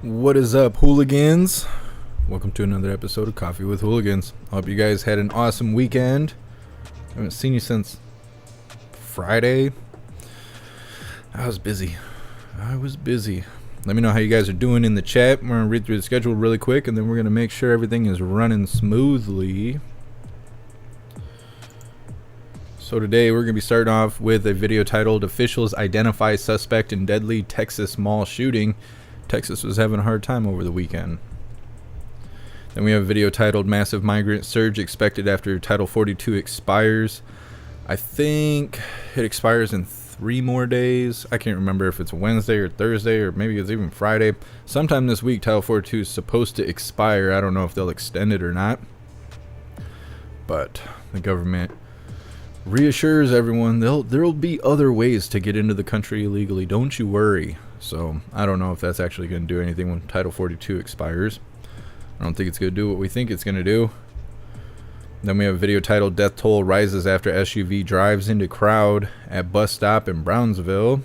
What is up, hooligans? Welcome to another episode of Coffee with Hooligans. I hope you guys had an awesome weekend. I haven't seen you since Friday. I was busy. Let me know how you guys are doing in the chat. We're going to read through the schedule really quick, and then we're going to make sure everything is running smoothly. So today we're going to be starting off with a video titled Officials Identify Suspect in Deadly Texas Mall Shooting. Texas was having a hard time over the weekend. Then we have a video titled Massive Migrant Surge Expected After Title 42 Expires. I think it expires in 3 more days. I can't remember if it's Wednesday or Thursday or maybe it's even Friday. Sometime this week Title 42 is supposed to expire. I don't know if they'll extend it or not. But the government reassures everyone there'll be other ways to get into the country illegally. Don't you worry. So I don't know if that's actually going to do anything when Title 42 expires. I don't think it's going to do what we think it's going to do. Then we have a video titled Death Toll Rises After SUV Drives Into Crowd at Bus Stop in Brownsville.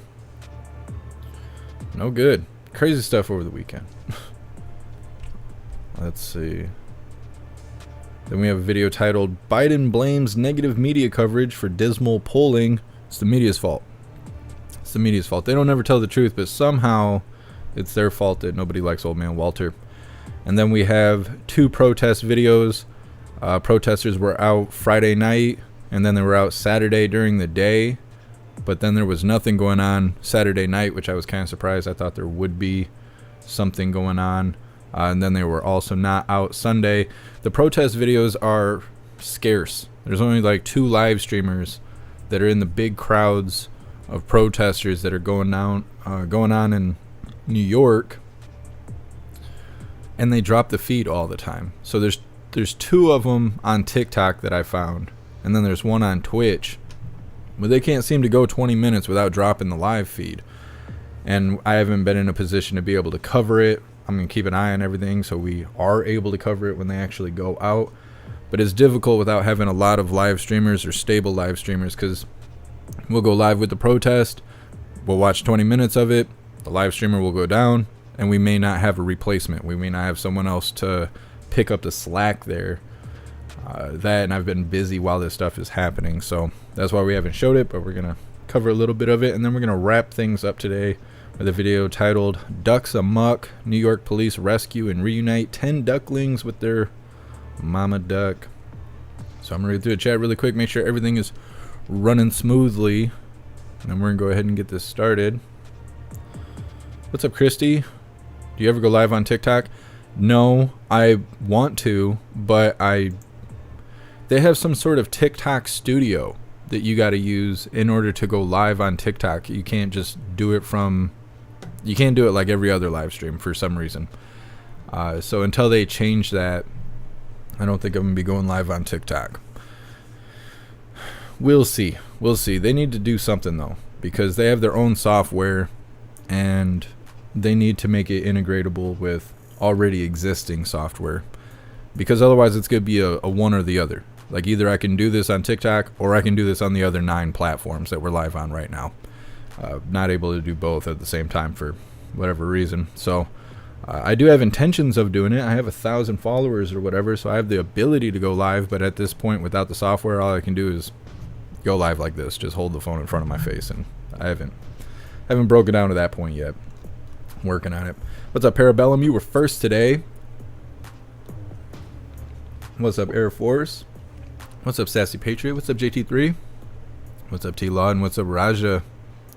No good. Crazy stuff over the weekend. Let's see. Then we have a video titled Biden Blames Negative Media Coverage for Dismal Polling. It's the media's fault. It's the media's fault. They don't ever tell the truth, but somehow it's their fault that nobody likes old man Walter. And then we have 2 protest videos. Protesters were out Friday night, and then they were out Saturday during the day. But then there was nothing going on Saturday night, which I was kind of surprised. I thought there would be something going on. And then they were also not out Sunday. The protest videos are scarce. There's only like 2 live streamers that are in the big crowds of protesters that are going on in New York, and they drop the feed all the time. So there's 2 of them on TikTok that I found, and then there's one on Twitch, but they can't seem to go 20 minutes without dropping the live feed. And I haven't been in a position to be able to cover it. I'm going to keep an eye on everything so we are able to cover it when they actually go out. But it's difficult without having a lot of live streamers or stable live streamers, because we'll go live with the protest, we'll watch 20 minutes of it, the live streamer will go down, and we may not have a replacement. We may not have someone else to pick up the slack there. And I've been busy while this stuff is happening, so that's why we haven't showed it, but we're going to cover a little bit of it, and then we're going to wrap things up today with a video titled Ducks Amok, New York Police Rescue and Reunite 10 Ducklings with their Mama Duck. So I'm going to read through the chat really quick, make sure everything is running smoothly, and then we're going to go ahead and get this started. What's up, Christy? Do you ever go live on TikTok? No, I want to, but they have some sort of TikTok studio that you got to use in order to go live on TikTok. You can't just do it you can't do it like every other live stream for some reason. So until they change that, I don't think I'm going to be going live on TikTok. We'll see. They need to do something, though, because they have their own software, and they need to make it integratable with already existing software, because otherwise it's going to be a one or the other. Like, either I can do this on TikTok or I can do this on the other 9 platforms that we're live on right now. Not able to do both at the same time for whatever reason. So I do have intentions of doing it. I have 1,000 followers or whatever, so I have the ability to go live, but at this point, without the software, all I can do is go live like this, just hold the phone in front of my face, and I haven't broken down to that point yet. I'm working on it. What's up, Parabellum? You were first today. What's up, Air Force? What's up, Sassy Patriot? What's up, JT3? What's up, T-Law? And what's up, Raja?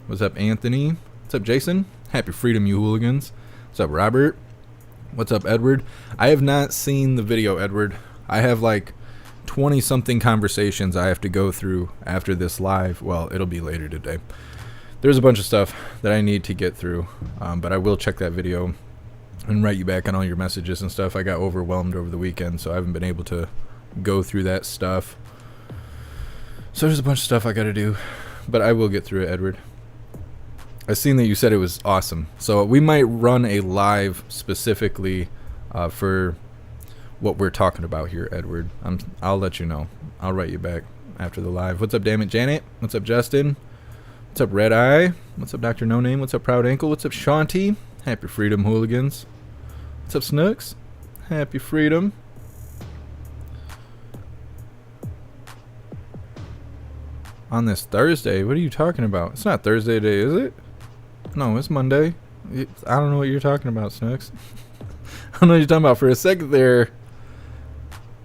What's up, Anthony? What's up, Jason? Happy freedom, you hooligans. What's up, Robert? What's up, Edward? I have not seen the video, Edward. I have like 20-something conversations I have to go through after this live. Well, it'll be later today. There's a bunch of stuff that I need to get through, but I will check that video and write you back on all your messages and stuff. I got overwhelmed over the weekend, so I haven't been able to go through that stuff. So there's a bunch of stuff I got to do, but I will get through it, Edward. I seen that you said it was awesome, so we might run a live specifically for what we're talking about here, Edward. I'll let you know. I'll write you back after the live. What's up, Dammit Janet? What's up, Justin? What's up, Red Eye? What's up, Dr. No Name? What's up, Proud Ankle? What's up, Shanti? Happy freedom, hooligans. What's up, Snooks? Happy freedom. On this Thursday? What are you talking about? It's not Thursday today, is it? No, it's Monday. I don't know what you're talking about, Snooks. I don't know what you're talking about. For a second there,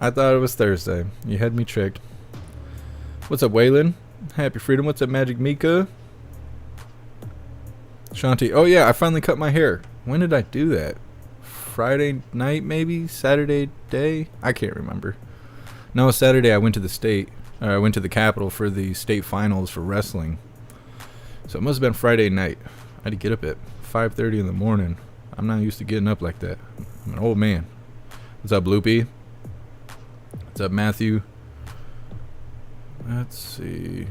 I thought it was Thursday. You had me tricked. What's up, Waylon? Happy freedom. What's up, Magic Mika? Shanti. Oh, yeah, I finally cut my hair. When did I do that? Friday night, maybe? Saturday day? I can't remember. No, Saturday I went to the state. I went to the Capitol for the state finals for wrestling. So it must have been Friday night. I had to get up at 5:30 in the morning. I'm not used to getting up like that. I'm an old man. What's up, Loopy? What's up, Matthew? Let's see.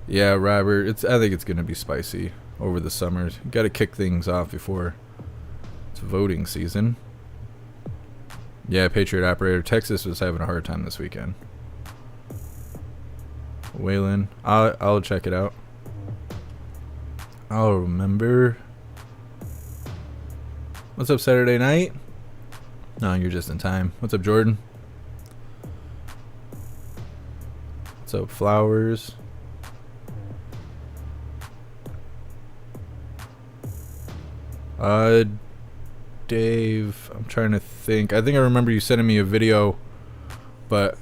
Yeah, Robert. I think it's gonna be spicy over the summer. Got to kick things off before it's voting season. Yeah, Patriot Operator. Texas was having a hard time this weekend. Waylon, I'll check it out. I'll remember. What's up, Saturday night? No, you're just in time. What's up, Jordan? What's up, Flowers? Dave, I'm trying to think. I think I remember you sending me a video, but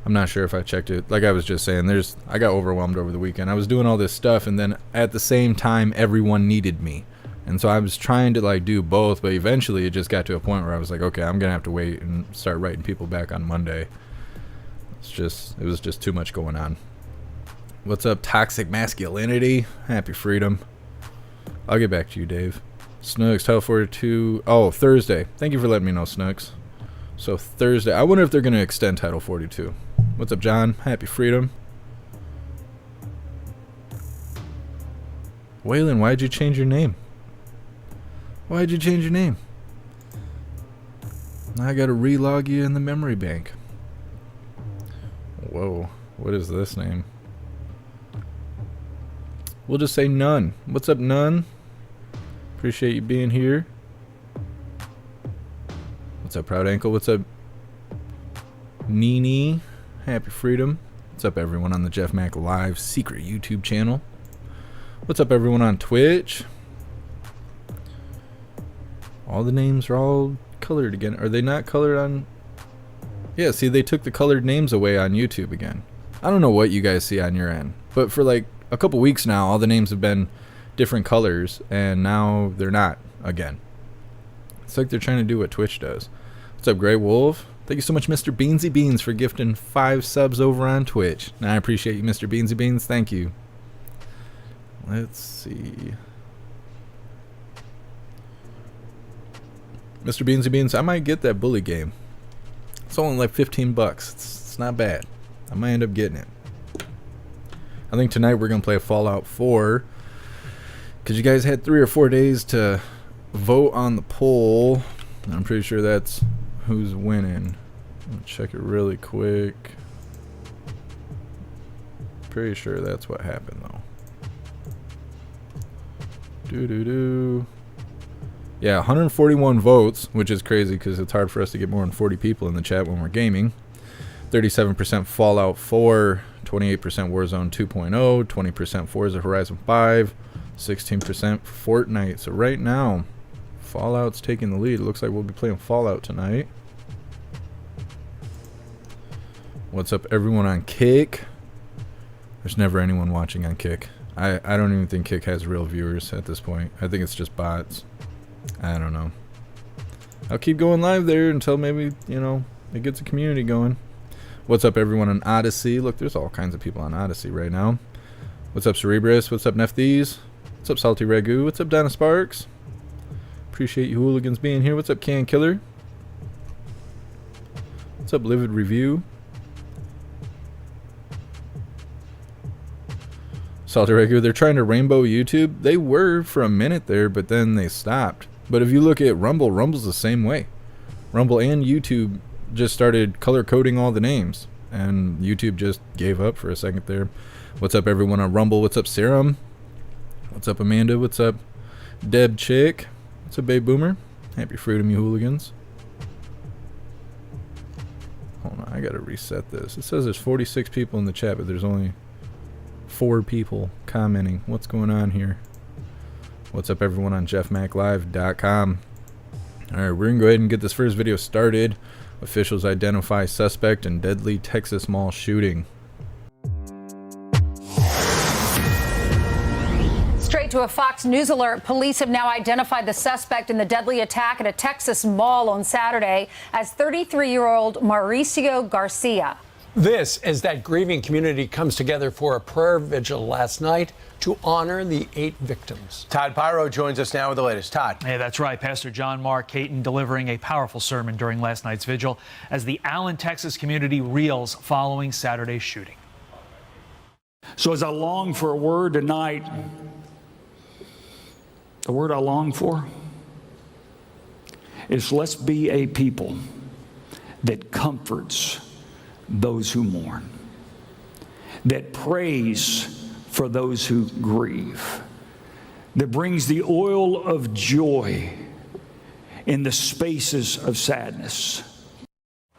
I'm not sure if I checked it. Like I was just saying, I got overwhelmed over the weekend. I was doing all this stuff, and then at the same time, everyone needed me. And so I was trying to like do both, but eventually it just got to a point where I was like, okay, I'm going to have to wait and start writing people back on Monday. It was just too much going on. What's up, Toxic Masculinity? Happy freedom. I'll get back to you, Dave. Snooks, Title 42. Oh, Thursday. Thank you for letting me know, Snooks. So Thursday. I wonder if they're going to extend Title 42. What's up, John? Happy freedom. Waylon, why'd you change your name? Why'd you change your name? I got to relog you in the memory bank. Whoa. What is this name? We'll just say None. What's up, None? Appreciate you being here. What's up, Proud Ankle? What's up, Nini? Happy freedom. What's up, everyone on the JeffMAC Live secret YouTube channel? What's up, everyone on Twitch? All the names are all colored again. Are they not colored on? Yeah, see, they took the colored names away on YouTube again. I don't know what you guys see on your end, but for like a couple weeks now, all the names have been different colors, and now they're not again. It's like they're trying to do what Twitch does. What's up, Grey Wolf? Thank you so much, Mr. Beansy Beans, for gifting 5 subs over on Twitch. Now, I appreciate you, Mr. Beansy Beans. Thank you. Let's see. Mr. Beansy Beans, I might get that bully game. It's only like $15. It's not bad. I might end up getting it. I think tonight we're going to play Fallout 4. Because you guys had 3 or 4 days to vote on the poll. I'm pretty sure that's who's winning. I'll check it really quick. Pretty sure that's what happened though. Yeah, 141 votes, which is crazy because it's hard for us to get more than 40 people in the chat when we're gaming. 37% Fallout 4, 28% Warzone 2.0, 20% Forza Horizon 5, 16% Fortnite. So right now, Fallout's taking the lead. It looks like we'll be playing Fallout tonight. What's up, everyone on Kick? There's never anyone watching on Kick. I don't even think Kick has real viewers at this point. I think it's just bots. I don't know. I'll keep going live there until maybe, you know, it gets a community going. What's up, everyone on Odyssey? Look, there's all kinds of people on Odyssey right now. What's up, Cerebrus? What's up, Nefties? What's up, Salty Ragu? What's up, Donna Sparks? Appreciate you hooligans being here. What's up, Can Killer? What's up, Livid Review? Salty Ragu, they're trying to rainbow YouTube. They were for a minute there, but then they stopped. But if you look at Rumble, Rumble's the same way. Rumble and YouTube just started color coding all the names, and YouTube just gave up for a second there. What's up, everyone on Rumble? What's up, Serum? What's up, Amanda? What's up, Deb Chick? What's up, Babe Boomer? Happy Freedom, you hooligans. Hold on, I gotta reset this. It says there's 46 people in the chat, but there's only 4 people commenting. What's going on here? What's up, everyone on jeffmaclive.com? Alright, we're gonna go ahead and get this first video started. Officials identify suspect in deadly Texas mall shooting. Straight to a Fox News alert. Police have now identified the suspect in the deadly attack at a Texas mall on Saturday as 33-year-old Mauricio Garcia. This as that grieving community comes together for a prayer vigil last night to honor the 8 victims. Todd Pyro joins us now with the latest. Todd. Hey, that's right. Pastor John Mark Caton delivering a powerful sermon during last night's vigil as the Allen, Texas community reels following Saturday's shooting. So as I long for a word tonight, the word I long for is let's be a people that comforts those who mourn, that prays for those who grieve, that brings the oil of joy in the spaces of sadness.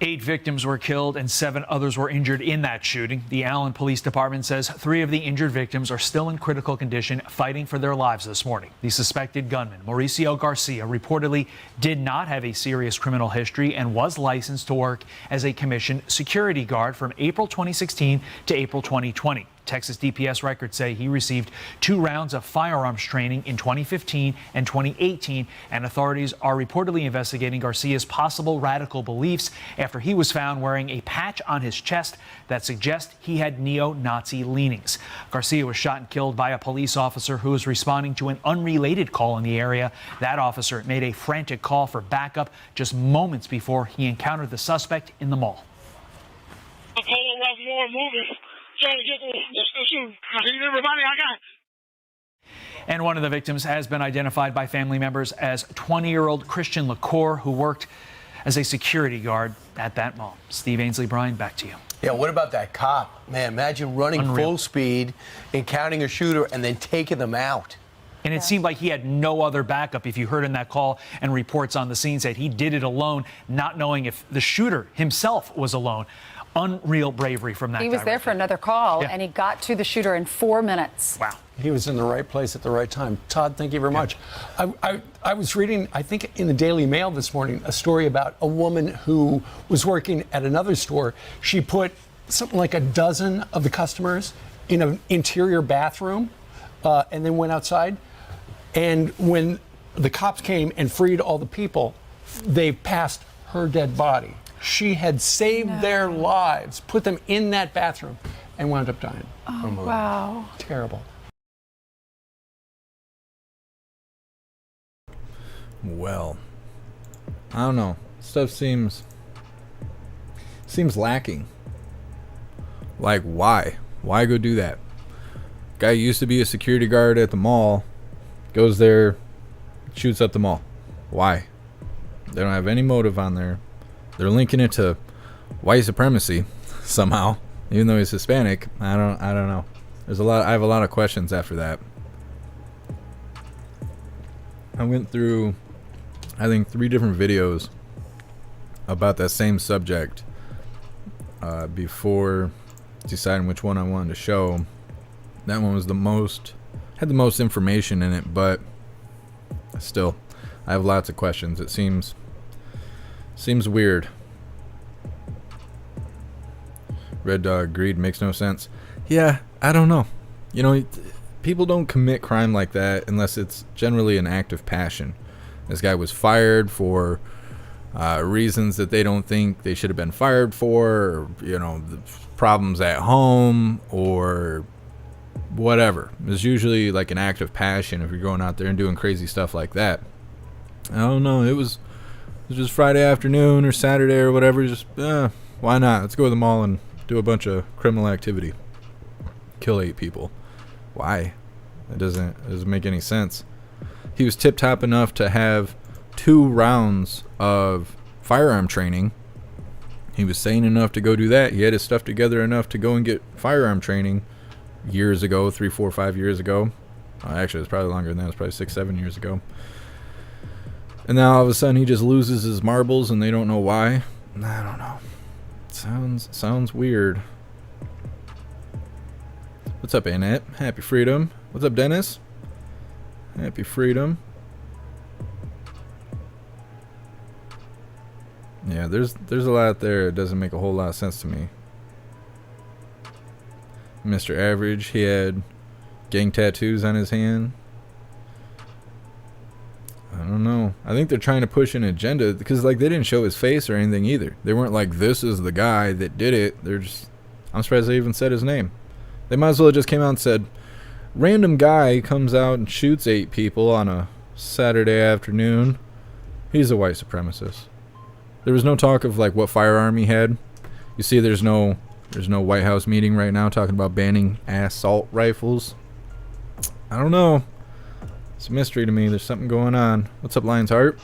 8 victims were killed and 7 others were injured in that shooting. The Allen Police Department says 3 of the injured victims are still in critical condition, fighting for their lives this morning. The suspected gunman, Mauricio Garcia, reportedly did not have a serious criminal history and was licensed to work as a commissioned security guard from April 2016 to April 2020. Texas DPS records say he received 2 rounds of firearms training in 2015 and 2018, and authorities are reportedly investigating Garcia's possible radical beliefs after he was found wearing a patch on his chest that suggests he had neo-Nazi leanings. Garcia was shot and killed by a police officer who was responding to an unrelated call in the area. That officer made a frantic call for backup just moments before he encountered the suspect in the mall. I'm calling off more movies. Trying to get the shoot. I need everybody I got. And one of the victims has been identified by family members as 20-year-old Christian LaCour, who worked as a security guard at that mall. Steve Ainsley, Brian, back to you. Yeah, what about that cop? Man, imagine running full speed, encountering a shooter, and then taking them out. And it seemed like he had no other backup. If you heard in that call, and reports on the scene said he did it alone, not knowing if the shooter himself was alone. Unreal bravery from that guy. He was there for another call, and he got to the shooter in 4 minutes. Wow. He was in the right place at the right time. Todd, thank you very much. I was reading, I think in the Daily Mail this morning, a story about a woman who was working at another store. She put something like a dozen of the customers in an interior bathroom and then went outside. And when the cops came and freed all the people, they passed her dead body. She had saved their lives, put them in that bathroom, and wound up dying. Oh, wow. Terrible. Well, I don't know. Stuff seems lacking. Like, why? Why go do that? Guy used to be a security guard at the mall, goes there, shoots up the mall. Why? They don't have any motive on there. They're linking it to white supremacy somehow, even though he's Hispanic. I don't know. I have a lot of questions after that. I went through, I think, 3 different videos about that same subject before deciding which one I wanted to show. That one was had the most information in it, but still, I have lots of questions. It seems weird. Red Dog agreed, makes no sense. Yeah, I don't know. You know, people don't commit crime like that unless it's generally an act of passion. This guy was fired for reasons that they don't think they should have been fired for, or, you know, the problems at home or whatever. It's usually like an act of passion if you're going out there and doing crazy stuff like that. I don't know. It was just Friday afternoon or Saturday or whatever. Just why not? Let's go to the mall and do a bunch of criminal activity. Kill 8 people. Why? It doesn't make any sense. He was tip-top enough to have 2 rounds of firearm training. He was sane enough to go do that. He had his stuff together enough to go and get firearm training years ago, 3, 4, 5 years ago. Actually, it's probably longer than that. It's probably 6, 7 years ago. And now all of a sudden he just loses his marbles and they don't know why. I don't know. Sounds weird. What's up, Annette? Happy freedom. What's up, Dennis? Happy freedom. Yeah, there's a lot there. It doesn't make a whole lot of sense to me. Mr. Average, he had gang tattoos on his hand. I don't know. I think they're trying to push an agenda because, like, they didn't show his face or anything either. They weren't like, this is the guy that did it. They're just, I'm surprised they even said his name. They might as well have just came out and said, random guy comes out and shoots 8 people on a Saturday afternoon. He's a white supremacist. There was no talk of like what firearm he had. You see, there's no White House meeting right now talking about banning assault rifles. I don't know. It's a mystery to me. There's something going on. What's up, Lion's Heart?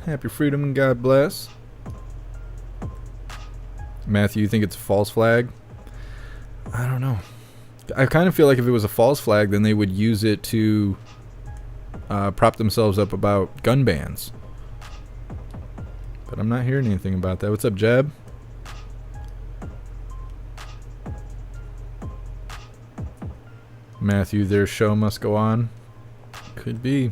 Happy freedom and God bless. Matthew, you think it's a false flag? I don't know. I kind of feel like if it was a false flag, then they would use it to prop themselves up about gun bans. But I'm not hearing anything about that. What's up, Jeb? Matthew, their show must go on. Could be.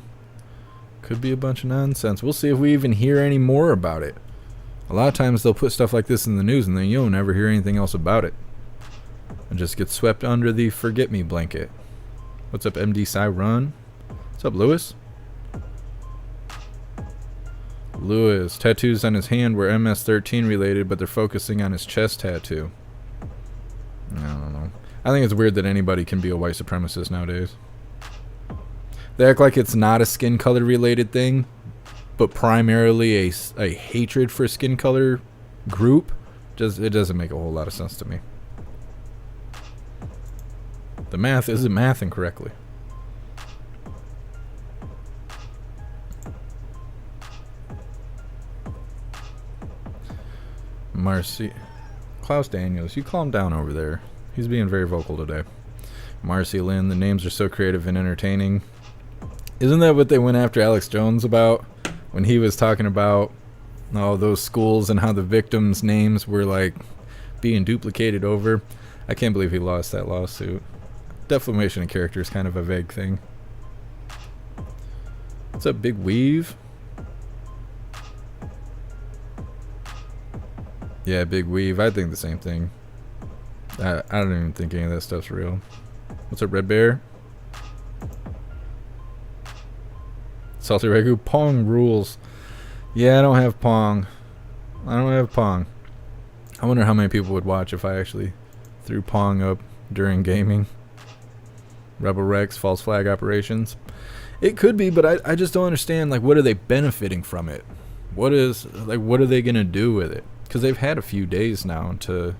Could be a bunch of nonsense. We'll see if we even hear any more about it. A lot of times they'll put stuff like this in the news and then you'll never hear anything else about it. And just get swept under the forget me blanket. What's up, MD Cy Run? What's up, Lewis? Lewis, tattoos on his hand were MS-13 related, but they're focusing on his chest tattoo. I don't know. I think it's weird that anybody can be a white supremacist nowadays. They act like it's not a skin color related thing, but primarily a hatred for skin color group. It doesn't make a whole lot of sense to me. The math isn't mathing correctly. Marcy, Klaus Daniels, you calm down over there. He's being very vocal today. Marcy Lynn, the names are so creative and entertaining. Isn't that what they went after Alex Jones about when he was talking about those schools and how the victims' names were like being duplicated over? I can't believe he lost that lawsuit. Defamation of character is kind of a vague thing. What's up, Big Weave? Yeah, Big Weave. I think the same thing. I don't even think any of that stuff's real. What's up, Red Bear? Salty Ragu. Pong rules. Yeah, I don't have Pong. I wonder how many people would watch if I actually threw Pong up during gaming. Rebel Rex, false flag operations. It could be, but I just don't understand, like, what are they benefiting from it? What are they going to do with it? Because they've had a few days now to,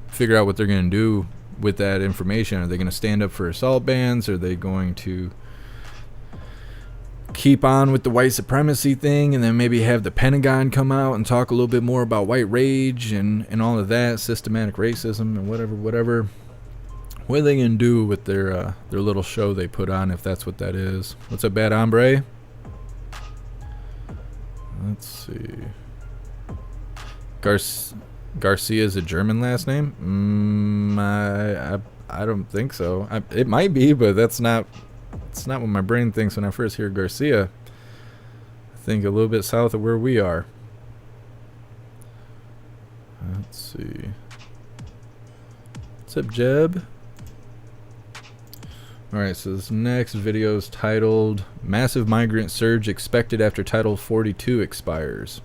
figure out what they're going to do with that information. Are they going to stand up for assault bans? Are they going to keep on with the white supremacy thing and then maybe have the Pentagon come out and talk a little bit more about white rage and all of that, systematic racism and whatever? What are they going to do with their little show they put on, if that's what that is? What's up, Bad Hombre? Let's see. Garcia is a German last name? I don't think so. It might be, but it's not what my brain thinks when I first hear Garcia. I think a little bit south of where we are. Let's see. What's up, Jeb? Alright, so this next video is titled Massive Migrant Surge Expected After Title 42 Expires.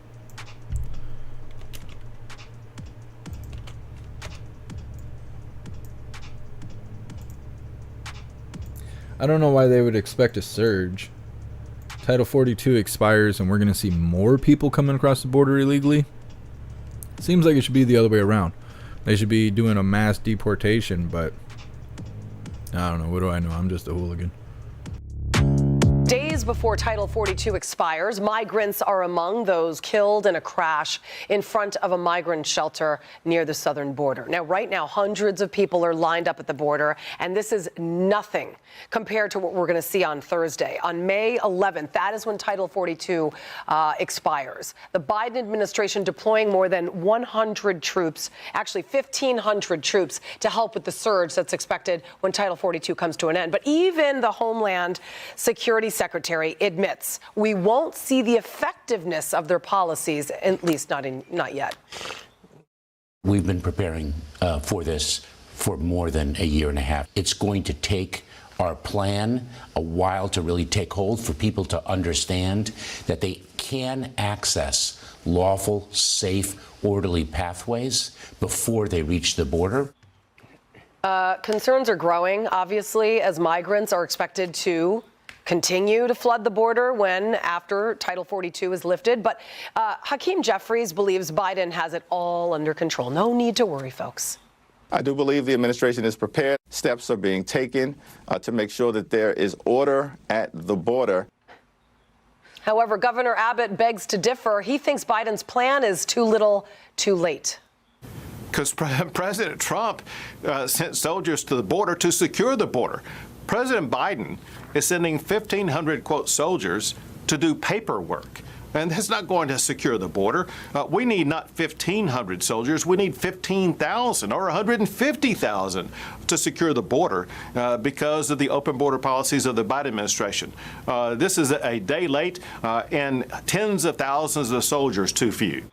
I don't know why they would expect a surge. Title 42 expires and we're going to see more people coming across the border illegally. Seems like it should be the other way around. They should be doing a mass deportation, but I don't know. What do I know? I'm just a hooligan. Days days before Title 42 expires, migrants are among those killed in a crash in front of a migrant shelter near the southern border. Now, right now, hundreds of people are lined up at the border, and this is nothing compared to what we're going to see on Thursday. On May 11th, that is when Title 42 expires. The Biden administration deploying more than 100 troops, actually 1,500 troops, to help with the surge that's expected when Title 42 comes to an end. But even the Homeland Security Secretary admits we won't see the effectiveness of their policies, at least not yet. We've been preparing for this for more than a year and a half. It's going to take our plan a while to really take hold, for people to understand that they can access lawful, safe, orderly pathways before they reach the border. Concerns are growing, obviously, as migrants are expected to continue to flood the border after Title 42 is lifted. But Hakeem Jeffries believes Biden has it all under control. No need to worry, folks. I do believe the administration is prepared. Steps are being taken to make sure that there is order at the border. However, Governor Abbott begs to differ. He thinks Biden's plan is too little, too late. Because President Trump sent soldiers to the border to secure the border. President Biden is sending 1,500, quote, soldiers to do paperwork. And that's not going to secure the border. We need not 1,500 soldiers. We need 15,000 or 150,000 to secure the border because of the open border policies of the Biden administration. This is a day late and tens of thousands of soldiers too few.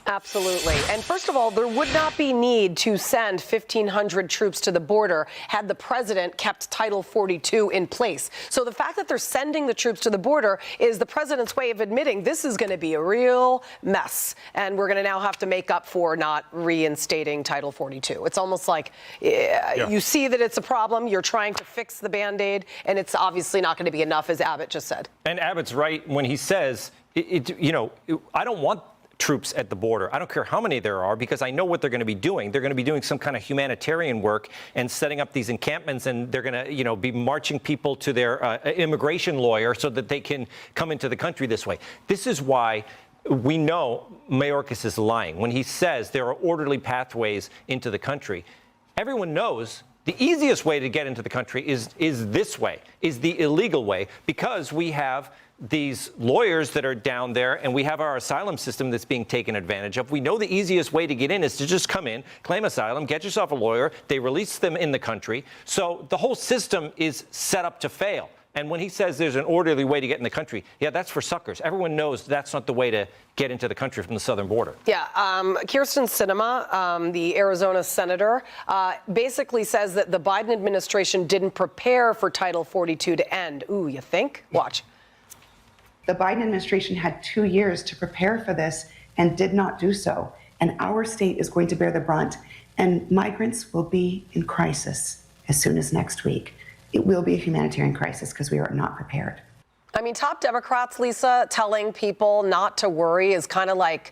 Absolutely. And first of all, there would not be need to send 1,500 troops to the border had the president kept Title 42 in place. So the fact that they're sending the troops to the border is the president's way of admitting this is going to be a real mess. And we're going to now have to make up for not reinstating Title 42. It's almost like you see that it's a problem. You're trying to fix the Band-Aid, and it's obviously not going to be enough, as Abbott just said. And Abbott's right when he says, I don't want troops at the border. I don't care how many there are, because I know what they're going to be doing. They're going to be doing some kind of humanitarian work and setting up these encampments, and they're going to, be marching people to their immigration lawyer so that they can come into the country this way. This is why we know Mayorkas is lying when he says there are orderly pathways into the country. Everyone knows the easiest way to get into the country is this way, is the illegal way, because we have these lawyers that are down there, and we have our asylum system that's being taken advantage of. We know the easiest way to get in is to just come in, claim asylum, get yourself a lawyer. They release them in the country. So the whole system is set up to fail. And when he says there's an orderly way to get in the country, that's for suckers. Everyone knows that's not the way to get into the country from the southern border. Yeah. Kyrsten Sinema, the Arizona senator, basically says that the Biden administration didn't prepare for Title 42 to end. Ooh, you think? Watch. The Biden administration had 2 years to prepare for this and did not do so. And our state is going to bear the brunt. And migrants will be in crisis as soon as next week. It will be a humanitarian crisis because we are not prepared. I mean, top Democrats, Lisa, telling people not to worry is kind of like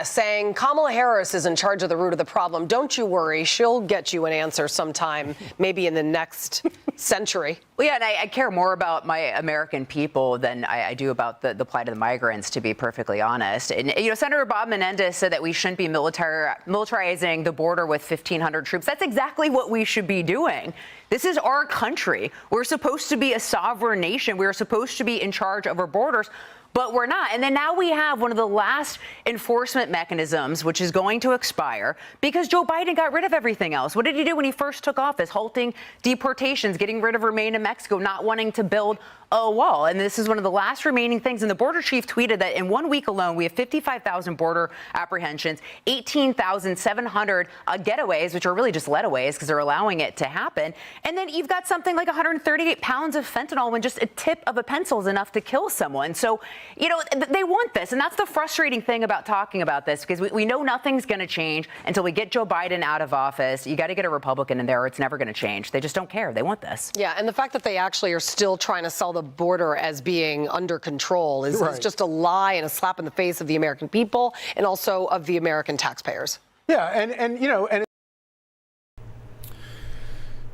saying Kamala Harris is in charge of the root of the problem. Don't you worry. She'll get you an answer sometime, maybe in the next century. Well, yeah, and I care more about my American people than I do about the plight of the migrants, to be perfectly honest. And, Senator Bob Menendez said that we shouldn't be militarizing the border with 1,500 troops. That's exactly what we should be doing. This is our country. We're supposed to be a sovereign nation. We're supposed to be in charge of our borders. But we're not. And then now we have one of the last enforcement mechanisms, which is going to expire because Joe Biden got rid of everything else. What did he do when he first took office? Halting deportations, getting rid of Remain in Mexico, not wanting to build a wall. And this is one of the last remaining things. And the border chief tweeted that in 1 week alone, we have 55,000 border apprehensions, 18,700 getaways, which are really just letaways because they're allowing it to happen. And then you've got something like 138 pounds of fentanyl when just a tip of a pencil is enough to kill someone. So, they want this. And that's the frustrating thing about talking about this, because we know nothing's going to change until we get Joe Biden out of office. You got to get a Republican in there or it's never going to change. They just don't care. They want this. Yeah. And the fact that they actually are still trying to sell the border as being under control is just a lie and a slap in the face of the American people and also of the American taxpayers. Yeah. And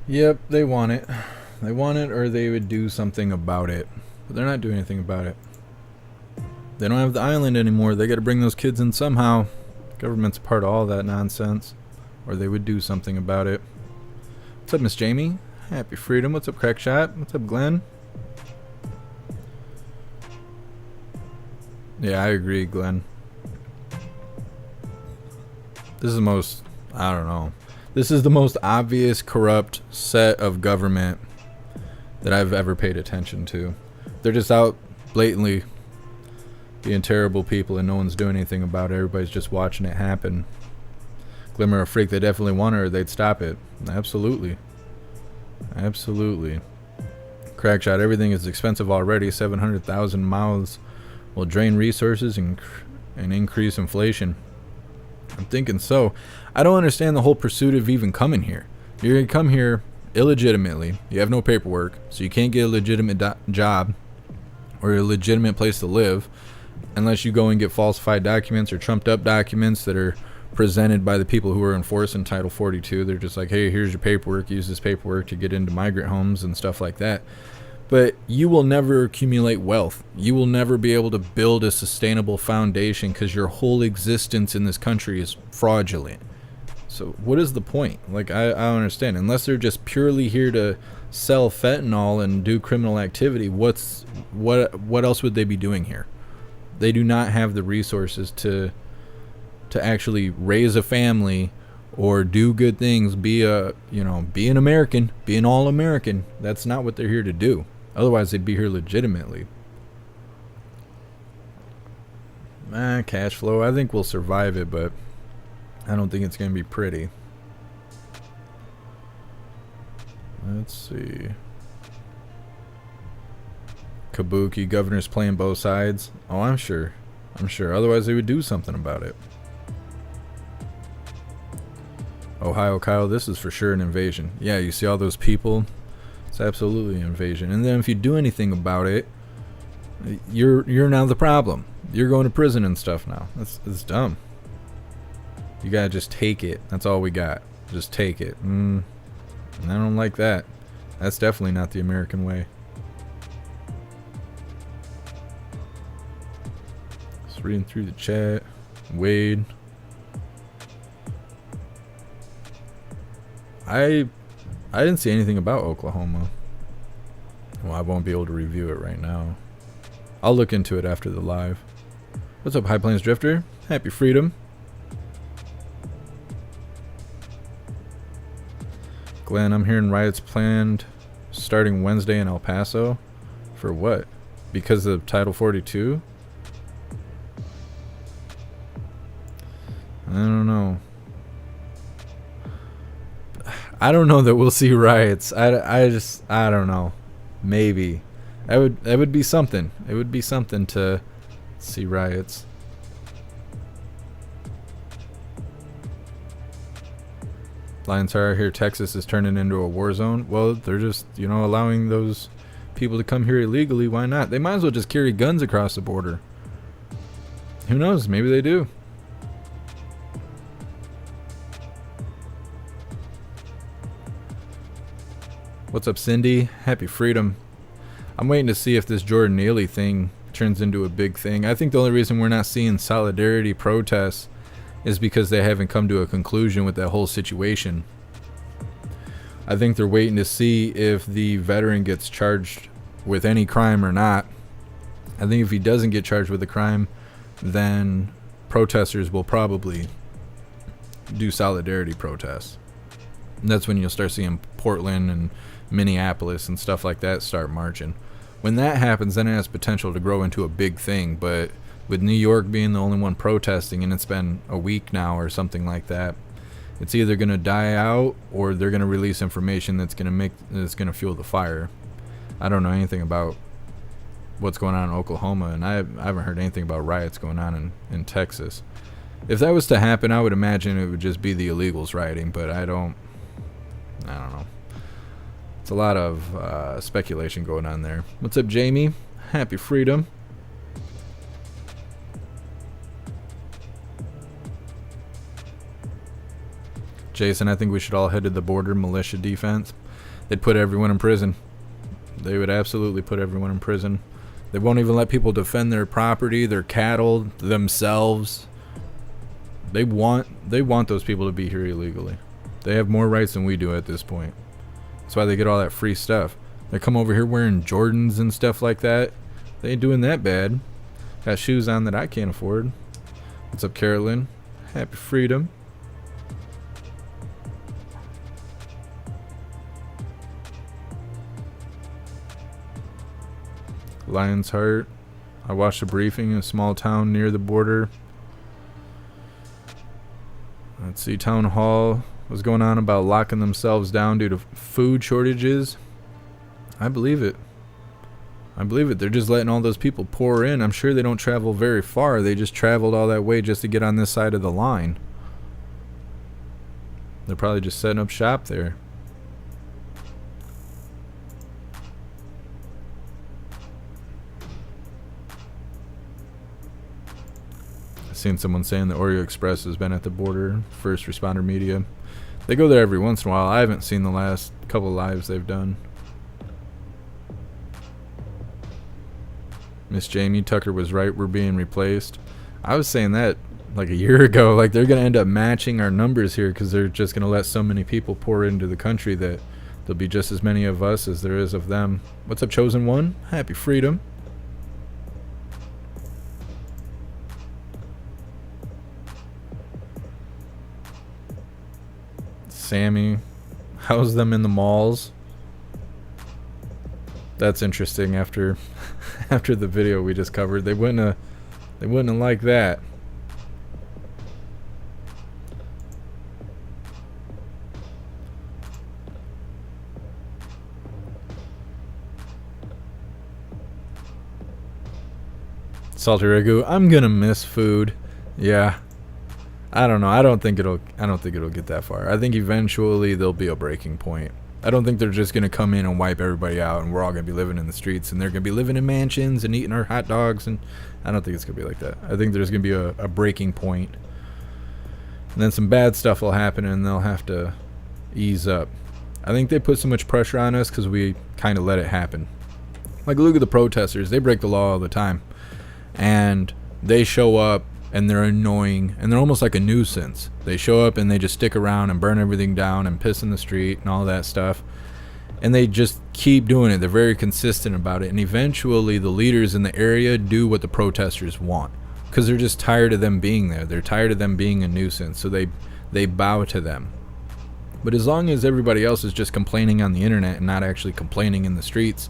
Yep, they want it. They want it, or they would do something about it. But they're not doing anything about it. They don't have the island anymore. They got to bring those kids in somehow. The government's a part of all that nonsense, or they would do something about it. What's up, Miss Jamie? Happy freedom. What's up, Crackshot? What's up, Glenn? Yeah, I agree, Glenn. This is the most, I don't know. This is the most obvious corrupt set of government that I've ever paid attention to. They're just out blatantly being terrible people and no one's doing anything about it. Everybody's just watching it happen. Glimmer of Freak, they definitely want her, they'd stop it. Absolutely. Absolutely. Crackshot, everything is expensive already. 700,000 mouths will drain resources and increase inflation. I'm thinking so. I don't understand the whole pursuit of even coming here. You're going to come here illegitimately. You have no paperwork, so you can't get a legitimate job or a legitimate place to live unless you go and get falsified documents or trumped up documents that are presented by the people who are enforcing Title 42. They're just like, hey, here's your paperwork. Use this paperwork to get into migrant homes and stuff like that. But you will never accumulate wealth. You will never be able to build a sustainable foundation because your whole existence in this country is fraudulent. So what is the point? Like, I don't understand. Unless they're just purely here to sell fentanyl and do criminal activity, what else would they be doing here? They do not have the resources to actually raise a family or do good things, be an American, be an all-American. That's not what they're here to do. Otherwise, they'd be here legitimately. Cash flow. I think we'll survive it, but I don't think it's going to be pretty. Let's see. Kabuki, governor's playing both sides. Oh, I'm sure. Otherwise, they would do something about it. Ohio Kyle, this is for sure an invasion. Yeah, you see all those people? It's absolutely an invasion. And then if you do anything about it, you're now the problem. You're going to prison and stuff now. That's dumb. You gotta just take it. That's all we got. Just take it. I don't like that. That's definitely not the American way. Just reading through the chat. Wade. I didn't see anything about Oklahoma. Well, I won't be able to review it right now. I'll look into it after the live. What's up, High Plains Drifter? Happy freedom. Glenn, I'm hearing riots planned starting Wednesday in El Paso. For what? Because of Title 42? I don't know. I don't know that we'll see riots. I don't know. Maybe. That would be something. It would be something to see riots. Lions are here. Texas is turning into a war zone. Well, they're just, allowing those people to come here illegally. Why not? They might as well just carry guns across the border. Who knows? Maybe they do. What's up, Cindy? Happy freedom. I'm waiting to see if this Jordan Neely thing turns into a big thing. I think the only reason we're not seeing solidarity protests is because they haven't come to a conclusion with that whole situation. I think they're waiting to see if the veteran gets charged with any crime or not. I think if he doesn't get charged with a crime, then protesters will probably do solidarity protests. And that's when you'll start seeing Portland and Minneapolis and stuff like that start marching. When that happens, then it has potential to grow into a big thing. But with New York being the only one protesting, and it's been a week now or something like that, it's either going to die out or they're going to release information that's going to fuel the fire. I don't know anything about what's going on in Oklahoma, and I haven't heard anything about riots going on in Texas. If that was to happen, I would imagine it would just be the illegals rioting, but I don't know. It's a lot of speculation going on there. What's up, Jamie? Happy freedom. Jason, I think we should all head to the border militia defense. They'd put everyone in prison. They would absolutely put everyone in prison. They won't even let people defend their property, their cattle, themselves. They want those people to be here illegally. They have more rights than we do at this point. That's why they get all that free stuff. They come over here wearing Jordans and stuff like that. They ain't doing that bad. Got shoes on that I can't afford. What's up, Carolyn? Happy freedom. Lion's Heart. I watched a briefing in a small town near the border. Let's see, town hall was going on about locking themselves down due to food shortages. I believe it. I believe it. They're just letting all those people pour in. I'm sure they don't travel very far. They just traveled all that way just to get on this side of the line. They're probably just setting up shop there. I've seen someone saying the Oreo Express has been at the border. First responder media. They go there every once in a while. I haven't seen the last couple of lives they've done. Miss Jamie Tucker was right. We're being replaced. I was saying that like a year ago. Like, they're going to end up matching our numbers here because they're just going to let so many people pour into the country that there'll be just as many of us as there is of them. What's up, Chosen One? Happy freedom. Sammy, house them in the malls. That's interesting. After the video we just covered, they wouldn't have liked that. Salty Ragu, I'm gonna miss food. Yeah. I don't know. I don't think it'll get that far. I think eventually there'll be a breaking point. I don't think they're just going to come in and wipe everybody out and we're all going to be living in the streets and they're going to be living in mansions and eating our hot dogs, and I don't think it's going to be like that. I think there's going to be a breaking point. And then some bad stuff will happen and they'll have to ease up. I think they put so much pressure on us because we kind of let it happen. Like, look at the protesters. They break the law all the time. And they show up and they're annoying, and they're almost like a nuisance. They show up and they just stick around and burn everything down and piss in the street and all that stuff. And they just keep doing it. They're very consistent about it. And eventually the leaders in the area do what the protesters want because they're just tired of them being there. They're tired of them being a nuisance, so they bow to them. But as long as everybody else is just complaining on the internet and not actually complaining in the streets,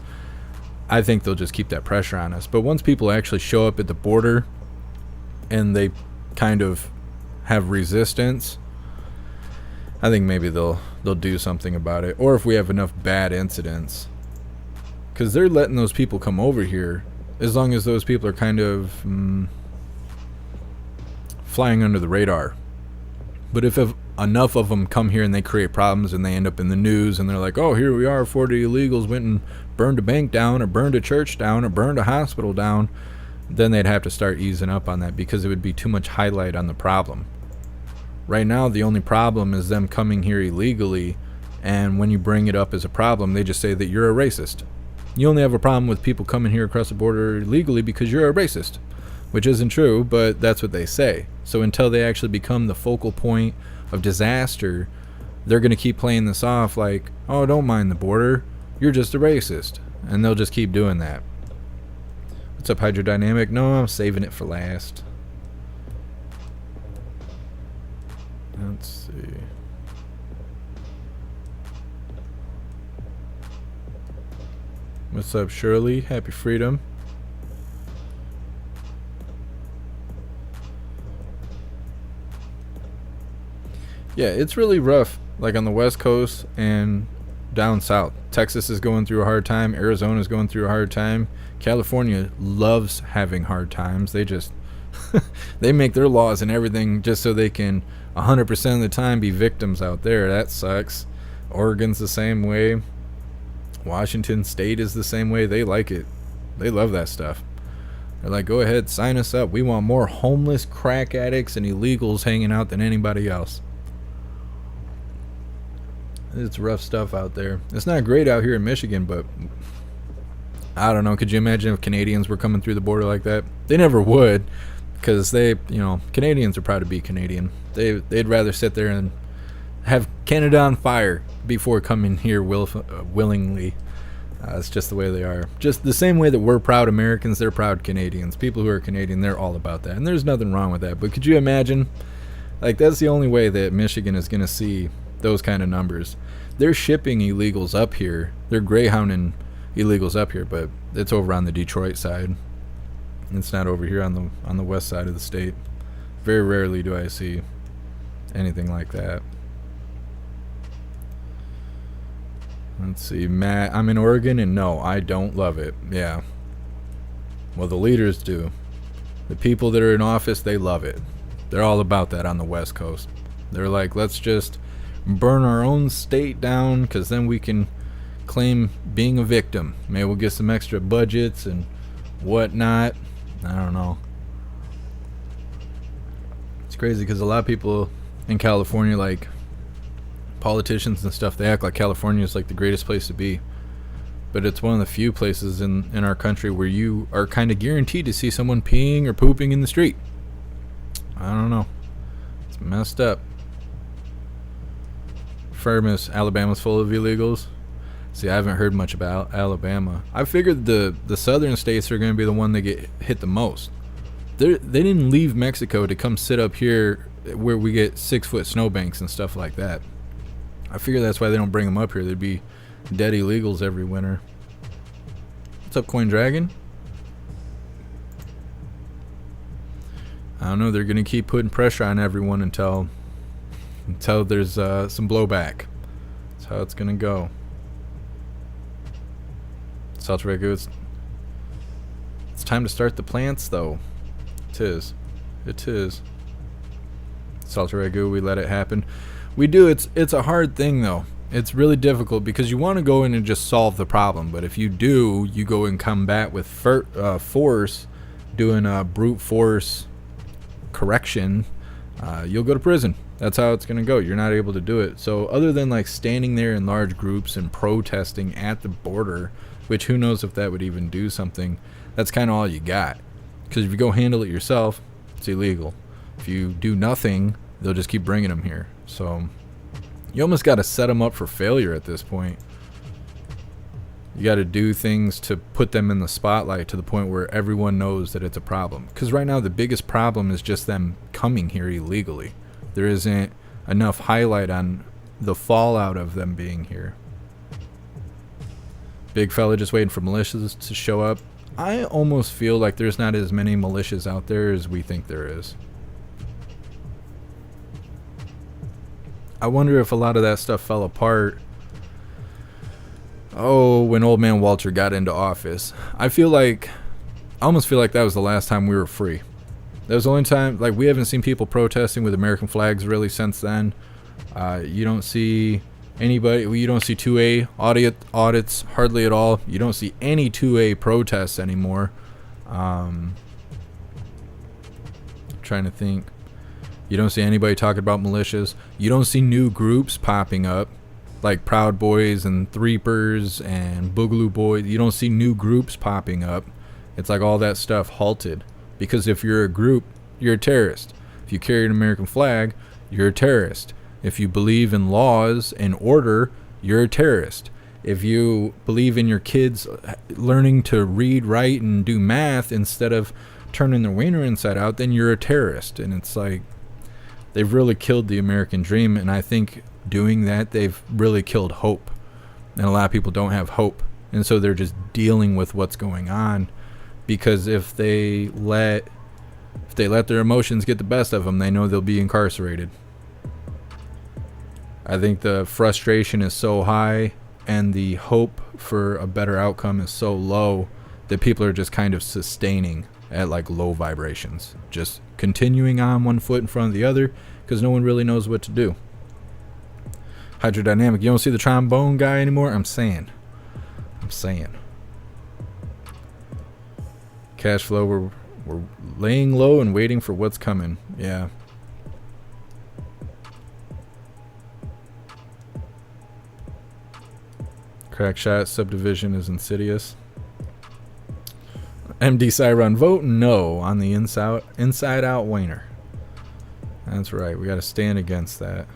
I think they'll just keep that pressure on us. But once people actually show up at the border and they kind of have resistance, I think maybe they'll do something about it. Or if we have enough bad incidents, because they're letting those people come over here as long as those people are kind of flying under the radar. But if enough of them come here and they create problems and they end up in the news and they're like, oh, here we are, 40 illegals went and burned a bank down or burned a church down or burned a hospital down, then they'd have to start easing up on that because it would be too much highlight on the problem. Right now, the only problem is them coming here illegally, and when you bring it up as a problem, they just say that you're a racist. You only have a problem with people coming here across the border illegally because you're a racist, which isn't true, but that's what they say. So until they actually become the focal point of disaster, they're going to keep playing this off like, oh, don't mind the border, you're just a racist, and they'll just keep doing that. What's up, Hydrodynamic? No, I'm saving it for last. Let's see. What's up, Shirley? Happy freedom. Yeah, it's really rough, like on the West Coast and down south. Texas is going through a hard time. Arizona's going through a hard time. California loves having hard times. They just they make their laws and everything just so they can 100% of the time be victims out there. That sucks. Oregon's the same way. Washington State is the same way. They like it. They love that stuff. They're like, go ahead, sign us up. We want more homeless crack addicts and illegals hanging out than anybody else. It's rough stuff out there. It's not great out here in Michigan, but I don't know. Could you imagine if Canadians were coming through the border like that? They never would, because they, you know, Canadians are proud to be Canadian. They'd rather sit there and have Canada on fire before coming here willingly. It's just the way they are. Just the same way that we're proud Americans, they're proud Canadians. People who are Canadian, they're all about that. And there's nothing wrong with that. But could you imagine? Like, that's the only way that Michigan is going to see those kind of numbers. They're shipping illegals up here. They're greyhounding illegals up here, but it's over on the Detroit side. It's not over here on the west side of the state. Very rarely do I see anything like that. Let's see, Matt, I'm in Oregon, and no, I don't love it. Yeah. Well, the leaders do. The people that are in office, they love it. They're all about that on the West Coast. They're like, let's just burn our own state down, because then we can claim being a victim. Maybe we'll get some extra budgets and whatnot. I don't know. It's crazy because a lot of people in California, like politicians and stuff, they act like California is like the greatest place to be. But it's one of the few places in our country where you are kind of guaranteed to see someone peeing or pooping in the street. I don't know. It's messed up. Firmus, Alabama's full of illegals. See, I haven't heard much about Alabama. I figured the southern states are going to be the one that get hit the most. They didn't leave Mexico to come sit up here where we get 6-foot snowbanks and stuff like that. I figure that's why they don't bring them up here. There'd be dead illegals every winter. What's up, Coin Dragon? I don't know. They're going to keep putting pressure on everyone until there's some blowback. That's how it's going to go. South Ragu, it's time to start the plants, though. It is. South Ragu, we let it happen. We do. It's a hard thing, though. It's really difficult because you want to go in and just solve the problem, but if you do, you go and combat with force, doing a brute force correction, you'll go to prison. That's how it's going to go. You're not able to do it. So other than like standing there in large groups and protesting at the border, which who knows if that would even do something, that's kind of all you got. Because if you go handle it yourself, it's illegal. If you do nothing, they'll just keep bringing them here. So you almost got to set them up for failure at this point. You got to do things to put them in the spotlight to the point where everyone knows that it's a problem. Because right now the biggest problem is just them coming here illegally. There isn't enough highlight on the fallout of them being here. Big fella just waiting for militias to show up. I almost feel like there's not as many militias out there as we think there is. I wonder if a lot of that stuff fell apart when old man Walter got into office. I almost feel like that was the last time we were free. That was the only time, like, we haven't seen people protesting with American flags really since then. You don't see anybody, you don't see 2A audits hardly at all. You don't see any 2A protests anymore. Trying to think. You don't see anybody talking about militias. You don't see new groups popping up like Proud Boys and Threepers and Boogaloo Boys. You don't see new groups popping up. It's like all that stuff halted. Because if you're a group, you're a terrorist. If you carry an American flag, you're a terrorist. If you believe in laws and order, you're a terrorist. If you believe in your kids learning to read, write, and do math instead of turning their wiener inside out, then you're a terrorist. And it's like, they've really killed the American dream, and I think doing that, they've really killed hope. And a lot of people don't have hope. And so they're just dealing with what's going on. Because if they let their emotions get the best of them, they know they'll be incarcerated. I think the frustration is so high and the hope for a better outcome is so low that people are just kind of sustaining at like low vibrations. Just continuing on one foot in front of the other because no one really knows what to do. Hydrodynamic, you don't see the trombone guy anymore? I'm saying. Cash flow, we're laying low and waiting for what's coming. Yeah. Crack shot subdivision is insidious. MD Cyron, vote no on the inside out Wiener. That's right. We got to stand against that.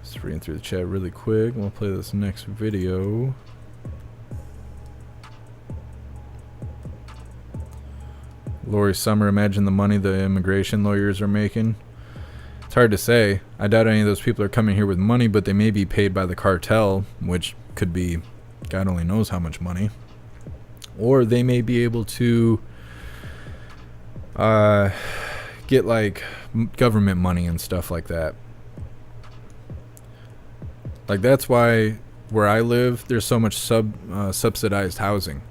Just reading through the chat really quick. We'll play this next video. Lori Summer, imagine the money the immigration lawyers are making. It's hard to say. I doubt any of those people are coming here with money, but they may be paid by the cartel, which could be God only knows how much money. Or they may be able to get like government money and stuff like that. Like that's why where I live, there's so much subsidized housing.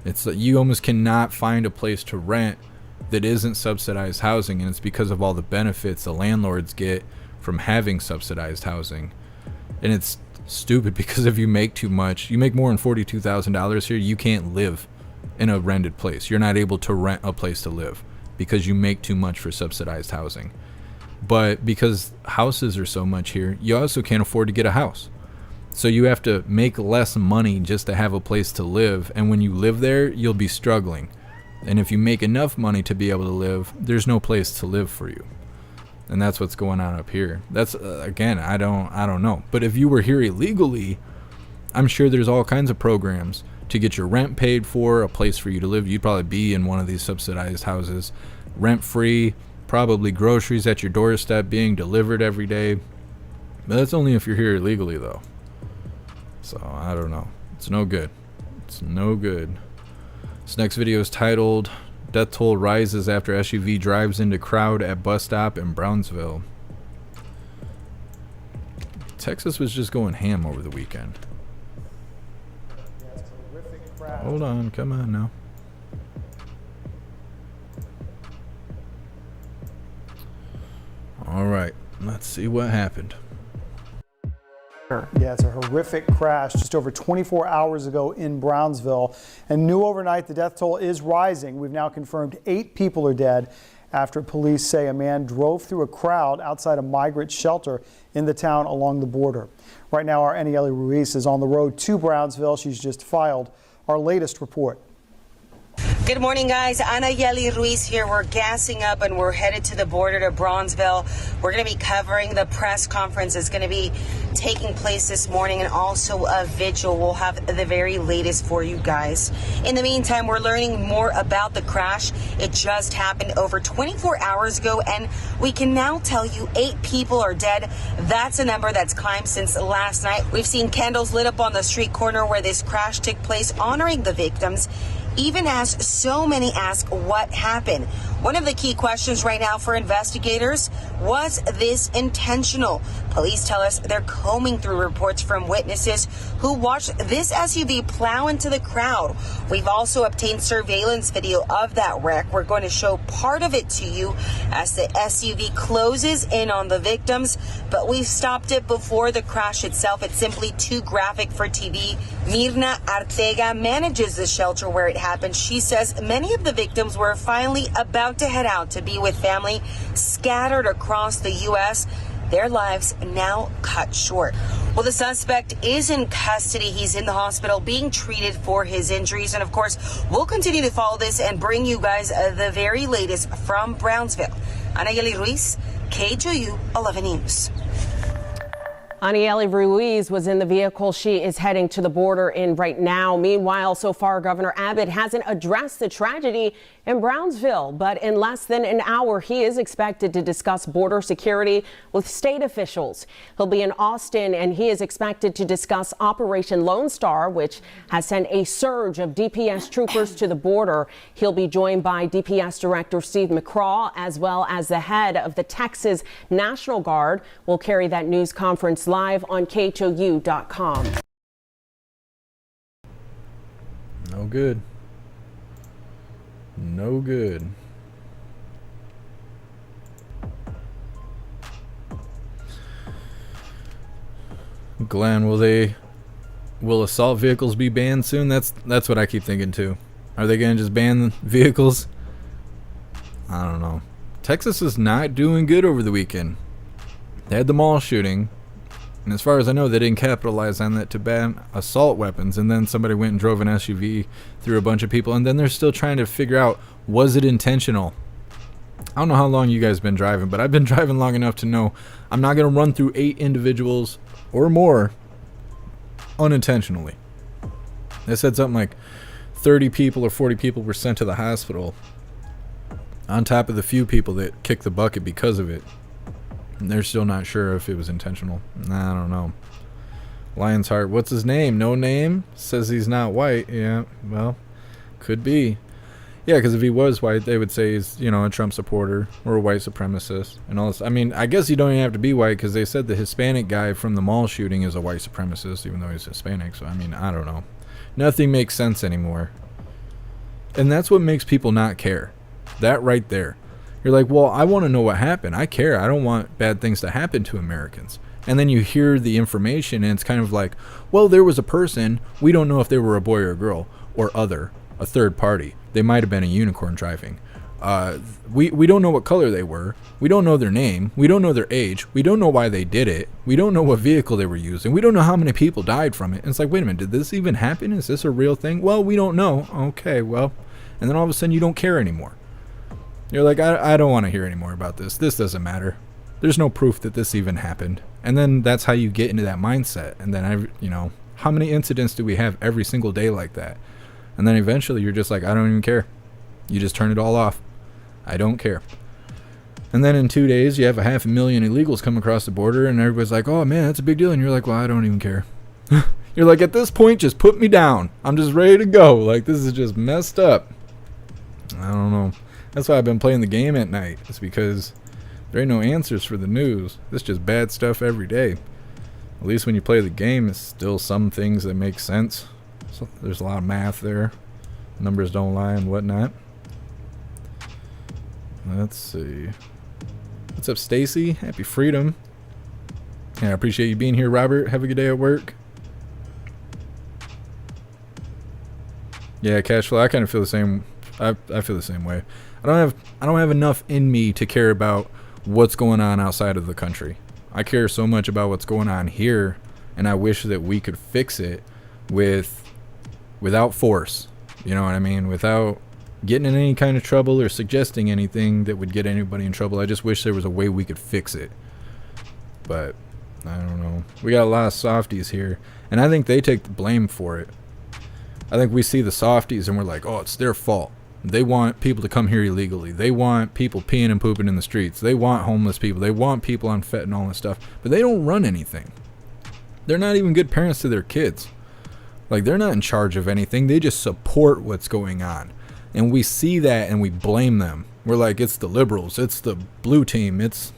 It's like you almost cannot find a place to rent that isn't subsidized housing, and it's because of all the benefits the landlords get from having subsidized housing. And it's stupid because if you make too much, you make more than $42,000 here, you can't live in a rented place. You're not able to rent a place to live because you make too much for subsidized housing. But because houses are so much here, you also can't afford to get a house. So you have to make less money just to have a place to live, and when you live there, you'll be struggling. And if you make enough money to be able to live, there's no place to live for you. And that's what's going on up here. That's again, I don't know. But if you were here illegally, I'm sure there's all kinds of programs to get your rent paid for, a place for you to live. You'd probably be in one of these subsidized houses, rent free, probably groceries at your doorstep being delivered every day. But that's only if you're here illegally though. So I don't know. It's no good. It's no good. This next video is titled Death Toll Rises After SUV Drives Into Crowd at Bus Stop in Brownsville. Texas was just going ham over the weekend. Hold on, come on now. All right, let's see what happened. Yeah, it's a horrific crash just over 24 hours ago in Brownsville. And new overnight, the death toll is rising. We've now confirmed 8 people are dead after police say a man drove through a crowd outside a migrant shelter in the town along the border. Right now, our Anieli Ruiz is on the road to Brownsville. She's just filed our latest report. Good morning, guys. Anieli Ruiz here. We're gassing up and we're headed to the border to Brownsville. We're going to be covering the press conference that's going to be taking place this morning, and also a vigil. We'll have the very latest for you guys. In the meantime, we're learning more about the crash. It just happened over 24 hours ago, and we can now tell you 8 people are dead. That's a number that's climbed since last night. We've seen candles lit up on the street corner where this crash took place, honoring the victims, even as so many ask what happened. One of the key questions right now for investigators, was this intentional? Police tell us they're combing through reports from witnesses who watched this SUV plow into the crowd. We've also obtained surveillance video of that wreck. We're going to show part of it to you as the SUV closes in on the victims, but we've stopped it before the crash itself. It's simply too graphic for TV. Mirna Artega manages the shelter where it happened. She says many of the victims were finally about to head out to be with family scattered across the U.S., their lives now cut short. Well, the suspect is in custody. He's in the hospital being treated for his injuries. And of course, we'll continue to follow this and bring you guys the very latest from Brownsville. Anieli Ruiz, KHOU 11 News. Anieli Ruiz was in the vehicle. She is heading to the border in right now. Meanwhile, so far, Governor Abbott hasn't addressed the tragedy in Brownsville, but in less than an hour, he is expected to discuss border security with state officials. He'll be in Austin, and he is expected to discuss Operation Lone Star, which has sent a surge of DPS troopers to the border. He'll be joined by DPS Director Steve McCraw, as well as the head of the Texas National Guard. We'll carry that news conference live on KHOU.com. No good. No good. Glenn, will assault vehicles be banned soon? That's what I keep thinking too. Are they gonna just ban vehicles? I don't know. Texas is not doing good over the weekend. They had the mall shooting. And as far as I know, they didn't capitalize on that to ban assault weapons. And then somebody went and drove an SUV through a bunch of people. And then they're still trying to figure out, was it intentional? I don't know how long you guys been driving, but I've been driving long enough to know I'm not going to run through 8 individuals or more unintentionally. They said something like 30 people or 40 people were sent to the hospital on top of the few people that kicked the bucket because of it. And they're still not sure if it was intentional. Nah, I don't know. Lion's Heart, what's his name? No name? Says he's not white. Yeah, well, could be. Yeah, because if he was white, they would say he's, you know, a Trump supporter or a white supremacist and all this. I mean, I guess you don't even have to be white, because they said the Hispanic guy from the mall shooting is a white supremacist, even though he's Hispanic. So, I mean, I don't know. Nothing makes sense anymore. And that's what makes people not care. That right there. You're like, well, I want to know what happened. I care. I don't want bad things to happen to Americans. And then you hear the information, and it's kind of like, well, there was a person. We don't know if they were a boy or a girl or a third party. They might have been a unicorn driving. We don't know what color they were. We don't know their name. We don't know their age. We don't know why they did it. We don't know what vehicle they were using. We don't know how many people died from it. And it's like, wait a minute, did this even happen? Is this a real thing? Well, we don't know. Okay, well. And then all of a sudden you don't care anymore. You're like, I don't want to hear any more about this. This doesn't matter. There's no proof that this even happened. And then that's how you get into that mindset. And then, how many incidents do we have every single day like that? And then eventually you're just like, I don't even care. You just turn it all off. I don't care. And then in 2 days, you have 500,000 illegals come across the border, and everybody's like, oh man, that's a big deal. And you're like, well, I don't even care. You're like, at this point, just put me down. I'm just ready to go. Like, this is just messed up. I don't know. That's why I've been playing the game at night. It's because there ain't no answers for the news. It's just bad stuff every day. At least when you play the game, it's still some things that make sense. So there's a lot of math there. Numbers don't lie and whatnot. Let's see. What's up, Stacy? Happy freedom. Yeah, I appreciate you being here, Robert. Have a good day at work. Yeah, cash flow. I kind of feel the same. I feel the same way. I don't have enough in me to care about what's going on outside of the country. I care so much about what's going on here, and I wish that we could fix it without force. You know what I mean? Without getting in any kind of trouble or suggesting anything that would get anybody in trouble. I just wish there was a way we could fix it. But I don't know. We got a lot of softies here, and I think they take the blame for it. I think we see the softies and we're like, oh, it's their fault. They want people to come here illegally. They want people peeing and pooping in the streets. They want homeless people. They want people on fentanyl and stuff. But they don't run anything. They're not even good parents to their kids. Like, they're not in charge of anything. They just support what's going on. And we see that and we blame them. We're like, it's the liberals. It's the blue team. It's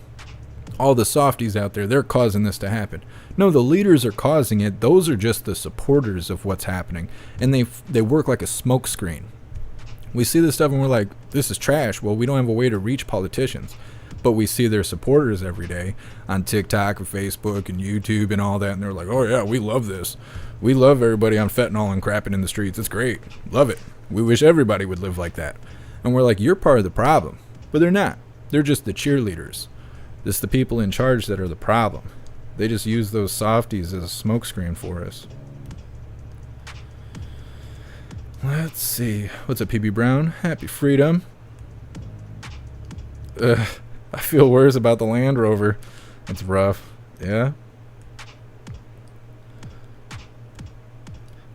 all the softies out there. They're causing this to happen. No, the leaders are causing it. Those are just the supporters of what's happening. And they work like a smoke screen. We see this stuff and we're like, this is trash. Well, we don't have a way to reach politicians. But we see their supporters every day on TikTok and Facebook and YouTube and all that. And they're like, oh yeah, we love this. We love everybody on fentanyl and crapping in the streets. It's great. Love it. We wish everybody would live like that. And we're like, you're part of the problem. But they're not. They're just the cheerleaders. It's the people in charge that are the problem. They just use those softies as a smokescreen for us. Let's see. What's up, PB Brown? Happy freedom. I feel worse about the Land Rover. That's rough. Yeah.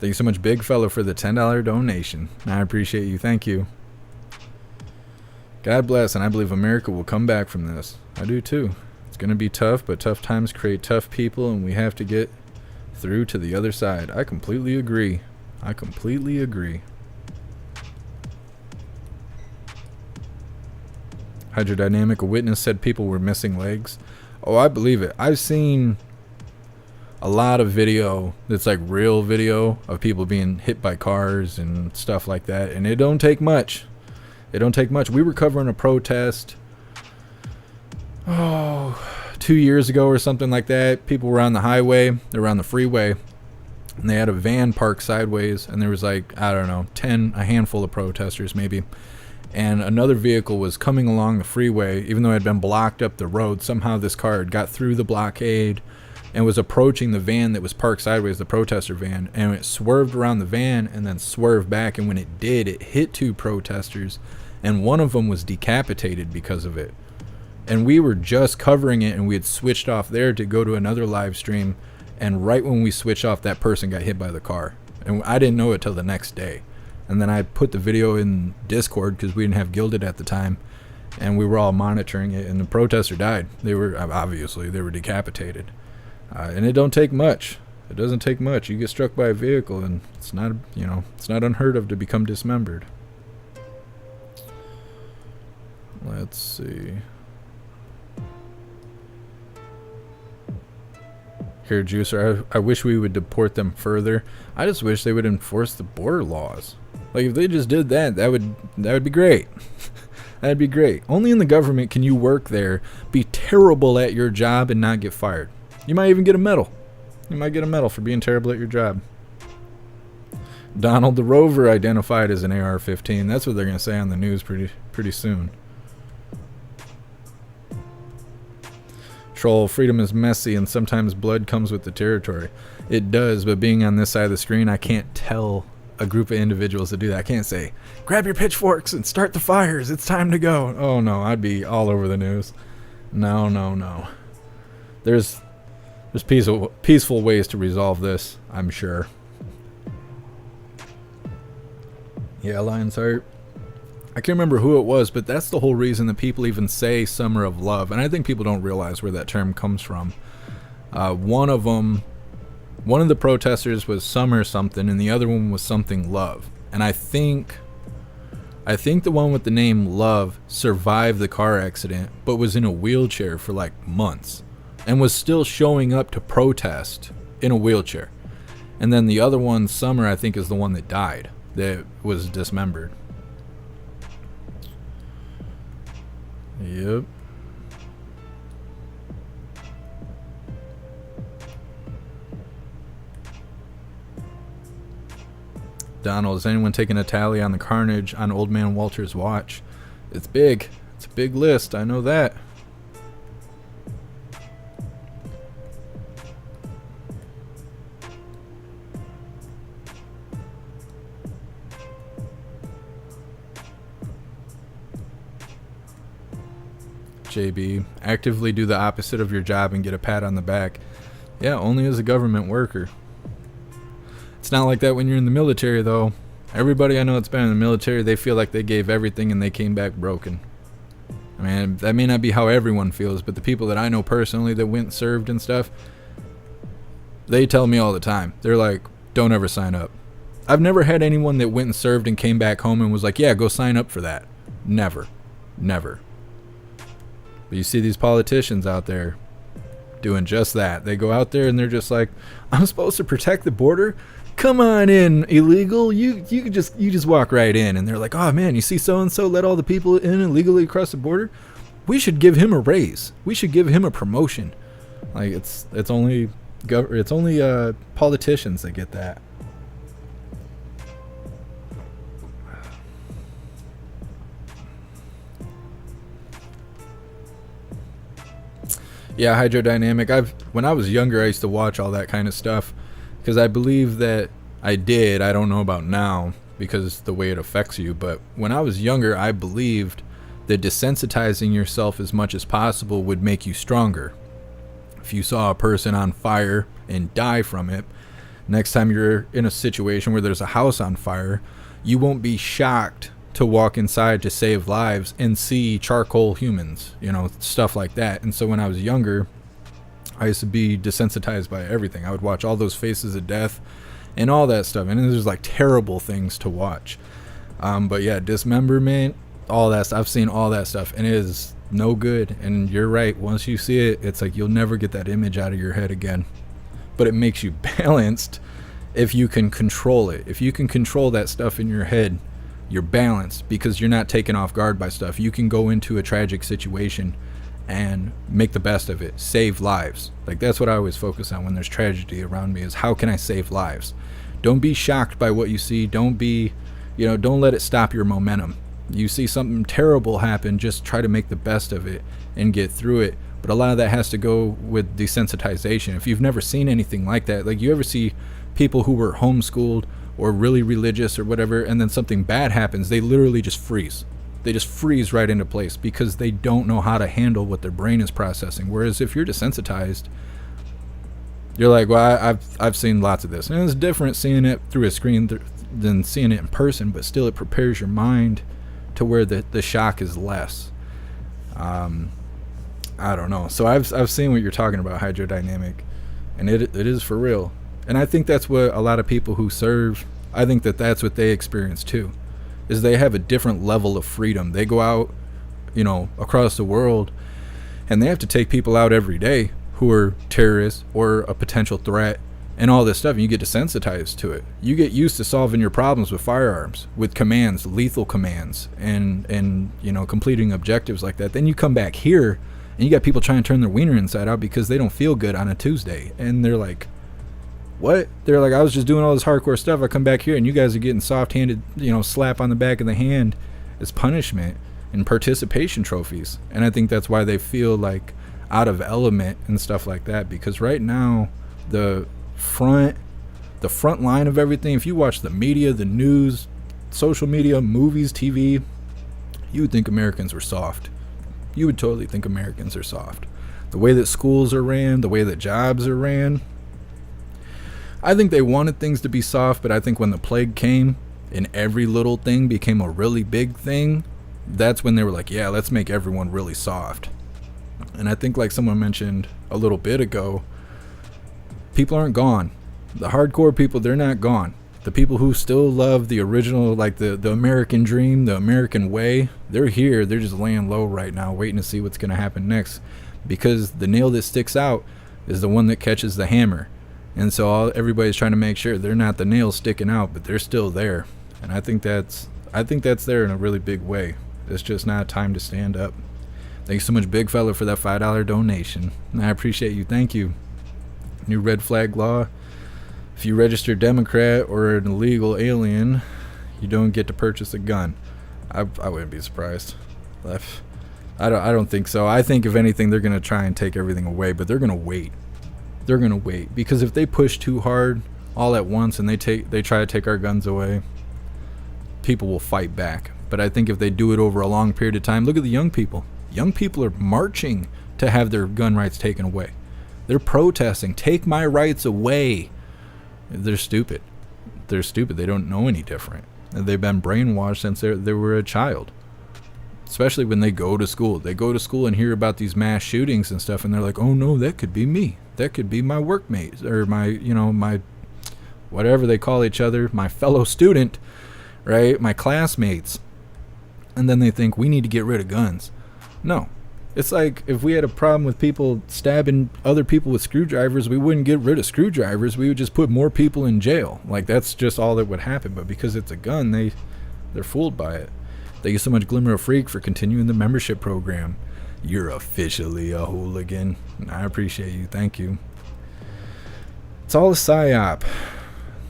Thank you so much, big fella, for the $10 donation. I appreciate you. Thank you. God bless, and I believe America will come back from this. I do too. It's going to be tough, but tough times create tough people, and we have to get through to the other side. I completely agree. I completely agree. Hydrodynamic, a witness said people were missing legs. Oh, I believe it. I've seen a lot of video that's like real video of people being hit by cars and stuff like that, and it don't take much. It don't take much. We were covering a protest 2 years ago or something like that. People were on the highway, they were on the freeway, and they had a van parked sideways, and there was like, I don't know, a handful of protesters maybe. And another vehicle was coming along the freeway, even though it had been blocked up the road. Somehow this car had got through the blockade, and was approaching the van that was parked sideways, the protester van, and it swerved around the van and then swerved back, and when it did, it hit 2 protesters, and one of them was decapitated because of it. And we were just covering it, and we had switched off there to go to another live stream, and right when we switched off, that person got hit by the car, and I didn't know it till the next day. And then I put the video in Discord because we didn't have Gilded at the time, and we were all monitoring it, and the protester died. They were decapitated. And it don't take much. It doesn't take much. You get struck by a vehicle, and it's not, it's not unheard of to become dismembered. Let's see. Here, Juicer, I wish we would deport them further. I just wish they would enforce the border laws. Like, if they just did that, that would be great. That'd be great. Only in the government can you work there, be terrible at your job, and not get fired. You might even get a medal. You might get a medal for being terrible at your job. Donald the Rover identified as an AR-15. That's what they're going to say on the news pretty soon. Troll, freedom is messy, and sometimes blood comes with the territory. It does, but being on this side of the screen, I can't tell a group of individuals to do that. I can't say, grab your pitchforks and start the fires. It's time to go. Oh, no, I'd be all over the news. No. There's peaceful ways to resolve this, I'm sure. Yeah, Lionheart. I can't remember who it was, but that's the whole reason that people even say Summer of Love. And I think people don't realize where that term comes from. One of the protesters was Summer something, and the other one was something Love. And I think the one with the name Love survived the car accident, but was in a wheelchair for like months, and was still showing up to protest in a wheelchair. And then the other one, Summer, I think is the one that died, that was dismembered. Yep. Donald, is anyone taking a tally on the carnage on Old Man Walter's watch? It's big. It's a big list. I know that. JB, actively do the opposite of your job and get a pat on the back. Yeah, only as a government worker. It's not like that when you're in the military, though. Everybody I know that's been in the military, they feel like they gave everything and they came back broken. I mean, that may not be how everyone feels, but the people that I know personally that went and served and stuff, they tell me all the time. They're like, don't ever sign up. I've never had anyone that went and served and came back home and was like, yeah, go sign up for that. Never. Never. But you see these politicians out there doing just that. They go out there and they're just like, I'm supposed to protect the border? Come on in, illegal. You just walk right in. And they're like, oh man, you see so-and-so let all the people in illegally across the border? We should give him a raise. We should give him a promotion. Like, it's only politicians that get that. Yeah, hydrodynamic. When I was younger, I used to watch all that kind of stuff because I believe that I did. I don't know about now because the way it affects you. But when I was younger, I believed that desensitizing yourself as much as possible would make you stronger. If you saw a person on fire and die from it, next time you're in a situation where there's a house on fire, you won't be shocked to walk inside to save lives and see charcoal humans, stuff like that. And so when I was younger, I used to be desensitized by everything. I would watch all those Faces of Death and all that stuff, and there's like terrible things to watch. But yeah, dismemberment, all that stuff. I've seen all that stuff, and it is no good. And you're right, once you see it, it's like you'll never get that image out of your head again. But it makes you balanced if you can control it. If you can control that stuff in your head, you're balanced because you're not taken off guard by stuff. You can go into a tragic situation and make the best of it, save lives. Like, that's what I always focus on when there's tragedy around me, is how can I save lives? Don't be shocked by what you see. Don't be, don't let it stop your momentum. You see something terrible happen, just try to make the best of it and get through it But a lot of that has to go with desensitization. If you've never seen anything like that, like you ever see people who were homeschooled or really religious or whatever, and then something bad happens, they literally just freeze. They just freeze right into place because they don't know how to handle what their brain is processing. Whereas if you're desensitized, you're like, well, I've seen lots of this. And it's different seeing it through a screen than seeing it in person, but still it prepares your mind to where the shock is less. I don't know. So I've seen what you're talking about, hydrodynamic, and it is for real. And I think that's what a lot of people who serve, I think that's what they experience too, is they have a different level of freedom. They go out, across the world, and they have to take people out every day who are terrorists or a potential threat and all this stuff, and you get desensitized to it. You get used to solving your problems with firearms, with commands, lethal commands, and completing objectives like that. Then you come back here, and you got people trying to turn their wiener inside out because they don't feel good on a Tuesday. And they're like, what? They're like, I was just doing all this hardcore stuff. I come back here, and you guys are getting soft-handed, slap on the back of the hand as punishment and participation trophies. And I think that's why they feel like out of element and stuff like that. Because right now, the front line of everything, if you watch the media, the news, social media, movies, TV, you would think Americans were soft. You would totally think Americans are soft. The way that schools are ran, the way that jobs are ran, I think they wanted things to be soft, but I think when the plague came and every little thing became a really big thing, that's when they were like, yeah, let's make everyone really soft. And I think, like someone mentioned a little bit ago, people aren't gone. The hardcore people, they're not gone. The people who still love the original, like the American dream, the American way, they're here. They're just laying low right now, waiting to see what's going to happen next. Because the nail that sticks out is the one that catches the hammer. And so everybody's trying to make sure they're not the nail sticking out, but they're still there. And I think that's there in a really big way. It's just not time to stand up. Thanks so much, big fella, for that $5 donation. I appreciate you. Thank you. New red flag law. If you register Democrat or an illegal alien, you don't get to purchase a gun. I wouldn't be surprised. I don't think so. I think if anything, they're going to try and take everything away, but they're going to wait. They're going to wait, because if they push too hard all at once and they try to take our guns away, people will fight back. But I think if they do it over a long period of time, look at the young people. Young people are marching to have their gun rights taken away. They're protesting, take my rights away. They're stupid. They're stupid. They don't know any different. They've been brainwashed since they were a child. Especially when they go to school. They go to school and hear about these mass shootings and stuff, and they're like, oh no, that could be me. That could be my workmate, or my whatever they call each other, my fellow student, right? My classmates. And then they think we need to get rid of guns. No. It's like if we had a problem with people stabbing other people with screwdrivers, we wouldn't get rid of screwdrivers. We would just put more people in jail. Like, that's just all that would happen. But because it's a gun, they're fooled by it. Thank you so much, Glimmer of Freak, for continuing the membership program. You're officially a hooligan. I appreciate you. Thank you. It's all a psyop.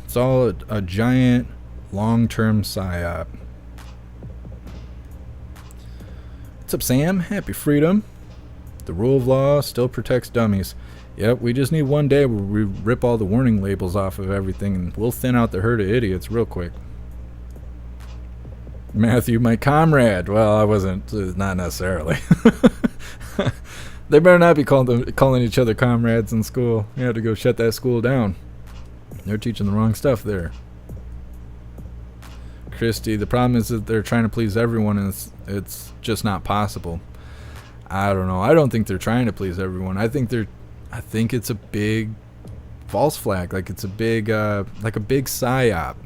It's all a giant, long-term psyop. What's up, Sam? Happy freedom. The rule of law still protects dummies. Yep, we just need one day where we rip all the warning labels off of everything, and we'll thin out the herd of idiots real quick. Matthew, my comrade. Well, I wasn't. Not necessarily. They better not be calling each other comrades in school. You have to go shut that school down. They're teaching the wrong stuff there. Christy, the problem is that they're trying to please everyone, and it's just not possible. I don't know. I don't think they're trying to please everyone. I think it's a big false flag. Like, it's a big big psyop.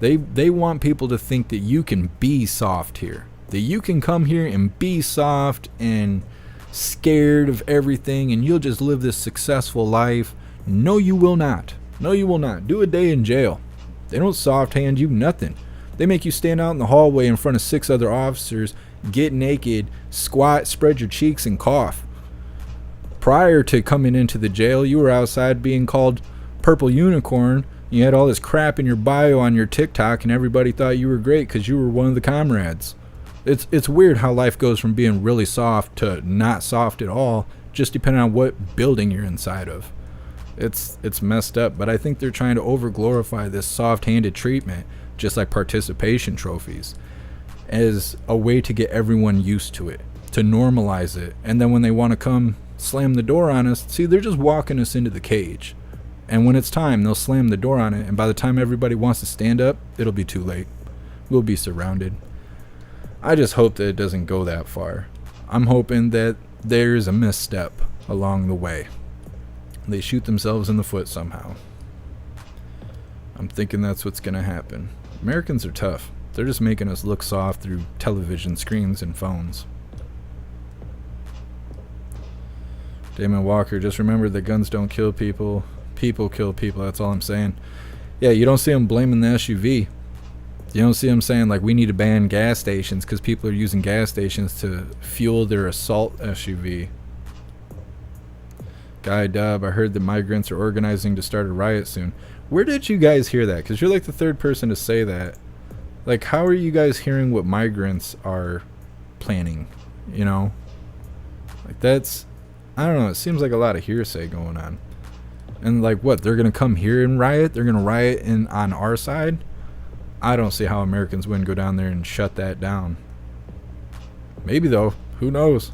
They want people to think that you can be soft here. That you can come here and be soft and scared of everything, and you'll just live this successful life. No, you will not. No, you will not. Do a day in jail. They don't soft hand you nothing. They make you stand out in the hallway in front of 6 other officers, get naked, squat, spread your cheeks, and cough. Prior to coming into the jail, you were outside being called Purple Unicorn. You had all this crap in your bio on your TikTok, and everybody thought you were great because you were one of the comrades. It's weird how life goes from being really soft to not soft at all, just depending on what building you're inside of. It's messed up, but I think they're trying to over-glorify this soft-handed treatment, just like participation trophies, as a way to get everyone used to it, to normalize it. And then when they want to come slam the door on us, see, they're just walking us into the cage. And when it's time, they'll slam the door on it, and by the time everybody wants to stand up, it'll be too late. We'll be surrounded. I just hope that it doesn't go that far. I'm hoping that there's a misstep along the way. They shoot themselves in the foot somehow. I'm thinking that's what's going to happen. Americans are tough. They're just making us look soft through television screens and phones. Damon Walker, just remember that guns don't kill people. People kill people. That's all I'm saying. Yeah, you don't see them blaming the SUV. You don't see them saying, like, we need to ban gas stations because people are using gas stations to fuel their assault SUV. Guy Dub, I heard the migrants are organizing to start a riot soon. Where did you guys hear that? Because you're like the third person to say that. Like, how are you guys hearing what migrants are planning? You know? Like, that's... I don't know. It seems like a lot of hearsay going on. And, like, what? They're going to come here and riot? They're going to riot on our side? I don't see how Americans wouldn't go down there and shut that down. Maybe, though. Who knows?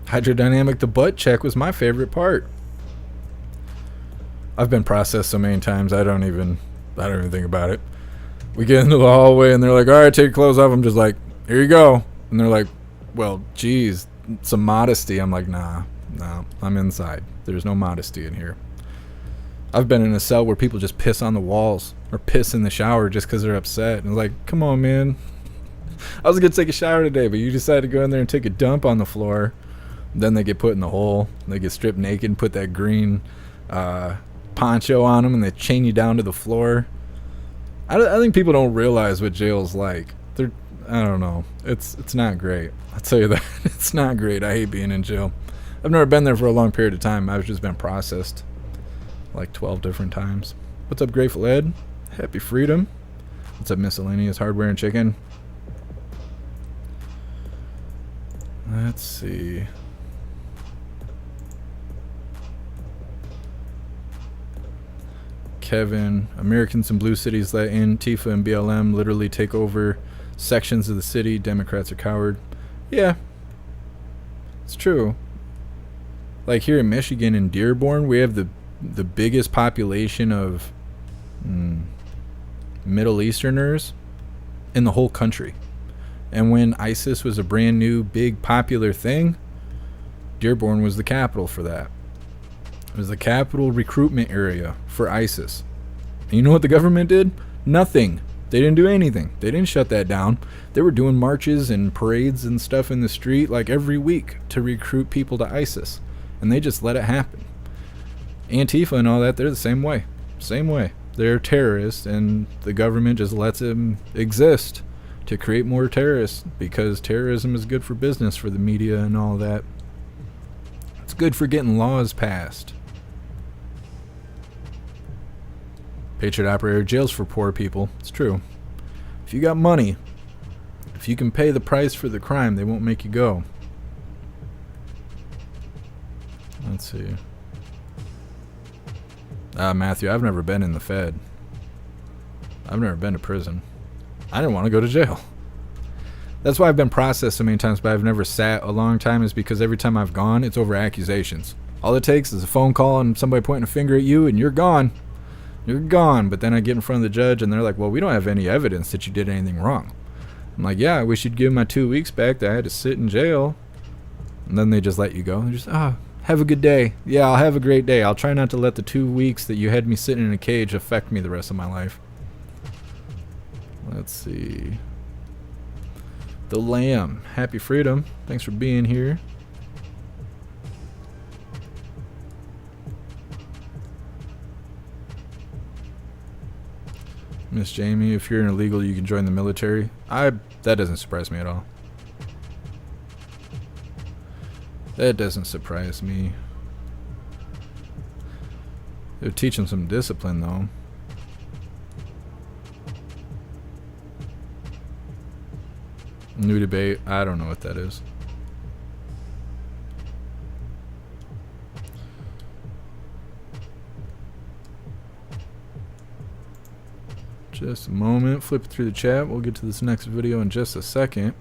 Hydrodynamic, the butt check was my favorite part. I've been processed so many times, I don't even think about it. We get into the hallway and they're like, all right, take your clothes off. I'm just like, here you go. And they're like, well, geez, some modesty. I'm like, nah, I'm inside. There's no modesty in here. I've been in a cell where people just piss on the walls or piss in the shower just because they're upset. And it's like, come on, man. I was going to take a shower today, but you decided to go in there and take a dump on the floor. Then they get put in the hole. They get stripped naked and put that green poncho on them, and they chain you down to the floor. I think people don't realize what jail's like. I don't know. It's not great. I'll tell you that. It's not great. I hate being in jail. I've never been there for a long period of time. I've just been processed like 12 different times. What's up, Grateful Ed? Happy Freedom. What's up, Miscellaneous Hardware and Chicken? Let's see. Kevin, Americans in blue cities let Antifa and BLM literally take over sections of the city. Democrats are coward. Yeah, it's true. Like here in Michigan, in Dearborn, we have the biggest population of Middle Easterners in the whole country. And when ISIS was a brand new, big, popular thing, Dearborn was the capital for that. It was the capital recruitment area for ISIS. And you know what the government did? Nothing. They didn't do anything. They didn't shut that down. They were doing marches and parades and stuff in the street like every week to recruit people to ISIS. And they just let it happen. Antifa and all that, they're the same way. Same way. They're terrorists, and the government just lets them exist to create more terrorists because terrorism is good for business for the media and all that. It's good for getting laws passed. Patriot Operator, jails for poor people. It's true. If you got money, if you can pay the price for the crime, they won't make you go. Let's see. Matthew, I've never been in the Fed. I've never been to prison. I didn't want to go to jail. That's why I've been processed so many times, but I've never sat a long time, is because every time I've gone, it's over accusations. All it takes is a phone call and somebody pointing a finger at you and you're gone. You're gone. But then I get in front of the judge and they're like, well, we don't have any evidence that you did anything wrong. I'm like, yeah, we should give my 2 weeks back that I had to sit in jail. And then they just let you go. They're just, have a good day. Yeah, I'll have a great day. I'll try not to let the 2 weeks that you had me sitting in a cage affect me the rest of my life. Let's see. The Lamb. Happy Freedom. Thanks for being here. Miss Jamie, if you're an illegal, you can join the military. That doesn't surprise me at all. That doesn't surprise me. They're teaching some discipline, though. New debate. I don't know what that is. Just a moment. Flip through the chat. We'll get to this next video in just a second.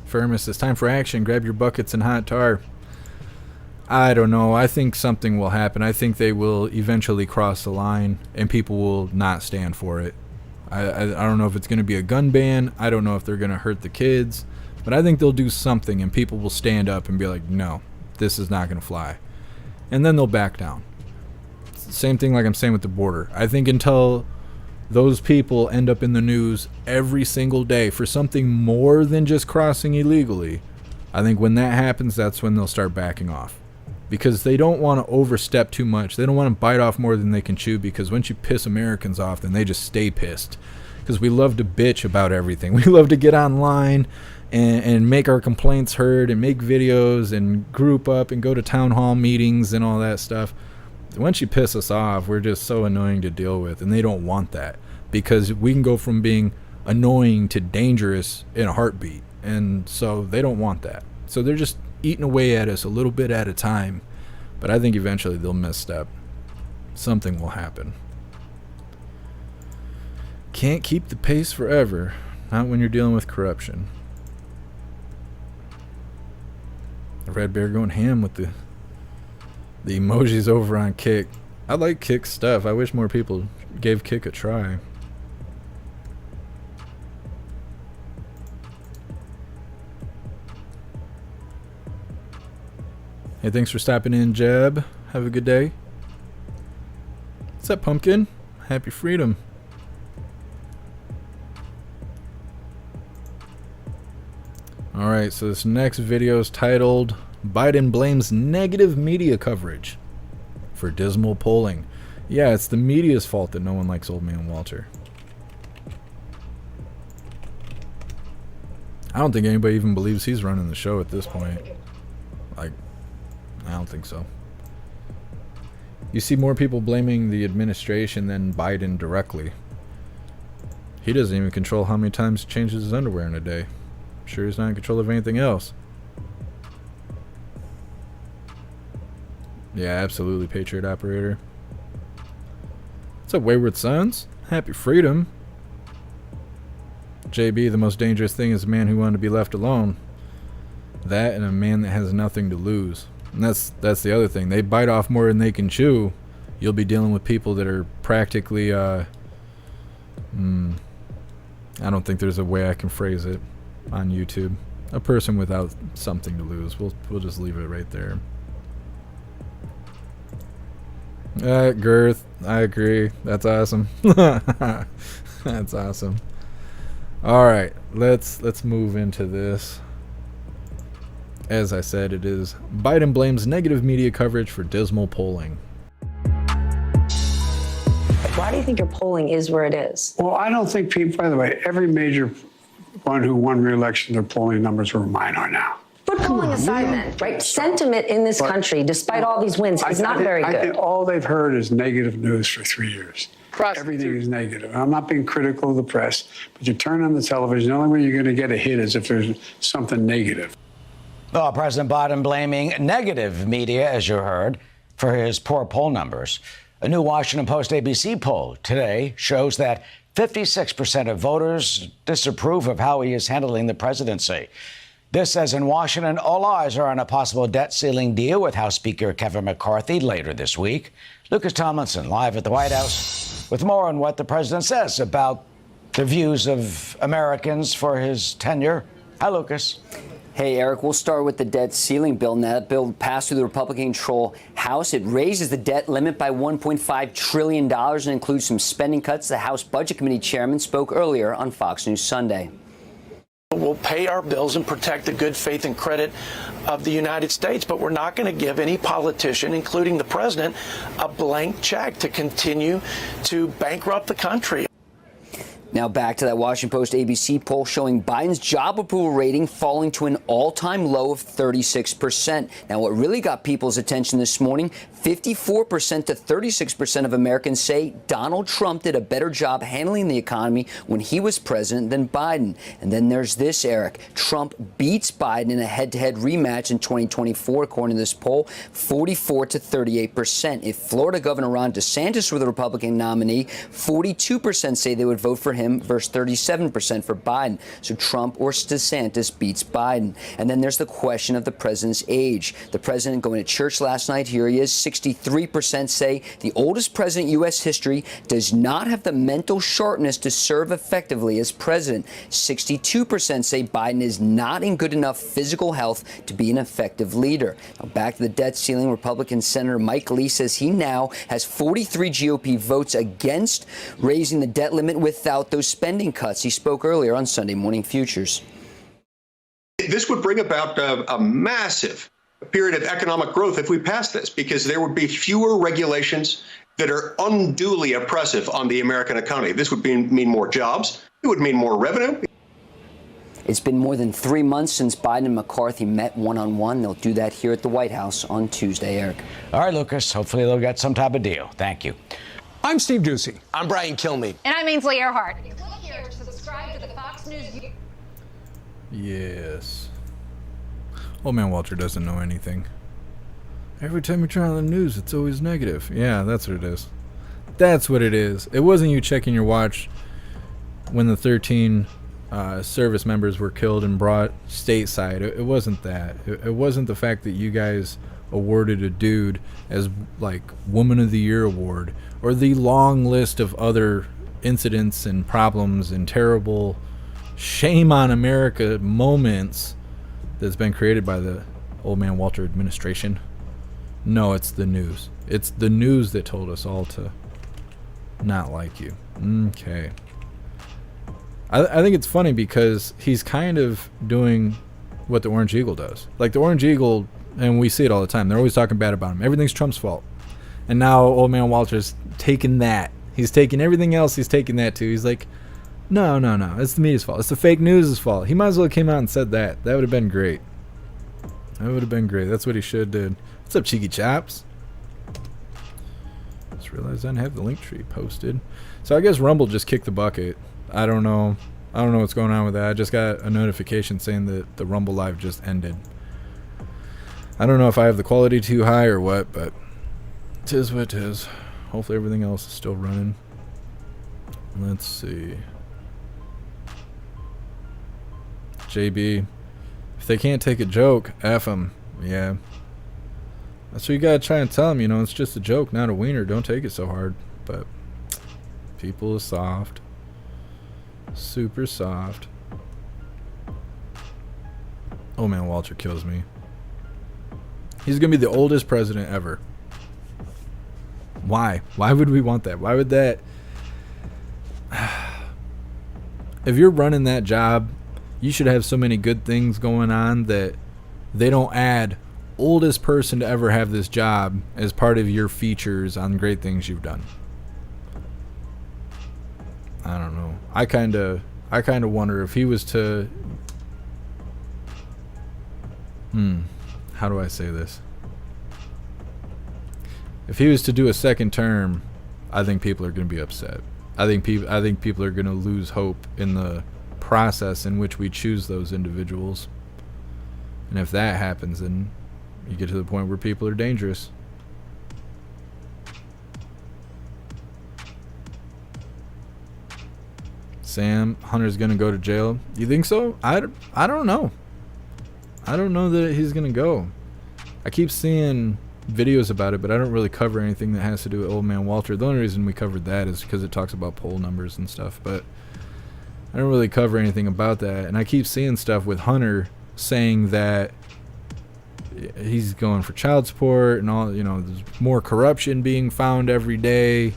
Firmus, it's time for action. Grab your buckets and hot tar. I don't know. I think something will happen. I think they will eventually cross the line and people will not stand for it. I don't know if it's going to be a gun ban. I don't know if they're going to hurt the kids. But I think they'll do something and people will stand up and be like, no, this is not going to fly. And then they'll back down. Same thing like I'm saying with the border. I think until those people end up in the news every single day for something more than just crossing illegally, I think when that happens, that's when they'll start backing off. Because they don't want to overstep too much. They don't want to bite off more than they can chew, because once you piss Americans off, then they just stay pissed. Because we love to bitch about everything. We love to get online and make our complaints heard and make videos and group up and go to town hall meetings and all that stuff. Once you piss us off, we're just so annoying to deal with, and they don't want that, because we can go from being annoying to dangerous in a heartbeat, and so they don't want that. So they're just eating away at us a little bit at a time, but I think eventually they'll misstep. Something will happen. Can't keep the pace forever, not when you're dealing with corruption. The Red Bear going ham with the emojis over on Kick. I like Kick's stuff. I wish more people gave Kick a try. Hey, thanks for stopping in, Jeb. Have a good day. What's up, Pumpkin? Happy freedom. Alright, so this next video is titled Biden blames negative media coverage for dismal polling. Yeah, it's the media's fault that no one likes Old Man Walter. I don't think anybody even believes he's running the show at this point. Like, I don't think so. You see more people blaming the administration than Biden directly. He doesn't even control how many times he changes his underwear in a day. I'm sure he's not in control of anything else. Yeah, absolutely, Patriot Operator. What's up, Wayward Sons? Happy freedom. JB, the most dangerous thing is a man who wanted to be left alone. That and a man that has nothing to lose. And that's the other thing. They bite off more than they can chew. You'll be dealing with people that are practically, I don't think there's a way I can phrase it on YouTube. A person without something to lose. We'll just leave it right there. Girth, I agree. That's awesome. That's awesome. All right, let's move into this. As I said, it is Biden blames negative media coverage for dismal polling. Why do you think your polling is where it is? Well, I don't think people, by the way, every major one who won re-election, their polling numbers were mine are now. Put polling aside then, right? Sentiment in this country, despite all these wins, is not very good. I think all they've heard is negative news for 3 years. Everything is negative. And I'm not being critical of the press, but you turn on the television, the only way you're going to get a hit is if there's something negative. Well, President Biden blaming negative media, as you heard, for his poor poll numbers. A new Washington Post ABC poll today shows that 56% of voters disapprove of how he is handling the presidency. This says in Washington, all eyes are on a possible debt ceiling deal with House Speaker Kevin McCarthy later this week. Lucas Tomlinson live at the White House with more on what the president says about the views of Americans for his tenure. Hi, Lucas. Hey, Eric, we'll start with the debt ceiling bill. Now, that bill passed through the Republican-controlled House. It raises the debt limit by $1.5 trillion and includes some spending cuts. The House Budget Committee chairman spoke earlier on Fox News Sunday. We'll pay our bills and protect the good faith and credit of the United States, but we're not going to give any politician, including the president, a blank check to continue to bankrupt the country. Now back to that Washington Post ABC poll showing Biden's job approval rating falling to an all-time low of 36%. Now what really got people's attention this morning, 54% to 36% of Americans say Donald Trump did a better job handling the economy when he was president than Biden. And then there's this, Eric. Trump beats Biden in a head-to-head rematch in 2024, according to this poll, 44 to 38%. If Florida Governor Ron DeSantis were the Republican nominee, 42% say they would vote for him versus 37% for Biden. So Trump or DeSantis beats Biden. And then there's the question of the president's age. The president going to church last night, here he is, 63% say the oldest president in U.S. history does not have the mental sharpness to serve effectively as president. 62% say Biden is not in good enough physical health to be an effective leader. Now back to the debt ceiling, Republican Senator Mike Lee says he now has 43 GOP votes against raising the debt limit without those spending cuts. He spoke earlier on Sunday Morning Futures. This would bring about a massive period of economic growth if we pass this, because there would be fewer regulations that are unduly oppressive on the American economy. This would mean more jobs. It would mean more revenue. It's been more than 3 months since Biden and McCarthy met one-on-one. They'll do that here at the White House on Tuesday, Eric. All right, Lucas. Hopefully they'll get some type of deal. Thank you. I'm Steve Doocy. I'm Brian Kilmeade. And I'm Ainsley Earhart. Click here to subscribe to the Fox News. Yes. Old man Walter doesn't know anything. Every time you turn on the news, it's always negative. Yeah, that's what it is. That's what it is. It wasn't you checking your watch when the 13 service members were killed and brought stateside. It wasn't that. It wasn't the fact that you guys awarded a dude as like Woman of the Year award, or the long list of other incidents and problems and terrible shame on America moments that's been created by the old man Walter administration. No, it's the news. It's the news that told us all to not like you. Okay. I think it's funny because he's kind of doing what the Orange Eagle does. Like the Orange Eagle, and we see it all the time, they're always talking bad about him. Everything's Trump's fault. And now old man Walter's taking that. He's taking everything else, he's taking that too. He's like, no, it's the media's fault. It's the fake news' fault. He might as well have came out and said that. That would have been great. That would have been great. That's what he should have did. What's up, cheeky chaps? Just realized I didn't have the link tree posted. So I guess Rumble just kicked the bucket. I don't know what's going on with that. I just got a notification saying that the Rumble Live just ended. I don't know if I have the quality too high or what, but 'tis what 'tis. Hopefully everything else is still running. Let's see. JB, if they can't take a joke, F them. Yeah. That's what you gotta try and tell them, it's just a joke, not a wiener. Don't take it so hard. But people are soft. Super soft. Oh man, Walter kills me. He's gonna be the oldest president ever. Why? Why would we want that? Why would that? If you're running that job, you should have so many good things going on that they don't add oldest person to ever have this job as part of your features on great things you've done. I don't know. I kind of wonder if he was to how do I say this? If he was to do a second term, I think people are going to be upset. I think people are going to lose hope in the process in which we choose those individuals. And if that happens, then you get to the point where people are dangerous. Sam, Hunter's gonna go to jail. You think so? I don't know. I don't know that he's gonna go. I keep seeing videos about it, but I don't really cover anything that has to do with old man Walter. The only reason we covered that is because it talks about poll numbers and stuff, but I don't really cover anything about that. And I keep seeing stuff with Hunter saying that he's going for child support and all, there's more corruption being found every day.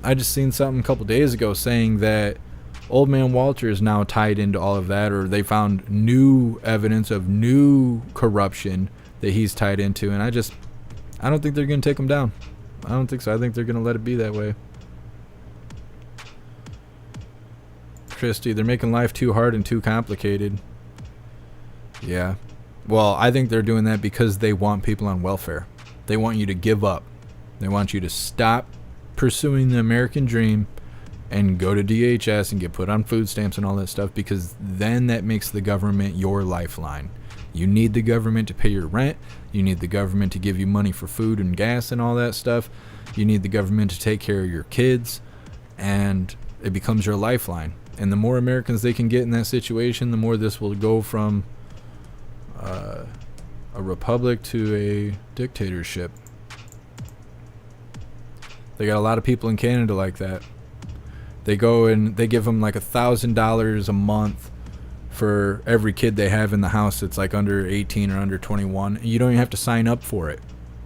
I just seen something a couple days ago saying that old man Walter is now tied into all of that, or they found new evidence of new corruption that he's tied into, and I don't think they're going to take him down. I don't think so. I think they're going to let it be that way. Christy, they're making life too hard and too complicated. Yeah. Well, I think they're doing that because they want people on welfare. They want you to give up. They want you to stop pursuing the American dream and go to DHS and get put on food stamps and all that stuff, because then that makes the government your lifeline. You need the government to pay your rent. You need the government to give you money for food and gas and all that stuff. You need the government to take care of your kids, and it becomes your lifeline. And the more Americans they can get in that situation, the more this will go from a republic to a dictatorship. They got a lot of people in Canada like that. They go and they give them like $1,000 a month for every kid they have in the house that's like under 18 or under 21. You don't even have to sign up for it.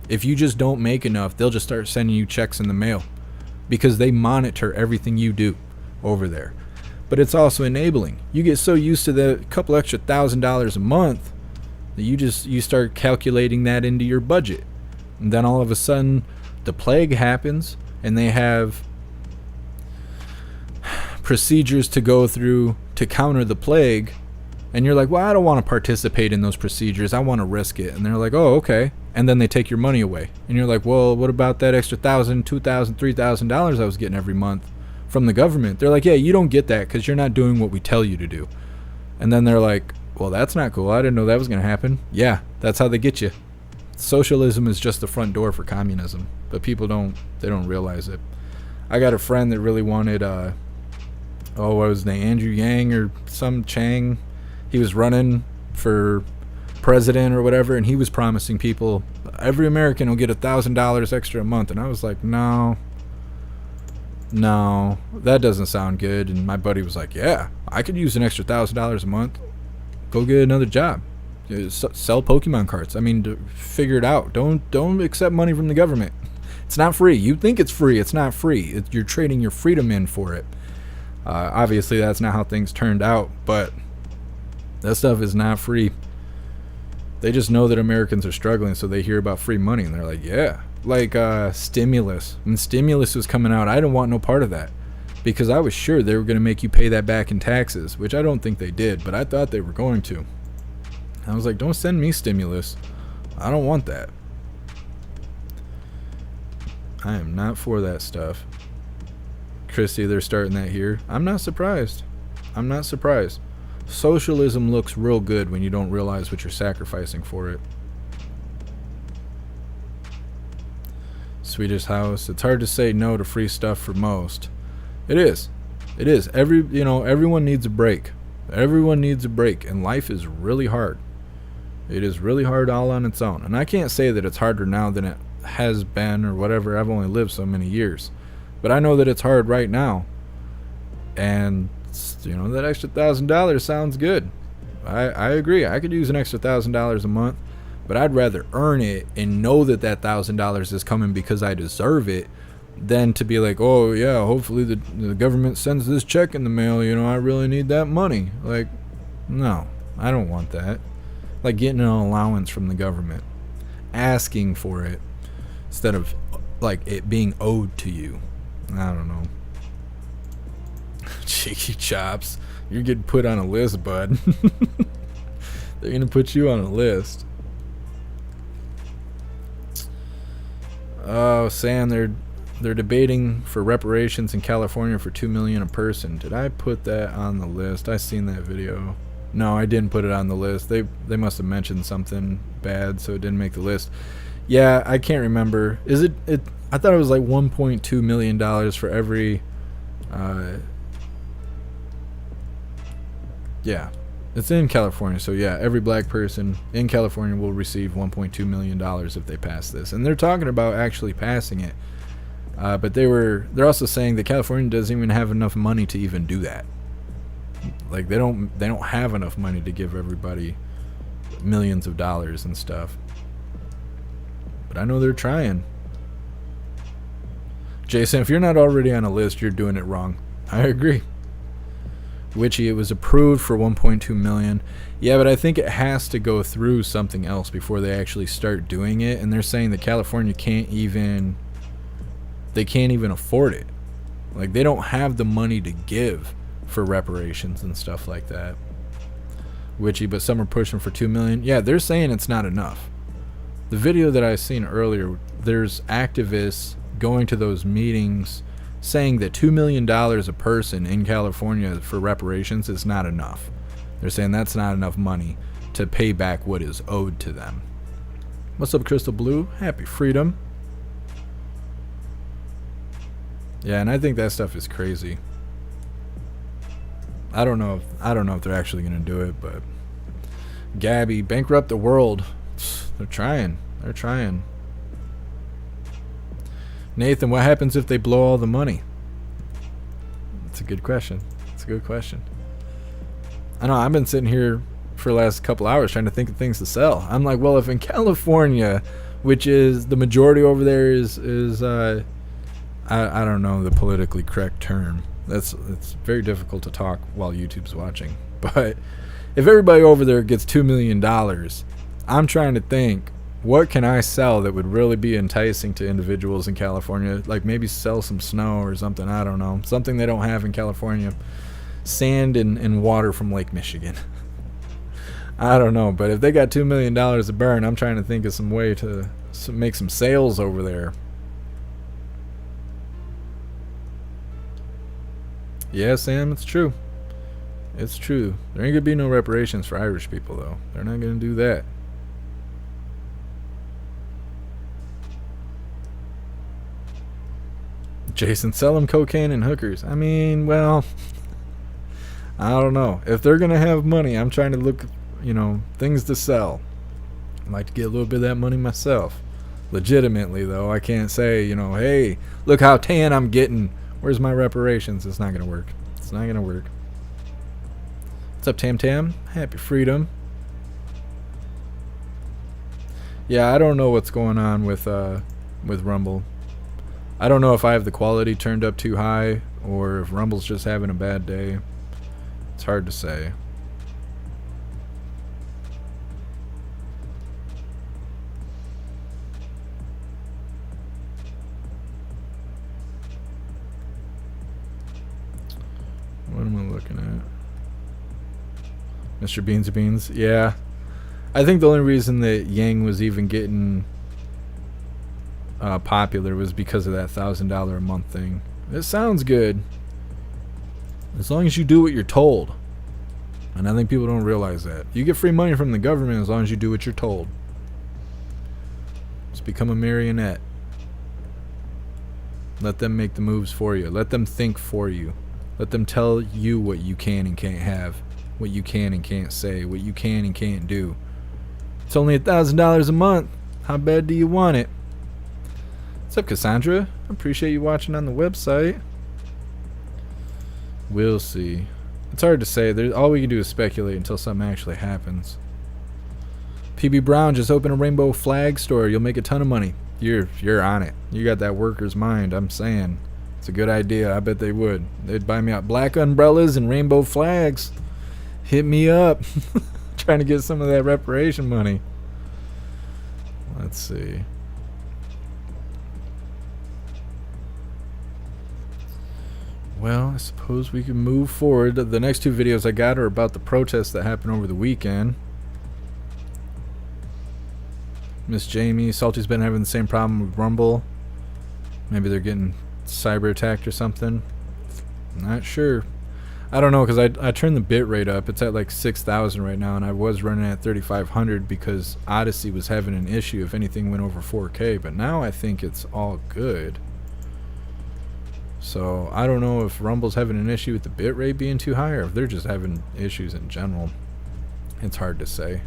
If you just don't make enough, they'll just start sending you checks in the mail, because they monitor everything you do over there. But it's also enabling. You get so used to the couple extra $1,000 a month that you start calculating that into your budget. And then all of a sudden the plague happens and they have procedures to go through to counter the plague, and you're like, well, I don't want to participate in those procedures, I want to risk it. And they're like, oh, okay. And then they take your money away, and you're like, well, what about that extra $1,000, $2,000, $3,000 I was getting every month from the government? They're like, yeah, you don't get that because you're not doing what we tell you to do. And then they're like, well, that's not cool, I didn't know that was going to happen. Yeah, that's how they get you. Socialism is just the front door for communism, but people don't realize it. I got a friend that really wanted what was his name, Andrew Yang or some Chang. He was running for president or whatever, and he was promising people every American will get $1,000 extra a month. And I was like, no, that doesn't sound good. And my buddy was like, yeah, I could use an extra $1,000 a month. Go get another job, sell Pokemon cards. I mean, figure it out. Don't accept money from the government. It's not free. You think it's free, it's not free. You're trading your freedom in for it. Obviously that's not how things turned out, but that stuff is not free. They just know that Americans are struggling, so they hear about free money and they're like, yeah. Like stimulus. When stimulus was coming out, I didn't want no part of that, because I was sure they were going to make you pay that back in taxes, which I don't think they did, but I thought they were going to. I was like, don't send me stimulus. I don't want that. I am not for that stuff. Christy, they're starting that here. I'm not surprised. Socialism looks real good when you don't realize what you're sacrificing for it. Swedish House. It's hard to say no to free stuff for most. It is. Everyone needs a break. And life is really hard. It is really hard all on its own. And I can't say that it's harder now than it has been or whatever. I've only lived so many years. But I know that it's hard right now. And, that extra $1,000 sounds good. I agree. I could use an extra $1,000 a month. But I'd rather earn it and know that that $1,000 is coming because I deserve it, than to be like, oh, yeah, hopefully the government sends this check in the mail. I really need that money. Like, no, I don't want that. Like getting an allowance from the government. Asking for it instead of, like, it being owed to you. I don't know. Cheeky chops. You're getting put on a list, bud. They're going to put you on a list. Oh, Sam, they're debating for reparations in California for $2 million a person. Did I put that on the list? I seen that video. No, I didn't put it on the list. They must have mentioned something bad, so it didn't make the list. Yeah, I can't remember. Is it I thought it was like $1.2 million for every yeah, it's in California, so yeah, every black person in California will receive $1.2 million if they pass this. And they're talking about actually passing it, but they're also saying that California doesn't even have enough money to even do that. Like they don't have enough money to give everybody millions of dollars and stuff. But I know they're trying. Jason, if you're not already on a list, you're doing it wrong. I agree. Witchy, it was approved for $1.2 million. Yeah, but I think it has to go through something else before they actually start doing it. And they're saying that California can't even afford it. Like they don't have the money to give for reparations and stuff like that. Witchy, but some are pushing for $2 million. Yeah, they're saying it's not enough. The video that I seen earlier, there's activists going to those meetings saying that $2 million a person in California for reparations is not enough. They're saying that's not enough money to pay back what is owed to them. What's up, Crystal Blue? Happy freedom. Yeah, and I think that stuff is crazy. I don't know if they're actually going to do it, but Gabby, bankrupt the world. They're trying. They're trying. Nathan, what happens if they blow all the money? That's a good question. That's a good question. I know I've been sitting here for the last couple hours trying to think of things to sell. I'm like, well, if in California, which is the majority over there is I don't know the politically correct term. It's very difficult to talk while YouTube's watching. But if everybody over there gets $2 million, I'm trying to think, what can I sell that would really be enticing to individuals in California? Like maybe sell some snow or something. I don't know. Something they don't have in California. Sand and water from Lake Michigan. I don't know. But if they got $2 million to burn, I'm trying to think of some way to make some sales over there. Yeah, Sam, it's true. It's true. There ain't gonna be no reparations for Irish people, though. They're not gonna do that. Jason, sell them cocaine and hookers. I mean, well, I don't know. If they're gonna have money, I'm trying to look, things to sell. I'd like to get a little bit of that money myself. Legitimately, though, I can't say, hey, look how tan I'm getting. Where's my reparations? It's not gonna work. It's not gonna work. What's up, Tam Tam? Happy freedom. Yeah, I don't know what's going on with Rumble. I don't know if I have the quality turned up too high or if Rumble's just having a bad day. It's hard to say. What am I looking at? Mr. Beans of Beans? Yeah. I think the only reason that Yang was even getting popular was because of that $1,000 a month thing. It sounds good. As long as you do what you're told. And I think people don't realize that. You get free money from the government as long as you do what you're told. Just become a marionette. Let them make the moves for you. Let them think for you. Let them tell you what you can and can't have, what you can and can't say, what you can and can't do. It's only $1,000 a month. How bad do you want it? What's up, Cassandra? I appreciate you watching on the website. We'll see. It's hard to say. All we can do is speculate until something actually happens. PB Brown, just open a rainbow flag store. You'll make a ton of money. You're on it. You got that worker's mind. I'm saying. It's a good idea. I bet they would. They'd buy me out black umbrellas and rainbow flags. Hit me up. Trying to get some of that reparation money. Let's see. Well, I suppose we can move forward. The next two videos I got are about the protests that happened over the weekend. Miss Jamie, Salty's been having the same problem with Rumble. Maybe they're getting cyber attacked or something. Not sure. I don't know, because I turned the bit rate up. It's at like 6,000 right now, and I was running at 3,500 because Odyssey was having an issue if anything went over 4K. But now I think it's all good. So I don't know if Rumble's having an issue with the bit rate being too high or if they're just having issues in general. It's hard to say.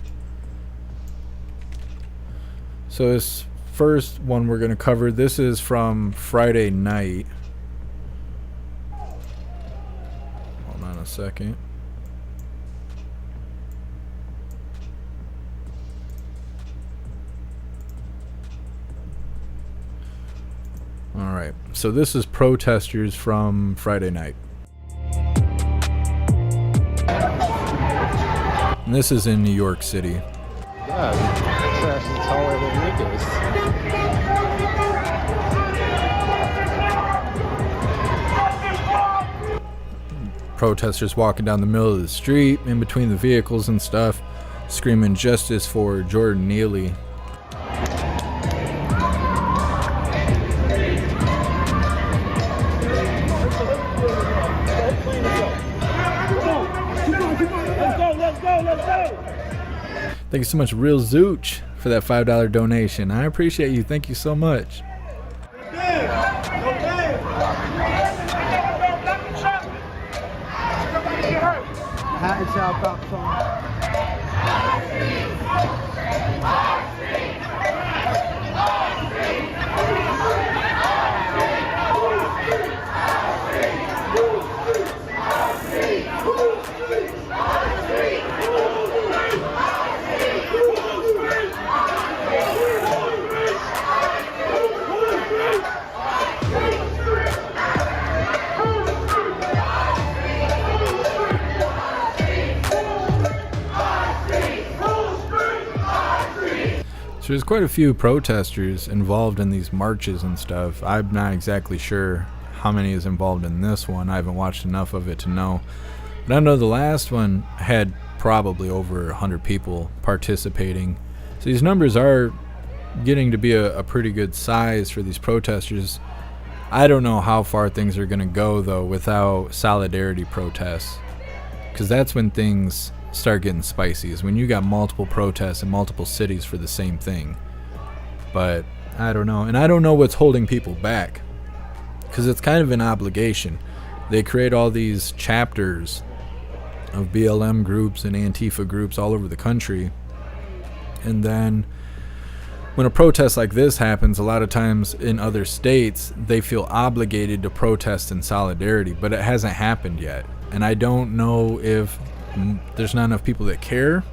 So this first one we're going to cover, this is from Friday night. Hold on a second. Alright, so this is protesters from Friday night. And this is in New York City. God, it's actually taller than Nick is. Protesters walking down the middle of the street, in between the vehicles and stuff, screaming justice for Jordan Neely. Thank you so much, Real Zooch, for that $5 donation. I appreciate you. Thank you so much. So there's quite a few protesters involved in these marches and stuff. I'm not exactly sure how many is involved in this one. I haven't watched enough of it to know. But I know the last one had probably over 100 people participating. So these numbers are getting to be a pretty good size for these protesters. I don't know how far things are going to go, though, without solidarity protests. Because that's when things start getting spicy, is when you got multiple protests in multiple cities for the same thing. But I don't know, and I don't know what's holding people back, because it's kind of an obligation. They create all these chapters of BLM groups and Antifa groups all over the country, and then when a protest like this happens, a lot of times in other states they feel obligated to protest in solidarity, but it hasn't happened yet. And I don't know if there's not enough people that care,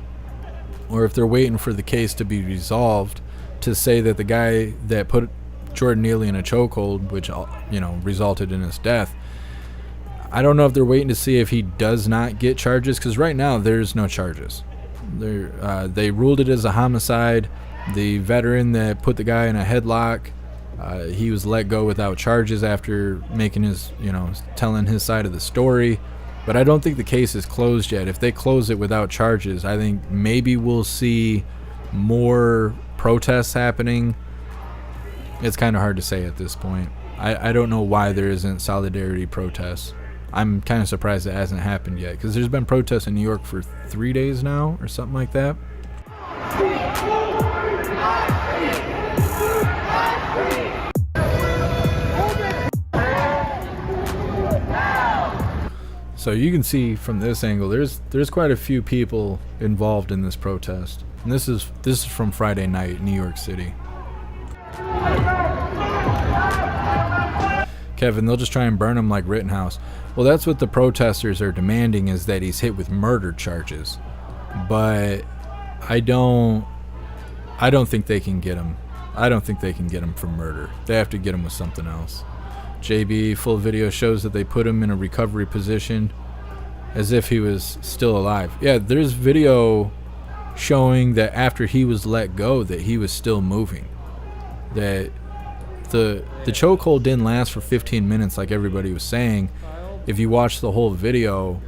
or if they're waiting for the case to be resolved to say that the guy that put Jordan Neely in a chokehold, which, you know, resulted in his death, I don't know if they're waiting to see if he does not get charges, because right now there's no charges. They ruled it as a homicide. The veteran that put the guy in a headlock, he was let go without charges after making his, telling his side of the story. But I don't think the case is closed yet. If they close it without charges, I think maybe we'll see more protests happening. It's kind of hard to say at this point. I don't know why there isn't solidarity protests. I'm kind of surprised it hasn't happened yet, because there's been protests in New York for 3 days now or something like that. So you can see from this angle, there's quite a few people involved in this protest, and this is from Friday night in New York City. Kevin, they'll just try and burn him like Rittenhouse. Well, that's what the protesters are demanding, is that he's hit with murder charges. But I don't think they can get him. I don't think they can get him for murder. They have to get him with something else. JB, full video shows that they put him in a recovery position as if he was still alive. Yeah, there's video showing that after he was let go that he was still moving. That the chokehold didn't last for 15 minutes like everybody was saying. If you watch the whole video,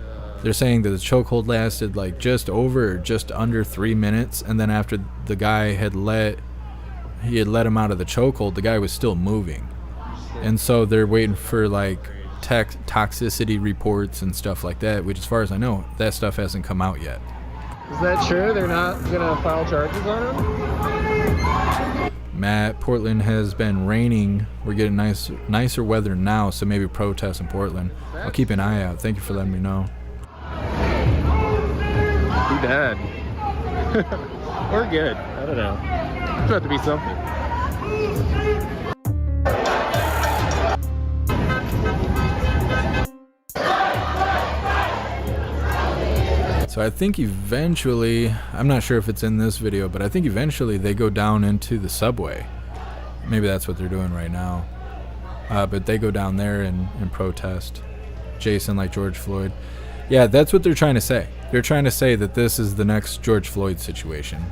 they're saying that the chokehold lasted like just over or just under 3 minutes, and then after the guy had let him out of the chokehold, the guy was still moving. And so they're waiting for like toxicity reports and stuff like that, which as far as I know, that stuff hasn't come out yet. Is that true? They're not gonna file charges on him? Matt, Portland has been raining. We're getting nicer weather now, so maybe protests in Portland. I'll keep an eye out. Thank you for letting me know. Too bad. We're good. I don't know. It's about to be something. So I think eventually, I'm not sure if it's in this video, but I think eventually they go down into the subway. Maybe that's what they're doing right now. But they go down there and protest. Jason, like George Floyd. Yeah, that's what they're trying to say. They're trying to say that this is the next George Floyd situation.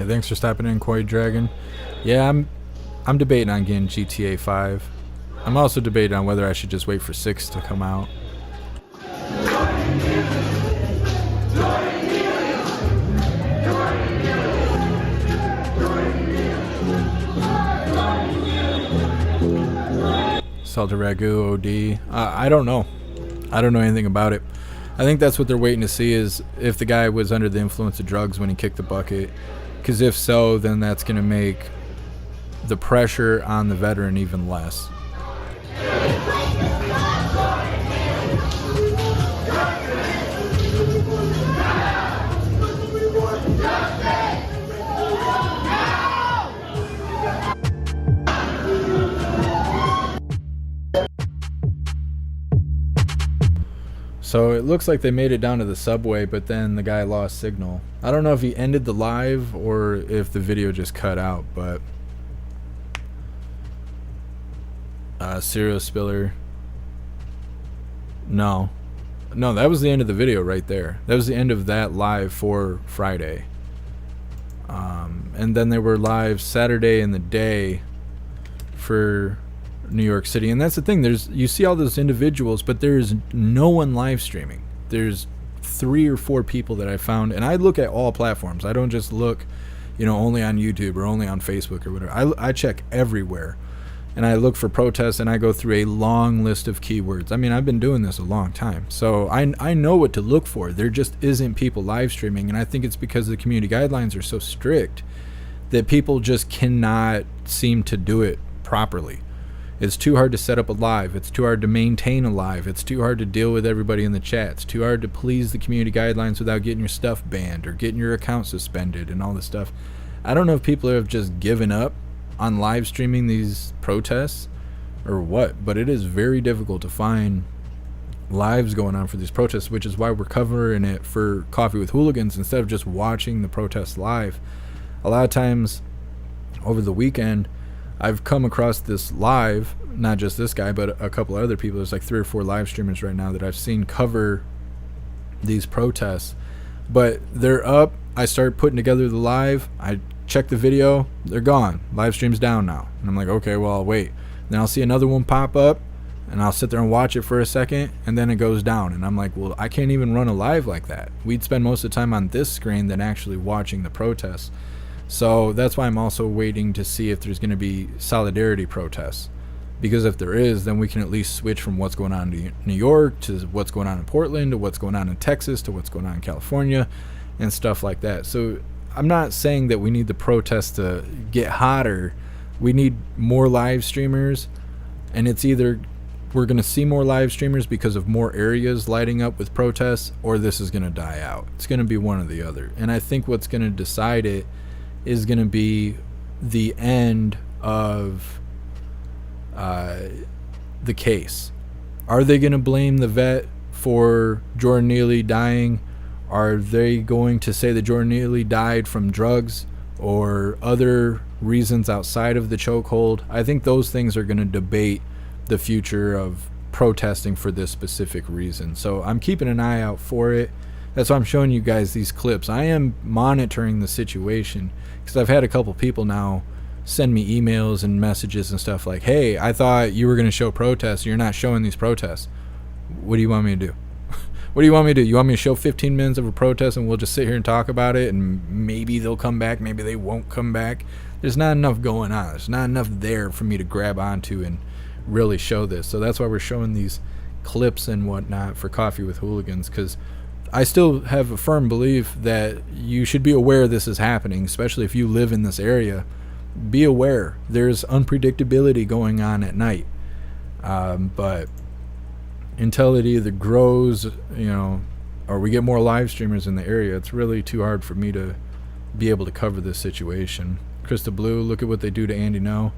Hey, thanks for stopping in, Koi Dragon. Yeah, I'm debating on getting GTA 5. I'm also debating on whether I should just wait for 6 to come out. Salted Ragu, OD. I don't know. I don't know anything about it. I think that's what they're waiting to see, is if the guy was under the influence of drugs when he kicked the bucket. Because if so, then that's going to make the pressure on the veteran even less. So it looks like they made it down to the subway, but then the guy lost signal. I don't know if he ended the live or if the video just cut out, but cereal spiller. No, that was the end of the video right there. That was the end of that live for Friday. And then there were lives Saturday in the day for New York City. And that's the thing, you see all those individuals, but there's no one live streaming. There's 3 or 4 people that I found, and I look at all platforms. I don't just look, only on YouTube or only on Facebook or whatever. I check everywhere, and I look for protests, and I go through a long list of keywords. I mean, I've been doing this a long time, so I know what to look for. There just isn't people live streaming, and I think it's because the community guidelines are so strict that people just cannot seem to do it properly. It's too hard to set up a live. It's too hard to maintain a live. It's too hard to deal with everybody in the chat. It's too hard to please the community guidelines without getting your stuff banned or getting your account suspended and all this stuff. I don't know if people have just given up on live streaming these protests or what, but it is very difficult to find lives going on for these protests, which is why we're covering it for Coffee with Hooligans instead of just watching the protests live. A lot of times over the weekend, I've come across this live, not just this guy, but a couple other people. There's like 3 or 4 live streamers right now that I've seen cover these protests. But they're up. I start putting together the live. I check the video. They're gone. Live stream's down now. And I'm like, okay, well, I'll wait. Then I'll see another one pop up, and I'll sit there and watch it for a second, and then it goes down. And I'm like, well, I can't even run a live like that. We'd spend most of the time on this screen than actually watching the protests. So that's why I'm also waiting to see if there's going to be solidarity protests. Because if there is, then we can at least switch from what's going on in New York to what's going on in Portland to what's going on in Texas to what's going on in California and stuff like that. So I'm not saying that we need the protests to get hotter. We need more live streamers, and it's either we're going to see more live streamers because of more areas lighting up with protests, or this is going to die out. It's going to be one or the other. And I think what's going to decide it is going to be the end of the case. Are they going to blame the vet for Jordan Neely dying? Are they going to say that Jordan Neely died from drugs or other reasons outside of the chokehold? I think those things are going to debate the future of protesting for this specific reason. So I'm keeping an eye out for it. That's why I'm showing you guys these clips. I am monitoring the situation because I've had a couple people now send me emails and messages and stuff like, hey, I thought you were going to show protests. You're not showing these protests. What do you want me to do? What do you want me to do? You want me to show 15 minutes of a protest and we'll just sit here and talk about it and maybe they'll come back, maybe they won't come back? There's not enough going on. There's not enough there for me to grab onto and really show this. So that's why we're showing these clips and whatnot for Coffee with Hooligans, because I still have a firm belief that you should be aware this is happening, especially if you live in this area. Be aware. There's unpredictability going on at night. But until it either grows, or we get more live streamers in the area, it's really too hard for me to be able to cover this situation. Krista Blue, look at what they do to Andy No.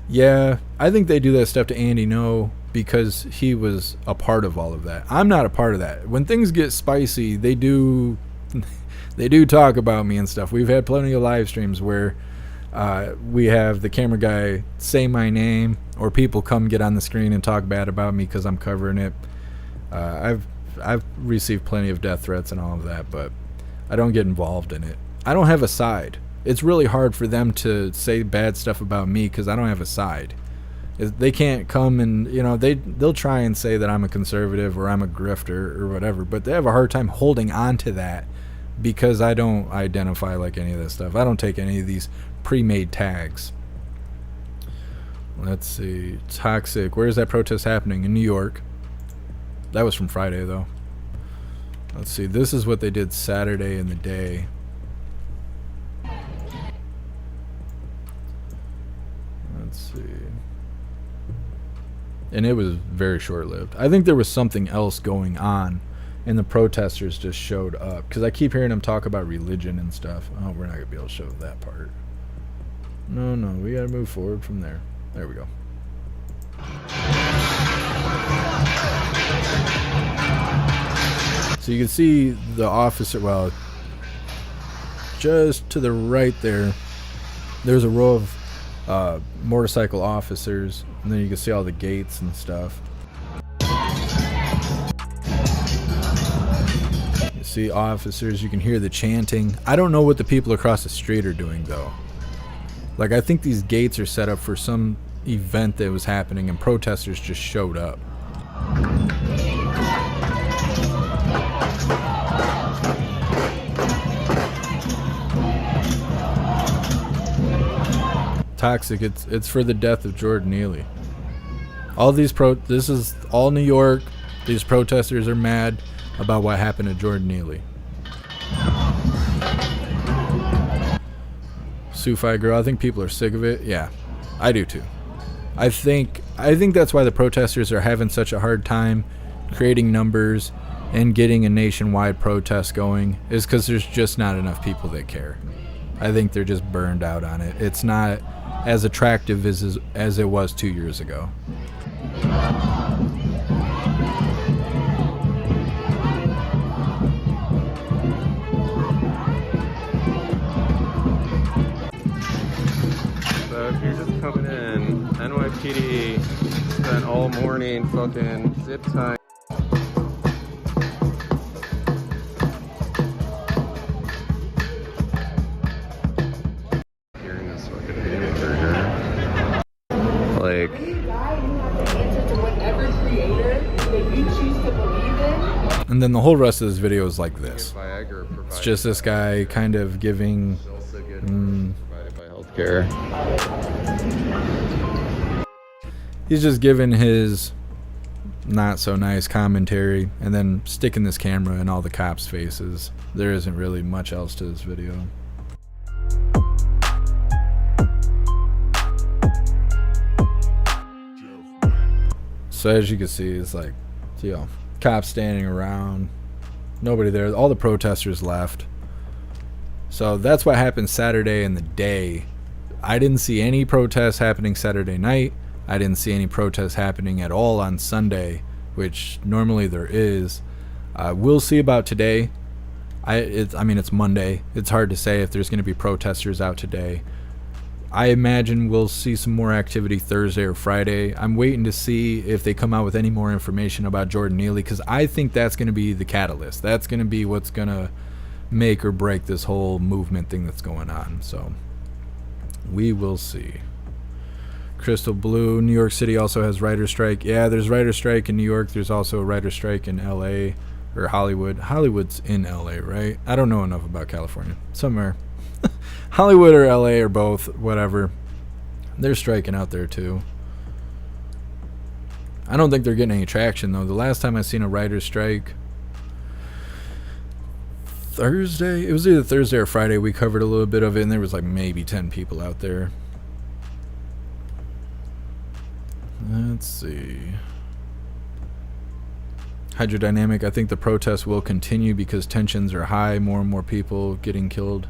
Yeah, I think they do that stuff to Andy No because he was a part of all of that. I'm not a part of that. When things get spicy, they do talk about me and stuff. We've had plenty of live streams where we have the camera guy say my name, or people come get on the screen and talk bad about me because I'm covering it. I've received plenty of death threats and all of that, but I don't get involved in it. I don't have a side. it's really hard for them to say bad stuff about me because I don't have a side. They can't come and, you know, they'll try and say that I'm a conservative or I'm a grifter or whatever, but they have a hard time holding on to that because I don't identify like any of this stuff. I don't take any of these pre-made tags. Let's see. Toxic. Where is that protest happening? In New York. That was from Friday, though. Let's see. This is what they did Saturday in the day. Let's see. And it was very short-lived. I think there was something else going on, and the protesters just showed up. Because I keep hearing them talk about religion and stuff. Oh, we're not going to be able to show that part. No, we got to move forward from there. There we go. So you can see the officer, well, just to the right there, there's a row of motorcycle officers, and then you can see all the gates and stuff. You see officers, you can hear the chanting. I don't know what the people across the street are doing, though. Like, I think these gates are set up for some event that was happening, and protesters just showed up. Toxic. It's for the death of Jordan Neely. All these this is all New York. These protesters are mad about what happened to Jordan Neely. Sufi girl, I think people are sick of it. Yeah, I do too. I think that's why the protesters are having such a hard time creating numbers and getting a nationwide protest going, is because there's just not enough people that care. I think they're just burned out on it. It's not as attractive as it was 2 years ago. So if you're just coming in, NYPD spent all morning fucking zip tying. Hearing this fucking video for her. Like. And then the whole rest of this video is like this. It's just this guy kind of giving. He's just giving his not so nice commentary and then sticking this camera in all the cops' faces. There isn't really much else to this video. So as you can see, it's like, you know, cops standing around, nobody there. All the protesters left. So that's what happened Saturday in the day. I didn't see any protests happening Saturday night. I didn't see any protests happening at all on Sunday, which normally there is. We'll see about today. I mean, it's Monday. It's hard to say if there's going to be protesters out today. I imagine we'll see some more activity Thursday or Friday. I'm waiting to see if they come out with any more information about Jordan Neely, because I think that's going to be the catalyst. That's going to be what's going to make or break this whole movement thing that's going on. So we will see. Crystal Blue, New York City also has writer strike. Yeah, there's writer strike in New York. There's also a writer strike in LA or Hollywood. Hollywood's in LA, right? I don't know enough about California. Somewhere. Hollywood or LA or both, whatever. They're striking out there too. I don't think they're getting any traction though. The last time I seen a writer's strike, Thursday, it was either Thursday or Friday, we covered a little bit of it, and there was like maybe 10 people out there. Let's see. Hydrodynamic, I think the protests will continue because tensions are high, more and more people getting killed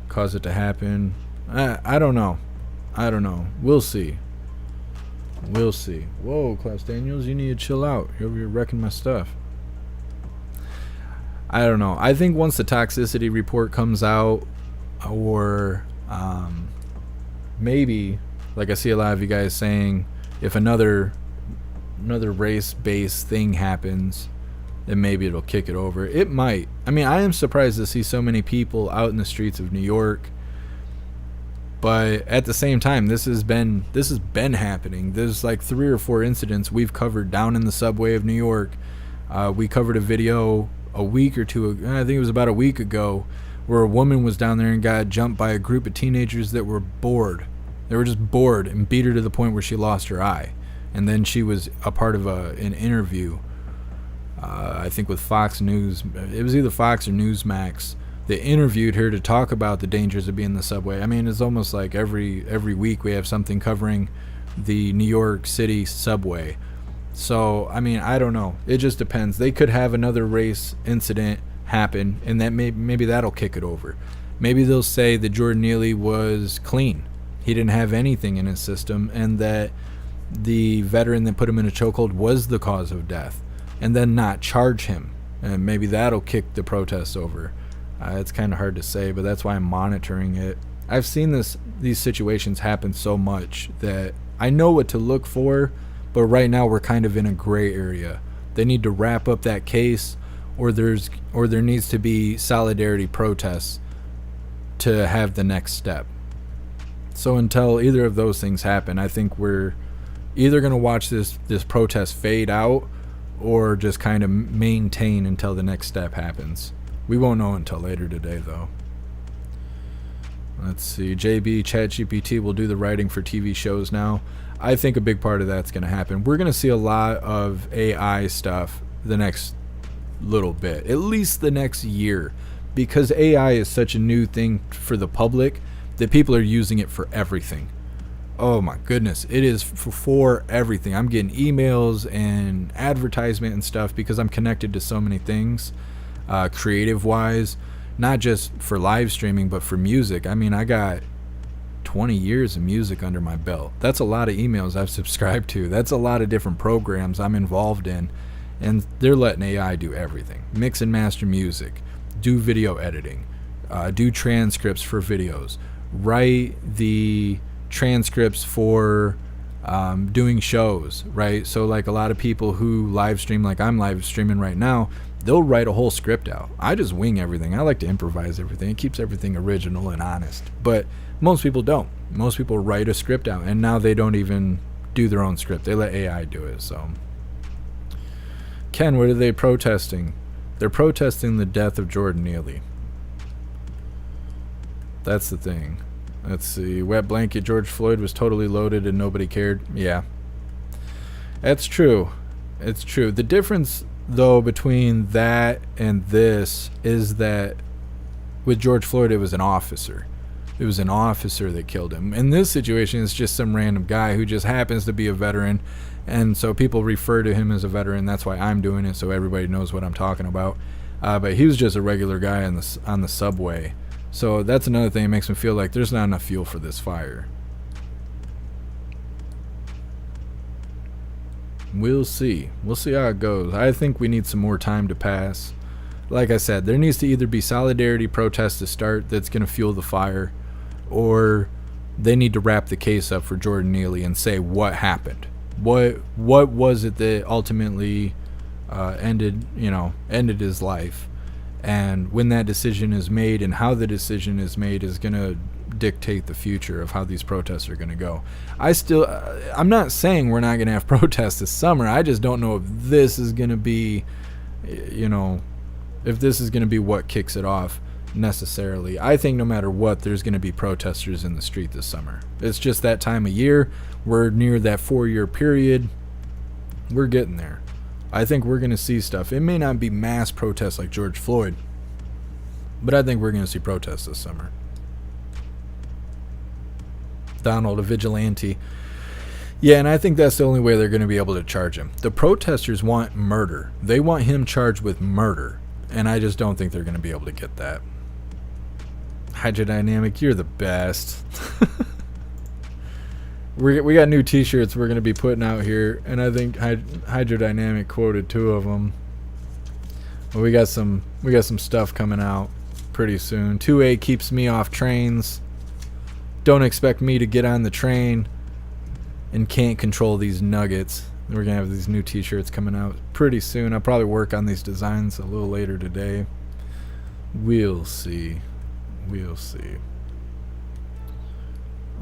cause it to happen. I don't know. We'll see. Whoa, Klaus Daniels, you need to chill out. You're over here wrecking my stuff. I don't know. I think once the toxicity report comes out, or maybe, like I see a lot of you guys saying, if another race-based thing happens, then maybe it'll kick it over. It might. I mean, I am surprised to see so many people out in the streets of New York But at the same time, this has been happening. There's like 3 or 4 incidents we've covered down in the subway of New York. We covered a video a week or two, I think it was about a week ago, where a woman was down there and got jumped by a group of teenagers that were bored. They were just bored and beat her to the point where she lost her eye. And then she was a part of an interview, I think with Fox News. It was either Fox or Newsmax. They interviewed her to talk about the dangers of being in the subway. I mean, it's almost like every week we have something covering the New York City subway. So, I mean, I don't know. It just depends. They could have another race incident happen, and that maybe that'll kick it over. Maybe they'll say that Jordan Neely was clean. He didn't have anything in his system, and that the veteran that put him in a chokehold was the cause of death, and then not charge him. And maybe that'll kick the protests over. It's kind of hard to say, but that's why I'm monitoring it. I've seen these situations happen so much that I know what to look for, but right now we're kind of in a gray area. They need to wrap up that case, or there needs to be solidarity protests to have the next step. So until either of those things happen, I think we're either going to watch this protest fade out or just kind of maintain until the next step happens. We won't know until later today, though. Let's see. JB, ChatGPT will do the writing for TV shows now. I think a big part of that's going to happen. We're going to see a lot of AI stuff the next little bit, at least the next year, because AI is such a new thing for the public that people are using it for everything. Oh my goodness, it is for everything. I'm getting emails and advertisement and stuff because I'm connected to so many things, creative wise, not just for live streaming, but for music. I mean, I got 20 years of music under my belt. That's a lot of emails I've subscribed to. That's a lot of different programs I'm involved in, and they're letting AI do everything. Mix and master music, do video editing, do transcripts for videos, write the transcripts for doing shows, right? So like a lot of people who live stream, like I'm live streaming right now, they'll write a whole script out. I just wing everything. I like to improvise everything. It keeps everything original and honest. But most people don't. Most people write a script out, and now they don't even do their own script. They let AI do it. So, Ken, what are they protesting? They're protesting the death of Jordan Neely. That's the thing. Let's see. Wet blanket. George Floyd was totally loaded and nobody cared. Yeah. That's true. It's true. The difference, though, between that and this is that with George Floyd, it was an officer. It was an officer that killed him. In this situation, it's just some random guy who just happens to be a veteran, and so people refer to him as a veteran. That's why I'm doing it, so everybody knows what I'm talking about. But he was just a regular guy on the subway. So that's another thing that makes me feel like there's not enough fuel for this fire. We'll see. We'll see how it goes. I think we need some more time to pass. Like I said, there needs to either be solidarity protests to start that's going to fuel the fire, or they need to wrap the case up for Jordan Neely and say what happened. What was it that ultimately ended his life? And when that decision is made and how the decision is made is going to dictate the future of how these protests are going to go. I'm not saying we're not going to have protests this summer. I just don't know if this is going to be, if this is going to be what kicks it off necessarily. I think no matter what, there's going to be protesters in the street this summer. It's just that time of year. We're near that 4-year period. We're getting there. I think we're going to see stuff. It may not be mass protests like George Floyd, but I think we're going to see protests this summer. Donald, a vigilante. Yeah, and I think that's the only way they're going to be able to charge him. The protesters want murder. They want him charged with murder, and I just don't think they're going to be able to get that. Hydrodynamic, you're the best. We got new t-shirts we're going to be putting out here, and I think Hydrodynamic quoted 2 of them. Well, we got some stuff coming out pretty soon. 2A keeps me off trains. Don't expect me to get on the train, and can't control these nuggets. We're going to have these new t-shirts coming out pretty soon. I'll probably work on these designs a little later today. We'll see. We'll see.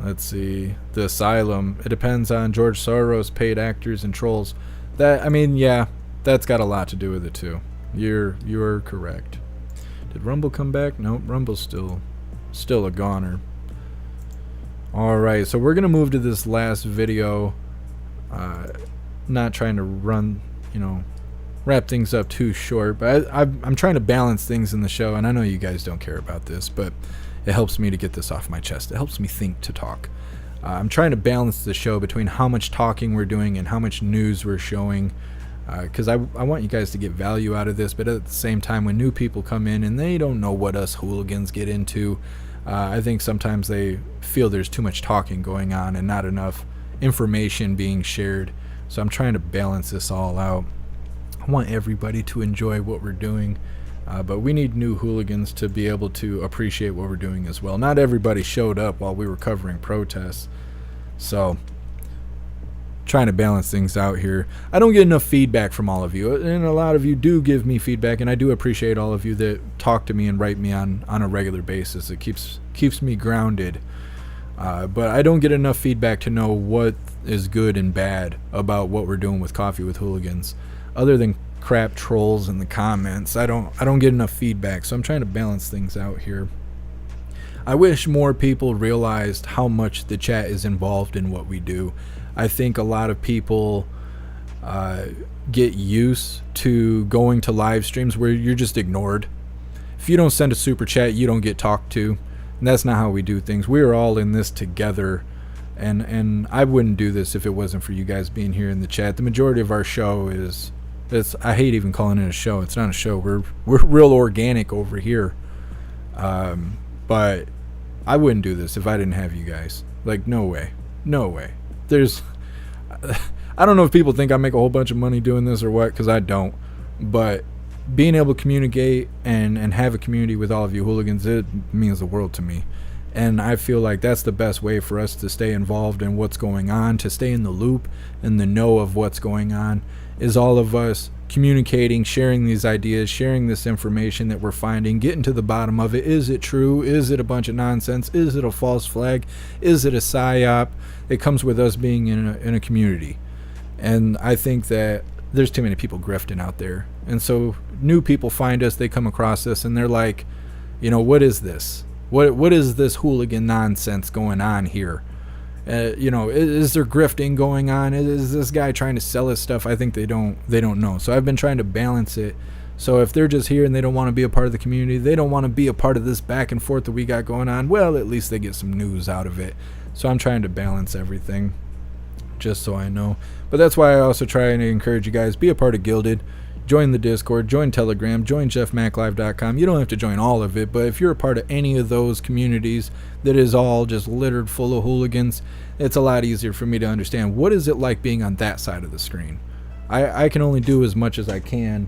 Let's see. The asylum. It depends on George Soros, paid actors, and trolls. Yeah, that's got a lot to do with it too. You're correct. Did Rumble come back? Nope, Rumble's still a goner. All right, so we're gonna move to this last video. Not trying to wrap things up too short, but I'm trying to balance things in the show, and I know you guys don't care about this, but it helps me to get this off my chest. It helps me think to talk. I'm trying to balance the show between how much talking we're doing and how much news we're showing, because I want you guys to get value out of this, but at the same time, when new people come in and they don't know what us hooligans get into, I think sometimes they feel there's too much talking going on and not enough information being shared. So I'm trying to balance this all out. I want everybody to enjoy what we're doing, but we need new hooligans to be able to appreciate what we're doing as well. Not everybody showed up while we were covering protests, so trying to balance things out here. I don't get enough feedback from all of you, and a lot of you do give me feedback, and I do appreciate all of you that talk to me and write me on a regular basis. It keeps me grounded, but I don't get enough feedback to know what is good and bad about what we're doing with Coffee with Hooligans. Other than crap trolls in the comments, I don't get enough feedback, so I'm trying to balance things out here. I wish more people realized how much the chat is involved in what we do. I think a lot of people get used to going to live streams where you're just ignored. If you don't send a super chat, you don't get talked to, and that's not how we do things. We are all in this together, and I wouldn't do this if it wasn't for you guys being here in the chat. The majority of our show is, I hate even calling it a show. It's not a show. We're real organic over here. But I wouldn't do this if I didn't have you guys. Like, no way. I don't know if people think I make a whole bunch of money doing this or what, because I don't. But being able to communicate and have a community with all of you hooligans, it means the world to me. And I feel like that's the best way for us to stay involved in what's going on, to stay in the loop and the know of what's going on, is all of us communicating, sharing these ideas, sharing this information that we're finding, getting to the bottom of it. Is it true? Is it a bunch of nonsense? Is it a false flag? Is it a psyop? It comes with us being in a community. And I think that there's too many people grifting out there. And so new people find us, they come across us, and they're like, what is this? What is this hooligan nonsense going on here? Is there grifting going on? Is this guy trying to sell his stuff? I think they don't know. So I've been trying to balance it. So if they're just here and they don't want to be a part of the community, they don't want to be a part of this back and forth that we got going on, well, at least they get some news out of it. So I'm trying to balance everything, just so I know. But that's why I also try to encourage you guys, be a part of Gilded. Join the Discord, join Telegram, join jeffmaclive.com. You don't have to join all of it, but if you're a part of any of those communities that is all just littered full of hooligans, it's a lot easier for me to understand what is it like being on that side of the screen. I can only do as much as I can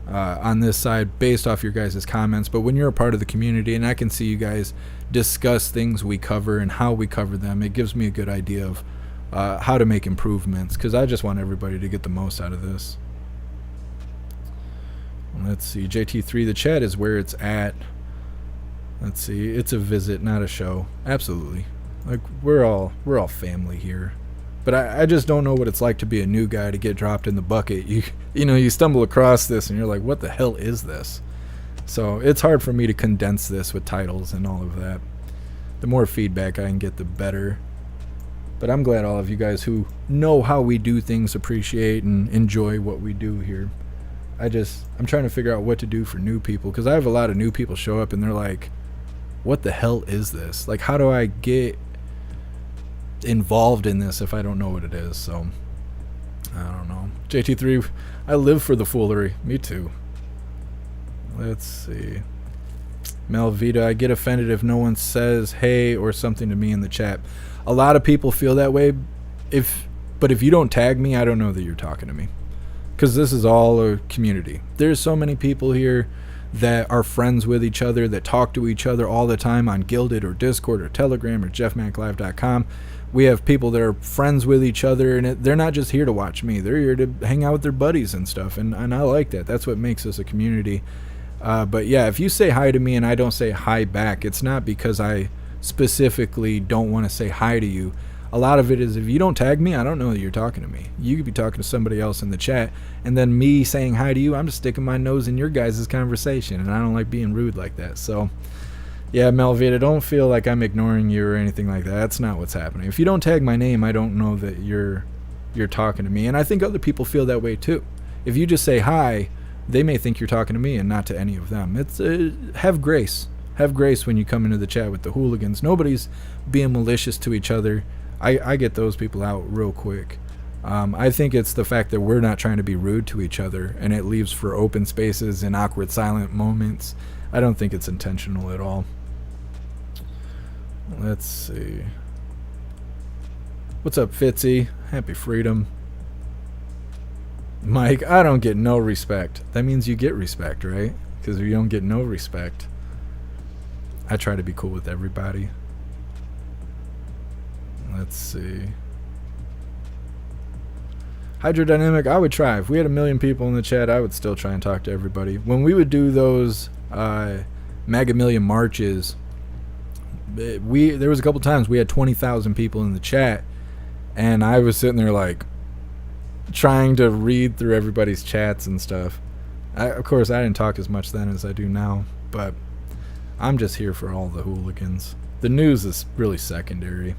on this side based off your guys' comments, but when you're a part of the community and I can see you guys discuss things we cover and how we cover them, it gives me a good idea of how to make improvements, because I just want everybody to get the most out of this. Let's see, JT3, the chat is where it's at. Let's see, it's a visit, not a show. Absolutely. Like, we're all family here. But I just don't know what it's like to be a new guy, to get dropped in the bucket. You stumble across this and you're like, what the hell is this? So it's hard for me to condense this with titles and all of that. The more feedback I can get, the better. But I'm glad all of you guys who know how we do things appreciate and enjoy what we do here. I'm trying to figure out what to do for new people, because I have a lot of new people show up and they're like, what the hell is this? Like, how do I get involved in this if I don't know what it is? So I don't know. JT3, I live for the foolery. Me too. Let's see. Melvita, I get offended if no one says hey or something to me in the chat. A lot of people feel that way. But if you don't tag me, I don't know that you're talking to me, because this is all a community. There's so many people here that are friends with each other, that talk to each other all the time on Gilded or Discord or Telegram or jeffmaclive.com. We have people that are friends with each other, and they're not just here to watch me. They're here to hang out with their buddies and stuff, and I like that. That's what makes us a community. But yeah, if you say hi to me and I don't say hi back, it's not because I specifically don't want to say hi to you. A lot of it is, if you don't tag me, I don't know that you're talking to me. You could be talking to somebody else in the chat, and then me saying hi to you, I'm just sticking my nose in your guys' conversation, and I don't like being rude like that. So yeah, Melvita, don't feel like I'm ignoring you or anything like that. That's not what's happening. If you don't tag my name, I don't know that you're talking to me, and I think other people feel that way too. If you just say hi, they may think you're talking to me and not to any of them. It's have grace. Have grace when you come into the chat with the hooligans. Nobody's being malicious to each other. I get those people out real quick. I think it's the fact that we're not trying to be rude to each other, and it leaves for open spaces and awkward silent moments. I don't think it's intentional at all. Let's see. What's up, Fitzy? Happy freedom. Mike, I don't get no respect. That means you get respect, right? Because if you don't get no respect, I try to be cool with everybody. Let's see. Hydrodynamic, I would try. If we had 1 million people in the chat, I would still try and talk to everybody. When we would do those Mega Million marches, there was a couple times we had 20,000 people in the chat, and I was sitting there like trying to read through everybody's chats and stuff. Of course, I didn't talk as much then as I do now, but I'm just here for all the hooligans. The news is really secondary.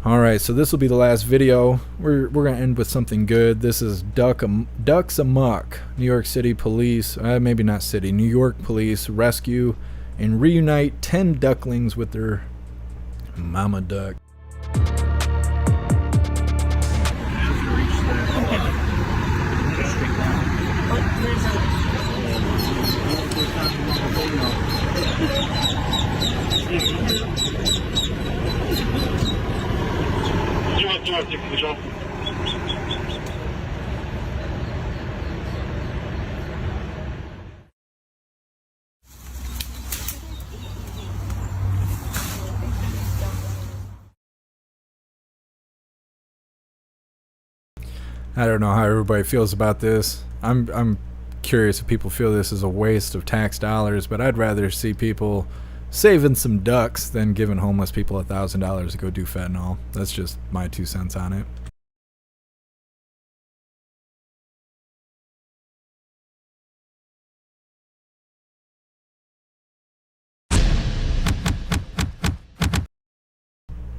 Alright, so this will be the last video. We're going to end with something good. This is Ducks Amok. New York City police, maybe not city, New York police rescue and reunite 10 ducklings with their mama duck. I don't know how everybody feels about this. I'm curious if people feel this is a waste of tax dollars, but I'd rather see people saving some ducks than giving homeless people $1,000 to go do fentanyl. That's just my 2 cents on it.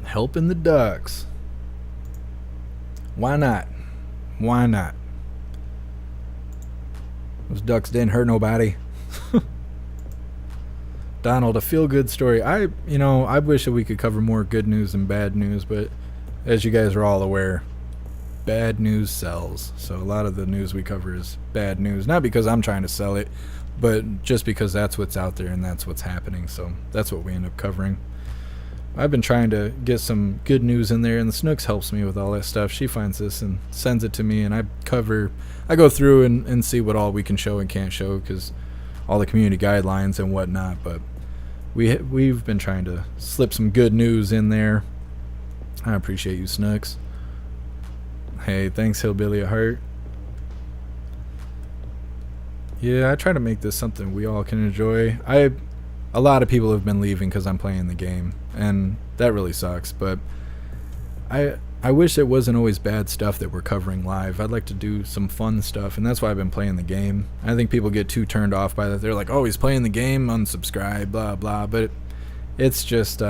Helping the ducks. Why not? Why not? Those ducks didn't hurt nobody. Donald, a feel-good story. I wish that we could cover more good news than bad news, but as you guys are all aware, bad news sells. So a lot of the news we cover is bad news. Not because I'm trying to sell it, but just because that's what's out there and that's what's happening. So that's what we end up covering. I've been trying to get some good news in there, and the Snooks helps me with all that stuff. She finds this and sends it to me, and I go through and see what all we can show and can't show, because all the community guidelines and whatnot. But we've been trying to slip some good news in there. I appreciate you, Snooks. Hey, thanks, Hillbilly at Heart. Yeah, I try to make this something we all can enjoy. A lot of people have been leaving because I'm playing the game, and that really sucks, but I wish it wasn't always bad stuff that we're covering live. I'd like to do some fun stuff, and that's why I've been playing the game. I think people get too turned off by that. They're like, oh, he's playing the game, unsubscribe, blah, blah, but it's just,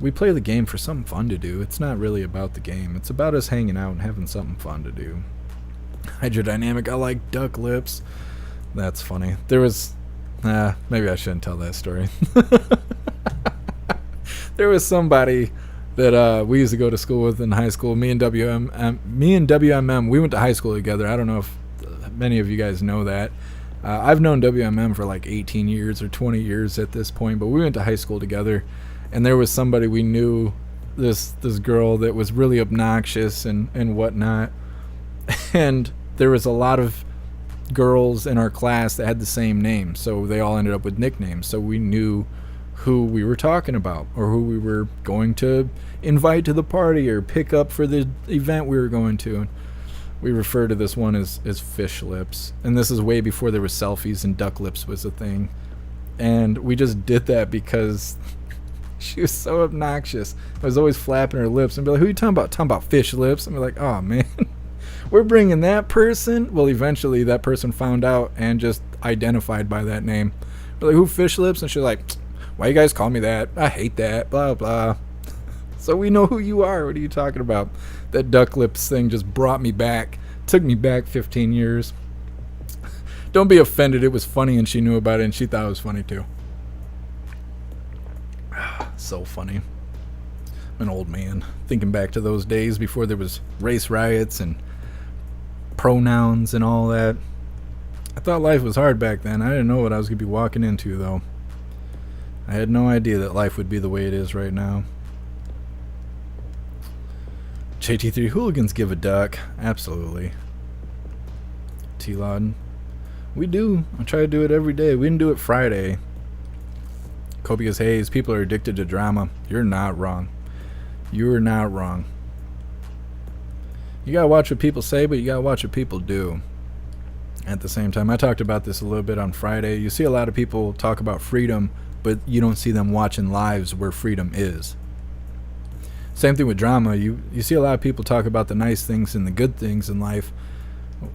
we play the game for something fun to do. It's not really about the game. It's about us hanging out and having something fun to do. Hydrodynamic, I like duck lips. That's funny. There was... maybe I shouldn't tell that story. There was somebody that we used to go to school with in high school. Me and WMM, we went to high school together. I don't know if many of you guys know that. I've known WMM for like 18 years or 20 years at this point, but we went to high school together, and there was somebody we knew, this girl that was really obnoxious and whatnot, and there was a lot of girls in our class that had the same name, so they all ended up with nicknames, so we knew who we were talking about or who we were going to invite to the party or pick up for the event we were going to. And we refer to this one as fish lips, and this is way before there were selfies and duck lips was a thing. and we just did that because she was so obnoxious. I was always flapping her lips and be like, who are you talking about? Talking about fish lips. And be like, oh man, we're bringing that person. Well, eventually that person found out and just identified by that name. We're like, who, fish lips? And she's like, why you guys call me that? I hate that, blah, blah. So we know who you are. What are you talking about? That duck lips thing just brought me back. Took me back 15 years. Don't be offended. It was funny and she knew about it and she thought it was funny too. So funny. I'm an old man thinking back to those days before there was race riots and pronouns and all that. I thought life was hard back then. I didn't know what I was going to be walking into though. I had no idea that life would be the way it is right now. JT3 Hooligans give a duck. Absolutely. T-Lauden. We do. I try to do it every day. We didn't do it Friday. Copious Hayes. People are addicted to drama. You're not wrong. You're not wrong. You gotta watch what people say, but you gotta watch what people do. At the same time, I talked about this a little bit on Friday. You see a lot of people talk about freedom, but you don't see them watching lives where freedom is. Same thing with drama. You see a lot of people talk about the nice things and the good things in life.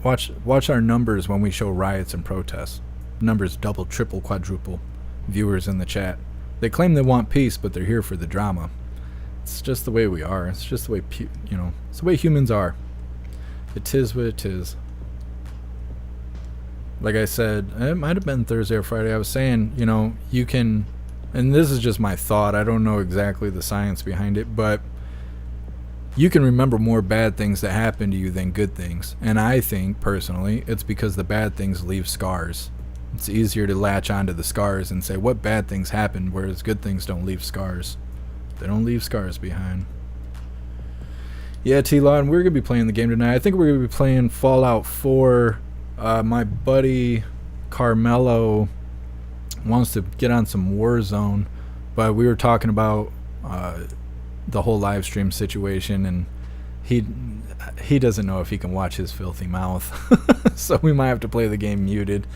Watch our numbers when we show riots and protests. Numbers double, triple, quadruple. Viewers in the chat. They claim they want peace, but they're here for the drama. It's just the way we are. It's just the way it's the way humans are. It is what it is. Like I said, it might have been Thursday or Friday. I was saying, you can, and this is just my thought. I don't know exactly the science behind it, but you can remember more bad things that happen to you than good things. And I think, personally, it's because the bad things leave scars. It's easier to latch onto the scars and say what bad things happened, whereas good things don't leave scars. They don't leave scars behind. Yeah, T-Law, we're going to be playing the game tonight. I think we're going to be playing Fallout 4. My buddy Carmelo wants to get on some Warzone, but we were talking about the whole live stream situation, and he doesn't know if he can watch his filthy mouth. So we might have to play the game muted.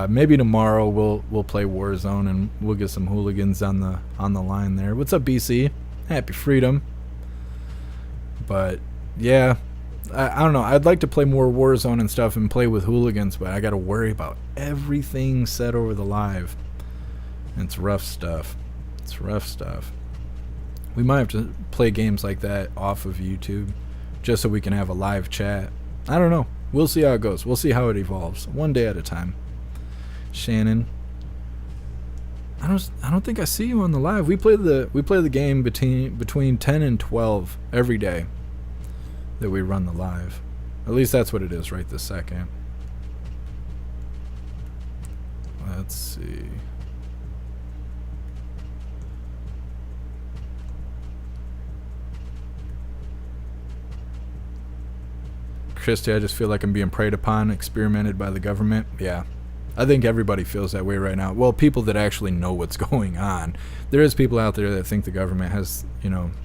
Maybe tomorrow we'll play Warzone and we'll get some hooligans on the line there. What's up, BC? Happy freedom. But yeah, I don't know. I'd like to play more Warzone and stuff and play with hooligans, but I got to worry about everything said over the live. It's rough stuff. It's rough stuff. We might have to play games like that off of YouTube just so we can have a live chat. I don't know. We'll see how it goes. We'll see how it evolves. One day at a time. Shannon. I don't think I see you on the live. We play the game between 10 and 12 every day that we run the live. At least that's what it is right this second. Let's see. Christy, I just feel like I'm being preyed upon, experimented by the government. Yeah. I think everybody feels that way right now. Well, people that actually know what's going on. There is people out there that think the government has,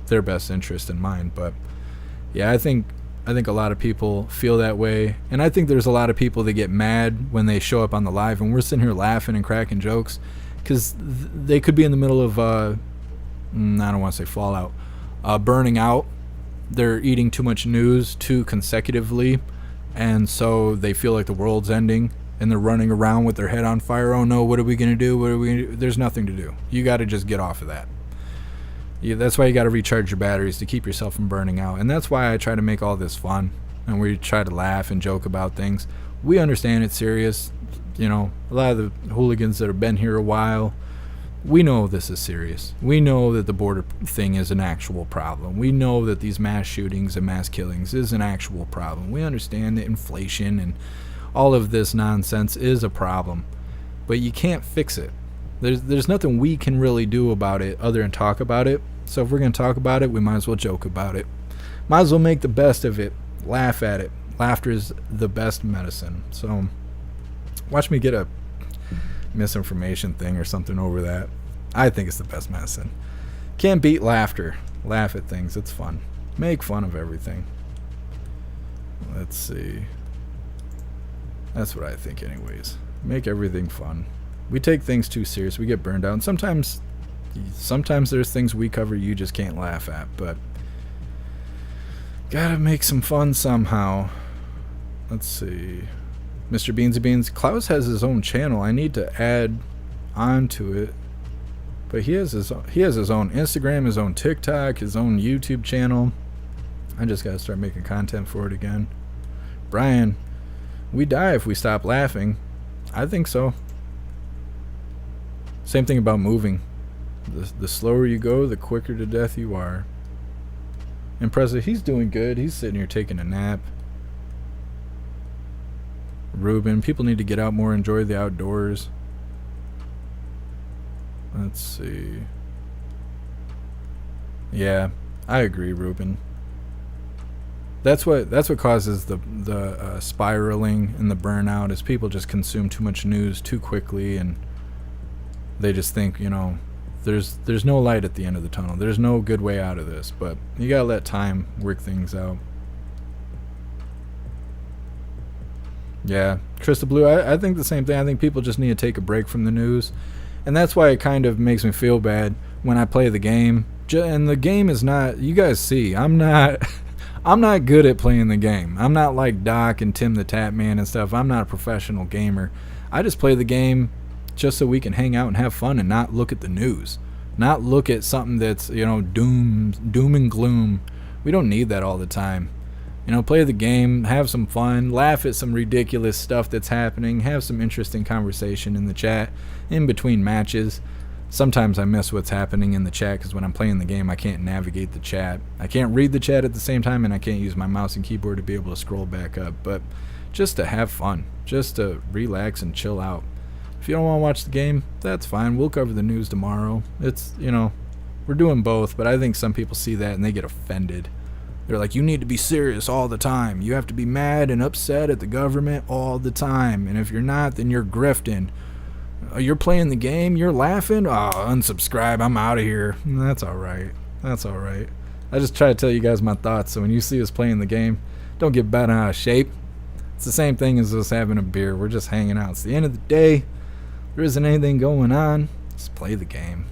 their best interest in mind. But yeah, I think a lot of people feel that way. And I think there's a lot of people that get mad when they show up on the live and we're sitting here laughing and cracking jokes because they could be in the middle of, I don't want to say fallout, burning out. They're eating too much news too consecutively. And so they feel like the world's ending. And they're running around with their head on fire. Oh no, what are we going to do? What are we going to do? There's nothing to do. You got to just get off of that. Yeah, that's why you got to recharge your batteries to keep yourself from burning out. And that's why I try to make all this fun. And we try to laugh and joke about things. We understand it's serious. A lot of the hooligans that have been here a while, we know this is serious. We know that the border thing is an actual problem. We know that these mass shootings and mass killings is an actual problem. We understand that inflation and all of this nonsense is a problem, but you can't fix it. There's nothing we can really do about it other than talk about it. So if we're going to talk about it, we might as well joke about it. Might as well make the best of it. Laugh at it. Laughter is the best medicine. So watch me get a misinformation thing or something over that. I think it's the best medicine. Can't beat laughter. Laugh at things. It's fun. Make fun of everything. Let's see. That's what I think anyways. Make everything fun. We take things too serious. We get burned out. And sometimes there's things we cover you just can't laugh at. But gotta make some fun somehow. Let's see. Mr. Beansy Beans. Klaus has his own channel. I need to add onto it. But he has his own Instagram, his own TikTok, his own YouTube channel. I just gotta start making content for it again. Brian, we die if we stop laughing. I think so. Same thing about moving. The slower you go, the quicker to death you are. Impressive. He's doing good. He's sitting here taking a nap. Ruben, people need to get out more, enjoy the outdoors. Let's see. Yeah, I agree, Ruben. That's what causes the spiraling and the burnout, is people just consume too much news too quickly, and they just think, you know, there's no light at the end of the tunnel. There's no good way out of this, but you gotta let time work things out. Yeah, Krista Blue, I think the same thing. I think people just need to take a break from the news, and that's why it kind of makes me feel bad when I play the game. And the game is not, you guys see, I'm not good at playing the game. I'm not like Doc and Tim the Tap Man and stuff. I'm not a professional gamer. I just play the game just so we can hang out and have fun and not look at the news. Not look at something that's, you know, doom and gloom. We don't need that all the time. You know, play the game, have some fun, laugh at some ridiculous stuff that's happening, have some interesting conversation in the chat in between matches. Sometimes I miss what's happening in the chat because when I'm playing the game, I can't navigate the chat. I can't read the chat at the same time, and I can't use my mouse and keyboard to be able to scroll back up. But just to have fun, just to relax and chill out. If you don't want to watch the game, that's fine. We'll cover the news tomorrow. It's, you know, we're doing both, but I think some people see that and they get offended. They're like, you need to be serious all the time. You have to be mad and upset at the government all the time. And if you're not, then you're grifting. You're playing the game, you're laughing? Oh, unsubscribe, I'm out of here. That's alright. That's alright. I just try to tell you guys my thoughts, so when you see us playing the game, don't get bent out of shape. It's the same thing as us having a beer. We're just hanging out. It's the end of the day. There isn't anything going on. Just play the game.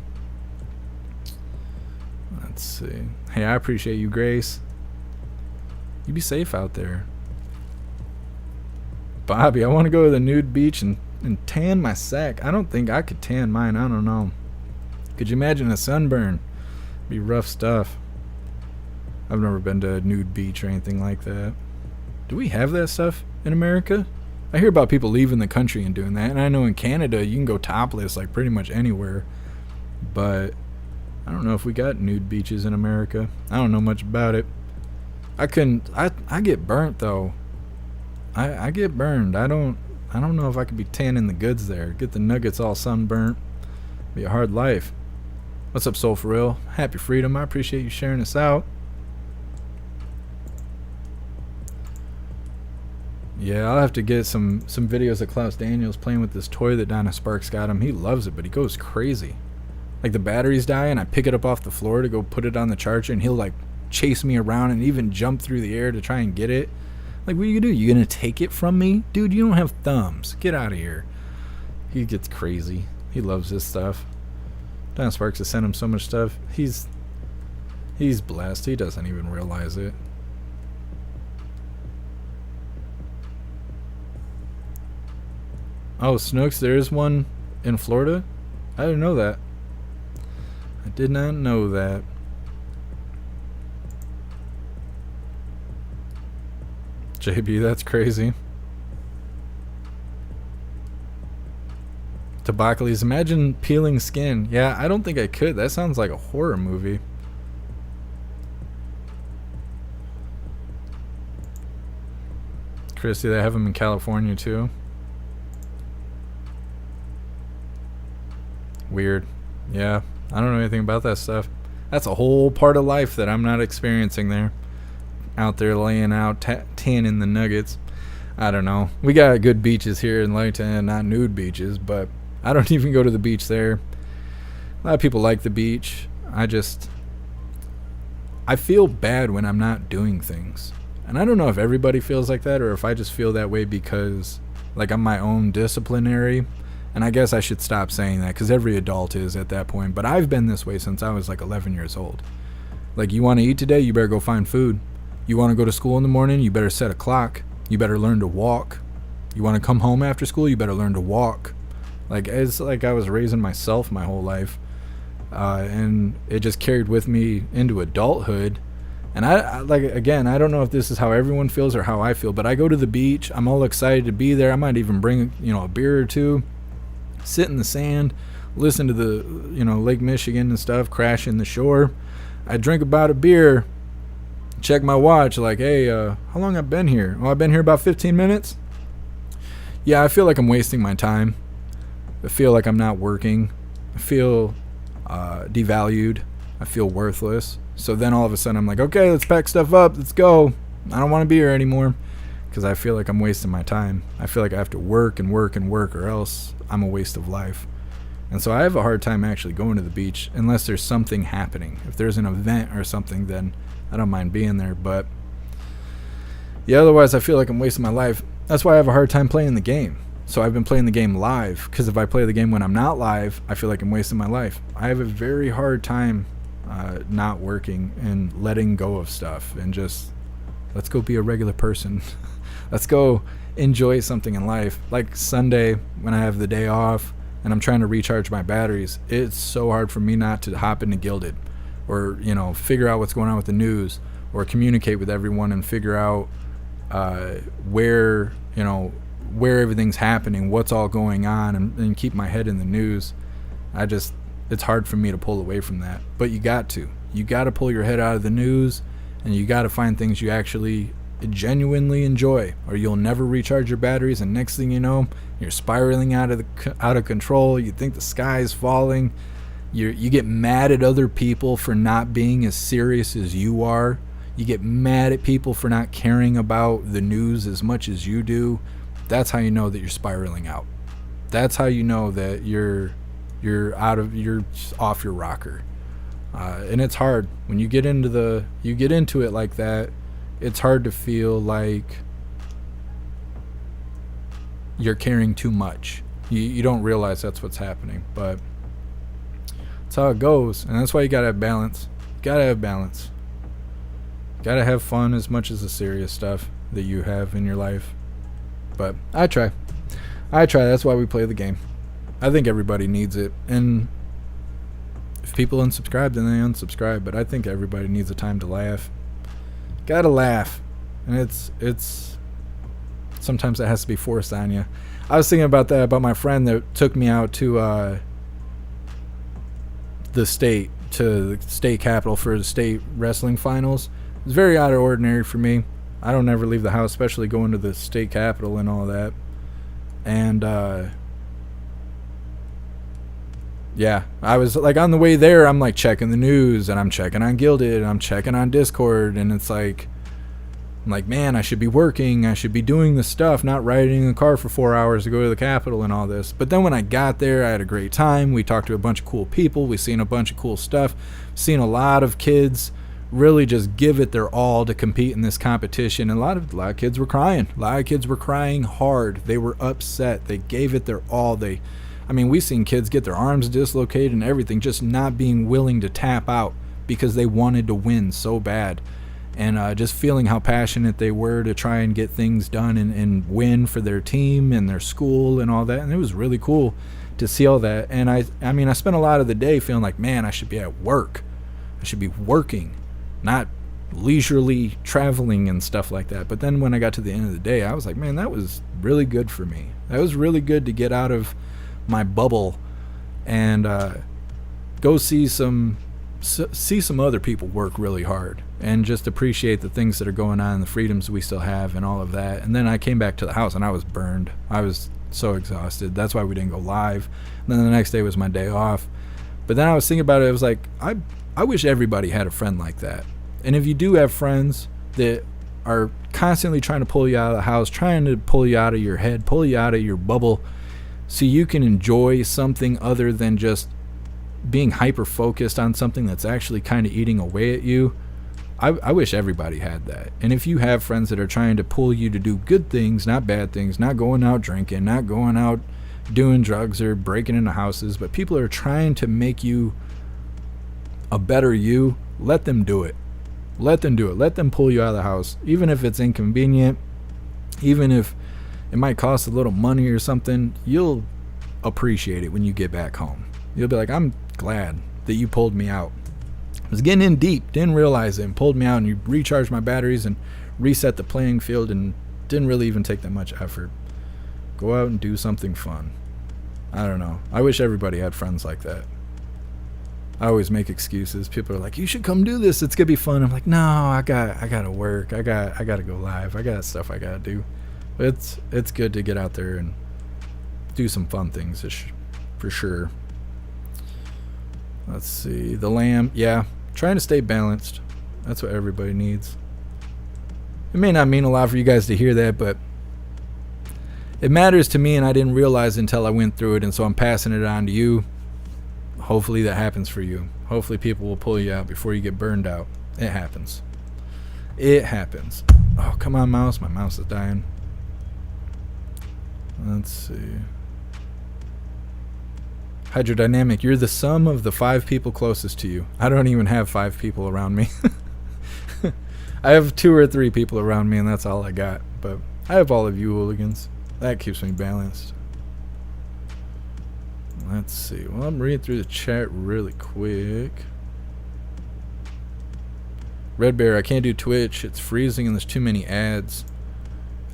Let's see. Hey, I appreciate you, Grace. You be safe out there. Bobby, I want to go to the nude beach and tan my sack. I don't think I could tan mine. I don't know. Could you imagine a sunburn? Be rough stuff. I've never been to a nude beach or anything like that. Do we have that stuff in America? I hear about people leaving the country and doing that, and I know in Canada you can go topless like pretty much anywhere, but I don't know if we got nude beaches in America. I don't know much about it. I get burnt though. I get burned. I don't know if I could be tanning the goods there. Get the nuggets all sunburnt. Be a hard life. What's up, Soul For Real? Happy Freedom. I appreciate you sharing this out. Yeah, I'll have to get some videos of Klaus Daniels playing with this toy that Donna Sparks got him. He loves it, but he goes crazy. Like the batteries die and I pick it up off the floor to go put it on the charger, and he'll like chase me around and even jump through the air to try and get it. Like, what are you gonna do? You gonna take it from me? Dude, you don't have thumbs. Get out of here. He gets crazy. He loves this stuff. Don Sparks has sent him so much stuff. He's blessed. He doesn't even realize it. Oh, Snooks, there is one in Florida? I didn't know that. I did not know that. JB, that's crazy. Tobaccoles, imagine peeling skin. Yeah, I don't think I could. That sounds like a horror movie. Christy, they have them in California too. Weird. Yeah, I don't know anything about that stuff. That's a whole part of life that I'm not experiencing there. Out there laying out, tanning the nuggets. I don't know. We got good beaches here in Layton, not nude beaches, but I don't even go to the beach there. A lot of people like the beach. I feel bad when I'm not doing things. And I don't know if everybody feels like that or if I just feel that way because like I'm my own disciplinary And I guess I should stop saying that because every adult is at that point. But I've been this way since I was like 11 years old. Like, you want to eat today, you better go find food. You want to go to school in the morning, you better set a clock. You better learn to walk. You want to come home after school, you better learn to walk. Like, it's like I was raising myself my whole life. And it just carried with me into adulthood. And I like, again, I don't know if this is how everyone feels or how I feel, but I go to the beach, I'm all excited to be there. I might even bring, a beer or two, sit in the sand, listen to the, Lake Michigan and stuff, crash in the shore. I drink about a beer, check my watch, like, hey, how long I've been here? Oh, I've been here about 15 minutes. Yeah, I feel like I'm wasting my time. I feel like I'm not working. I feel devalued. I feel worthless. So then all of a sudden I'm like, okay, let's pack stuff up. Let's go. I don't want to be here anymore because I feel like I'm wasting my time. I feel like I have to work and work and work, or else I'm a waste of life. And so I have a hard time actually going to the beach unless there's something happening. If there's an event or something, then I don't mind being there. But yeah, otherwise I feel like I'm wasting my life. That's why I have a hard time playing the game. So I've been playing the game live, because if I play the game when I'm not live, I feel like I'm wasting my life. I have a very hard time not working and letting go of stuff and just, let's go be a regular person. Let's go enjoy something in life. Like Sunday, when I have the day off and I'm trying to recharge my batteries, it's so hard for me not to hop into Gilded or, figure out what's going on with the news, or communicate with everyone and figure out where everything's happening, what's all going on, and keep my head in the news. It's hard for me to pull away from that. But you got to pull your head out of the news, and you got to find things you actually genuinely enjoy, or you'll never recharge your batteries, and next thing you know, you're spiraling out of control. You think the sky is falling. You get mad at other people for not being as serious as you are. You get mad at people for not caring about the news as much as you do. That's how you know that you're spiraling out. That's how you know that you're off your rocker. And it's hard when you get into it like that. It's hard to feel like you're caring too much. You don't realize that's what's happening, but that's how it goes. And that's why you gotta have balance. Gotta have fun as much as the serious stuff that you have in your life. But I try. That's why we play the game. I think everybody needs it. And if people unsubscribe, then they unsubscribe. But I think everybody needs a time to laugh. Gotta laugh. And it's sometimes that has to be forced on you. I was thinking about that, about my friend that took me out to the state capitol for the state wrestling finals. It was very out of ordinary for me. I don't ever leave the house, especially going to the state capitol and all that. And yeah, I was like, on the way there, I'm like checking the news, and I'm checking on Gilded, and I'm checking on Discord, and it's like, I'm like, man, I should be working, I should be doing this stuff, not riding in the car for 4 hours to go to the Capitol and all this. But then when I got there, I had a great time. We talked to a bunch of cool people. We seen a bunch of cool stuff. Seen a lot of kids really just give it their all to compete in this competition. And a lot of kids were crying. A lot of kids were crying hard. They were upset. They gave it their all. We seen kids get their arms dislocated and everything, just not being willing to tap out because they wanted to win so bad. And just feeling how passionate they were to try and get things done and win for their team and their school and all that. And it was really cool to see all that. And I spent a lot of the day feeling like, man, I should be at work. I should be working, not leisurely traveling and stuff like that. But then when I got to the end of the day, I was like, man, that was really good for me. That was really good to get out of my bubble and go see some other people work really hard and just appreciate the things that are going on, the freedoms we still have and all of that. And then I came back to the house and I was burned. I was so exhausted. That's why we didn't go live. And then the next day was my day off. But then I was thinking about it. I was like, I wish everybody had a friend like that. And if you do have friends that are constantly trying to pull you out of the house, trying to pull you out of your head, pull you out of your bubble so you can enjoy something other than just being hyper focused on something that's actually kind of eating away at you, I wish everybody had that. And if you have friends that are trying to pull you to do good things, not bad things, not going out drinking, not going out, doing drugs or breaking into houses, but people are trying to make you a better you. Let them do it. Let them do it. Let them pull you out of the house, even if it's inconvenient, even if it might cost a little money or something. You'll appreciate it when you get back home. You'll be like, I'm glad that you pulled me out. I was getting in deep, didn't realize it, and pulled me out, and you recharged my batteries and reset the playing field, and didn't really even take that much effort. Go out and do something fun. I don't know. I wish everybody had friends like that. I always make excuses. People are like, you should come do this, it's gonna be fun. I'm like, no, I gotta work. I gotta go live. I got stuff I gotta do. But it's good to get out there and do some fun things for sure. Let's see. The lamb, yeah. Trying to stay balanced. That's what everybody needs. It may not mean a lot for you guys to hear that, but it matters to me, and I didn't realize until I went through it, and so I'm passing it on to you. Hopefully that happens for you. Hopefully people will pull you out before you get burned out. It happens. It happens. Oh, come on, mouse. My mouse is dying. Let's see. Hydrodynamic, you're the sum of the 5 people closest to you. I don't even have 5 people around me. I have 2 or 3 people around me, and that's all I got. But I have all of you hooligans. That keeps me balanced. Let's see. Well, I'm reading through the chat really quick. Red Bear, I can't do Twitch. It's freezing and there's too many ads.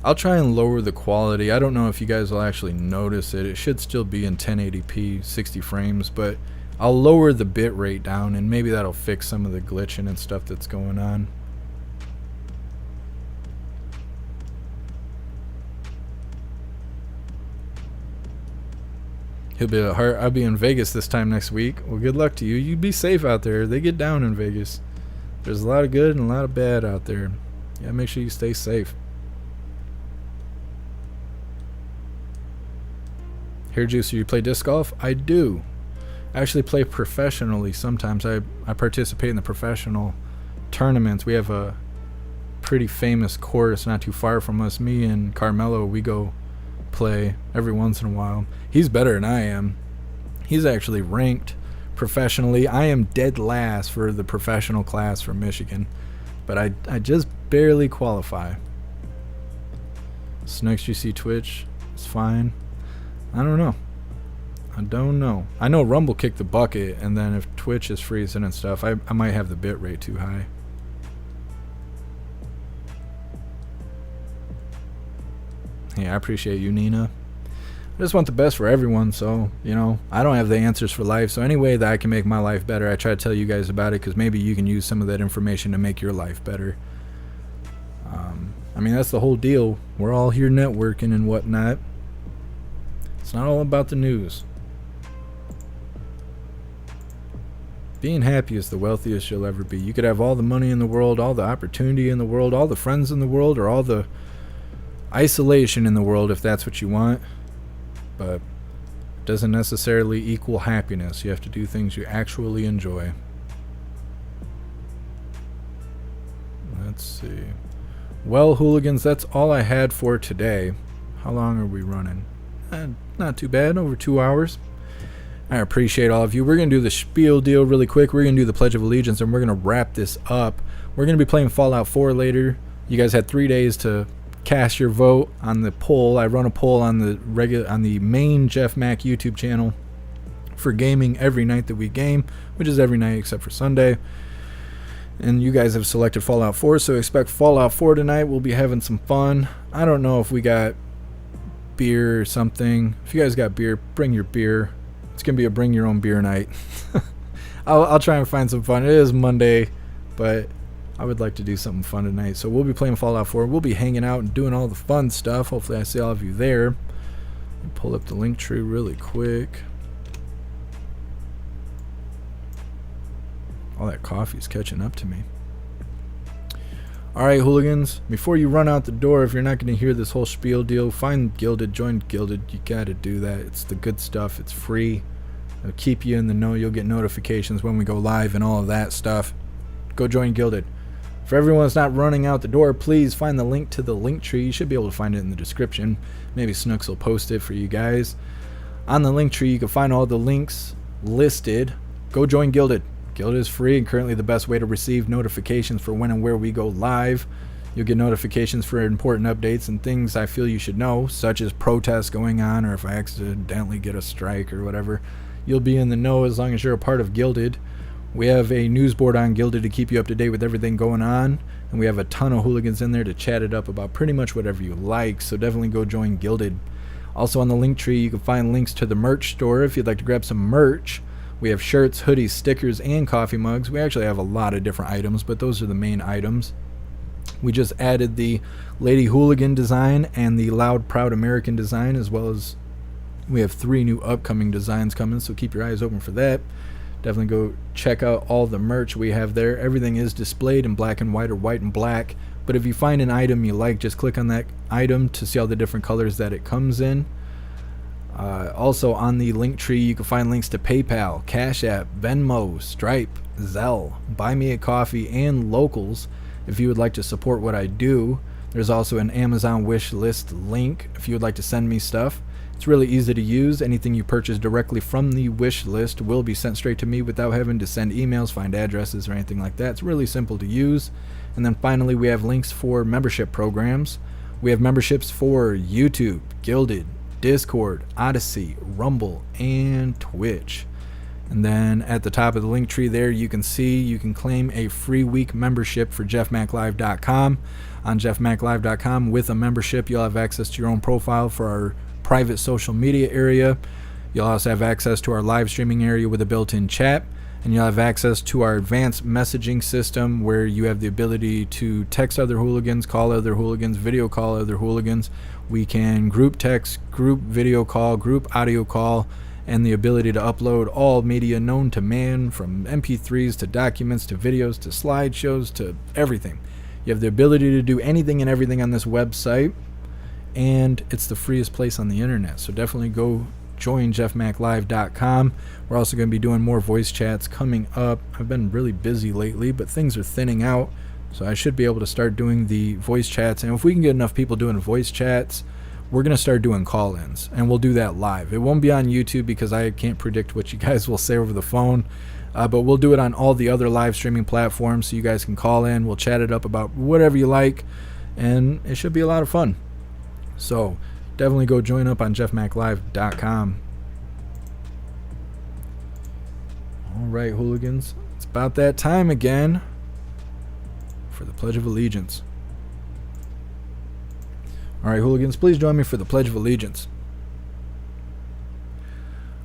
I'll try and lower the quality. I don't know if you guys will actually notice it. It should still be in 1080p, 60 frames, but I'll lower the bit rate down, and maybe that'll fix some of the glitching and stuff that's going on. He'll be I'll be in Vegas this time next week. Well, good luck to you. You be safe out there. They get down in Vegas. There's a lot of good and a lot of bad out there. Yeah, make sure you stay safe. Hair Juicer, you play disc golf? I do. I actually play professionally sometimes. I participate in the professional tournaments. We have a pretty famous course not too far from us. Me and Carmelo, we go play every once in a while. He's better than I am. He's actually ranked professionally. I am dead last for the professional class from Michigan, but I just barely qualify. Snakes, you see Twitch? It's fine. I don't know. I know Rumble kicked the bucket, and then if Twitch is freezing and stuff, I might have the bit rate too high. Yeah, I appreciate you, Nina. I just want the best for everyone, so, you know, I don't have the answers for life, so any way that I can make my life better, I try to tell you guys about it, because maybe you can use some of that information to make your life better. I mean, that's the whole deal. We're all here networking and whatnot. It's not all about the news. Being happy is the wealthiest you'll ever be. You could have all the money in the world, all the opportunity in the world, all the friends in the world, or all the isolation in the world if that's what you want, but it doesn't necessarily equal happiness. You have to do things you actually enjoy. Let's see. Well, hooligans, that's all I had for today. How long are we running? Not too bad, over 2 hours. I appreciate all of you. We're going to do the spiel deal really quick. We're going to do the Pledge of Allegiance, and we're going to wrap this up. We're going to be playing Fallout 4 later. You guys had 3 days to cast your vote on the poll. I run a poll on the main JeffMAC YouTube channel for gaming every night that we game, which is every night except for Sunday. And you guys have selected Fallout 4, so expect Fallout 4 tonight. We'll be having some fun. I don't know if we got beer or something. If you guys got beer, bring your beer. It's gonna be a bring your own beer night. I'll try and find some fun. It is Monday, but I would like to do something fun tonight. So we'll be playing Fallout 4. We'll be hanging out and doing all the fun stuff. Hopefully I see all of you there. I'll pull up the link tree really quick. All that coffee's catching up to me. Alright, hooligans, before you run out the door, if you're not going to hear this whole spiel deal, find Gilded, join Gilded. You got to do that. It's the good stuff. It's free. It'll keep you in the know. You'll get notifications when we go live and all of that stuff. Go join Gilded. For everyone that's not running out the door, please find the link to the link tree. You should be able to find it in the description. Maybe Snooks will post it for you guys. On the link tree, you can find all the links listed. Go join Gilded. Gilded is free and currently the best way to receive notifications for when and where we go live. You'll get notifications for important updates and things I feel you should know, such as protests going on, or if I accidentally get a strike or whatever. You'll be in the know as long as you're a part of Gilded. We have a news board on Gilded to keep you up to date with everything going on, and we have a ton of hooligans in there to chat it up about pretty much whatever you like, so definitely go join Gilded. Also on the link tree, you can find links to the merch store if you'd like to grab some merch. We have shirts, hoodies, stickers, and coffee mugs. We actually have a lot of different items, but those are the main items. We just added the Lady Hooligan design and the Loud Proud American design, as well as we have 3 new upcoming designs coming, so keep your eyes open for that. Definitely go check out all the merch we have there. Everything is displayed in black and white or white and black, but if you find an item you like, just click on that item to see all the different colors that it comes in. Also on the link tree, you can find links to PayPal, Cash App, Venmo, Stripe, Zelle, Buy Me a Coffee, and Locals if you would like to support what I do. There's also an Amazon wish list link if you would like to send me stuff. It's really easy to use. Anything you purchase directly from the wish list will be sent straight to me without having to send emails, find addresses, or anything like that. It's really simple to use. And then finally, we have links for membership programs. We have memberships for YouTube, Gilded, Discord, Odyssey, Rumble, and Twitch. And then at the top of the link tree there, you can see you can claim a free week membership for jeffmaclive.com. On jeffmaclive.com, with a membership, you'll have access to your own profile for our private social media area. You'll also have access to our live streaming area with a built-in chat, and you'll have access to our advanced messaging system where you have the ability to text other hooligans, call other hooligans, video call other hooligans. We can group text, group video call, group audio call, and the ability to upload all media known to man, from MP3s to documents to videos to slideshows to everything. You have the ability to do anything and everything on this website, and it's the freest place on the internet. So definitely go join jeffmaclive.com. We're also going to be doing more voice chats coming up. I've been really busy lately, but things are thinning out, so I should be able to start doing the voice chats. And if we can get enough people doing voice chats, we're going to start doing call-ins, and we'll do that live. It won't be on YouTube because I can't predict what you guys will say over the phone, but we'll do it on all the other live streaming platforms, so you guys can call in. We'll chat it up about whatever you like, and it should be a lot of fun. So definitely go join up on jeffmaclive.com. All right, hooligans, it's about that time again for the Pledge of Allegiance. All right, hooligans, please join me for the Pledge of Allegiance.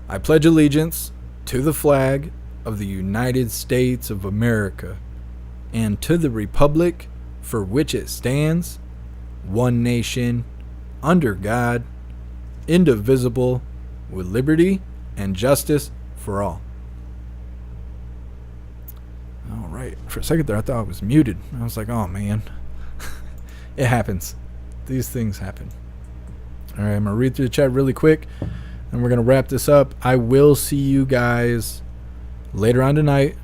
I pledge allegiance to the flag of the United States of America and to the republic for which it stands, one nation, under God, indivisible, with liberty and justice for all. All right. For a second there, I thought I was muted. I was like, oh, man. It happens. These things happen. All right, I'm going to read through the chat really quick, and we're going to wrap this up. I will see you guys later on tonight,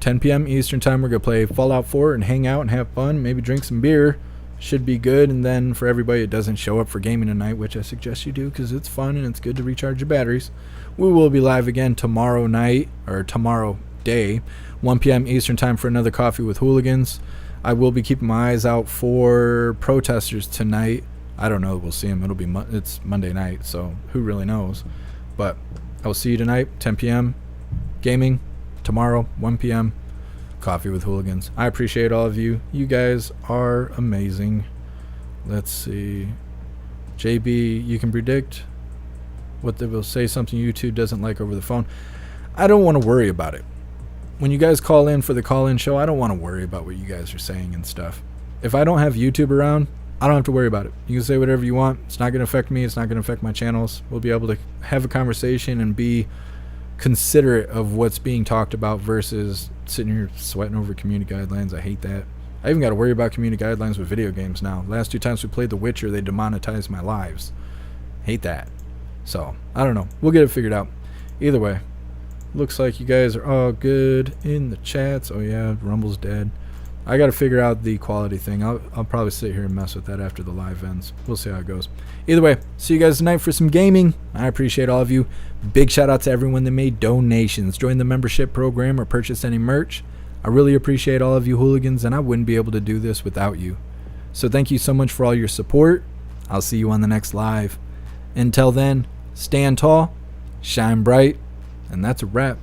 10 p.m. Eastern Time. We're going to play Fallout 4 and hang out and have fun, maybe drink some beer. Should be good. And then for everybody that doesn't show up for gaming tonight, which I suggest you do because it's fun and it's good to recharge your batteries, we will be live again tomorrow night, or tomorrow day, 1 p.m. Eastern Time, for another Coffee with Hooligans. I will be keeping my eyes out for protesters tonight. I don't know. We'll see them. It'll be it's Monday night, so who really knows? But I'll see you tonight, 10 p.m. Gaming. Tomorrow, 1 p.m. Coffee with Hooligans. I appreciate all of you. You guys are amazing. Let's see. JB, you can predict what they will say, something YouTube doesn't like over the phone. I don't want to worry about it. When you guys call in for the call-in show, I don't want to worry about what you guys are saying and stuff. If I don't have YouTube around, I don't have to worry about it. You can say whatever you want. It's not going to affect me. It's not going to affect my channels. We'll be able to have a conversation and be considerate of what's being talked about versus sitting here sweating over community guidelines. I hate that. I even got to worry about community guidelines with video games now. Last 2 times we played The Witcher, they demonetized my lives. Hate that. So, I don't know. We'll get it figured out. Either way, looks like you guys are all good in the chats. Oh yeah, Rumble's dead. I got to figure out the quality thing. I'll probably sit here and mess with that after the live ends. We'll see how it goes. Either way, see you guys tonight for some gaming. I appreciate all of you. Big shout out to everyone that made donations, joined the membership program, or purchased any merch. I really appreciate all of you hooligans, and I wouldn't be able to do this without you. So thank you so much for all your support. I'll see you on the next live. Until then, stand tall, shine bright, and that's a wrap.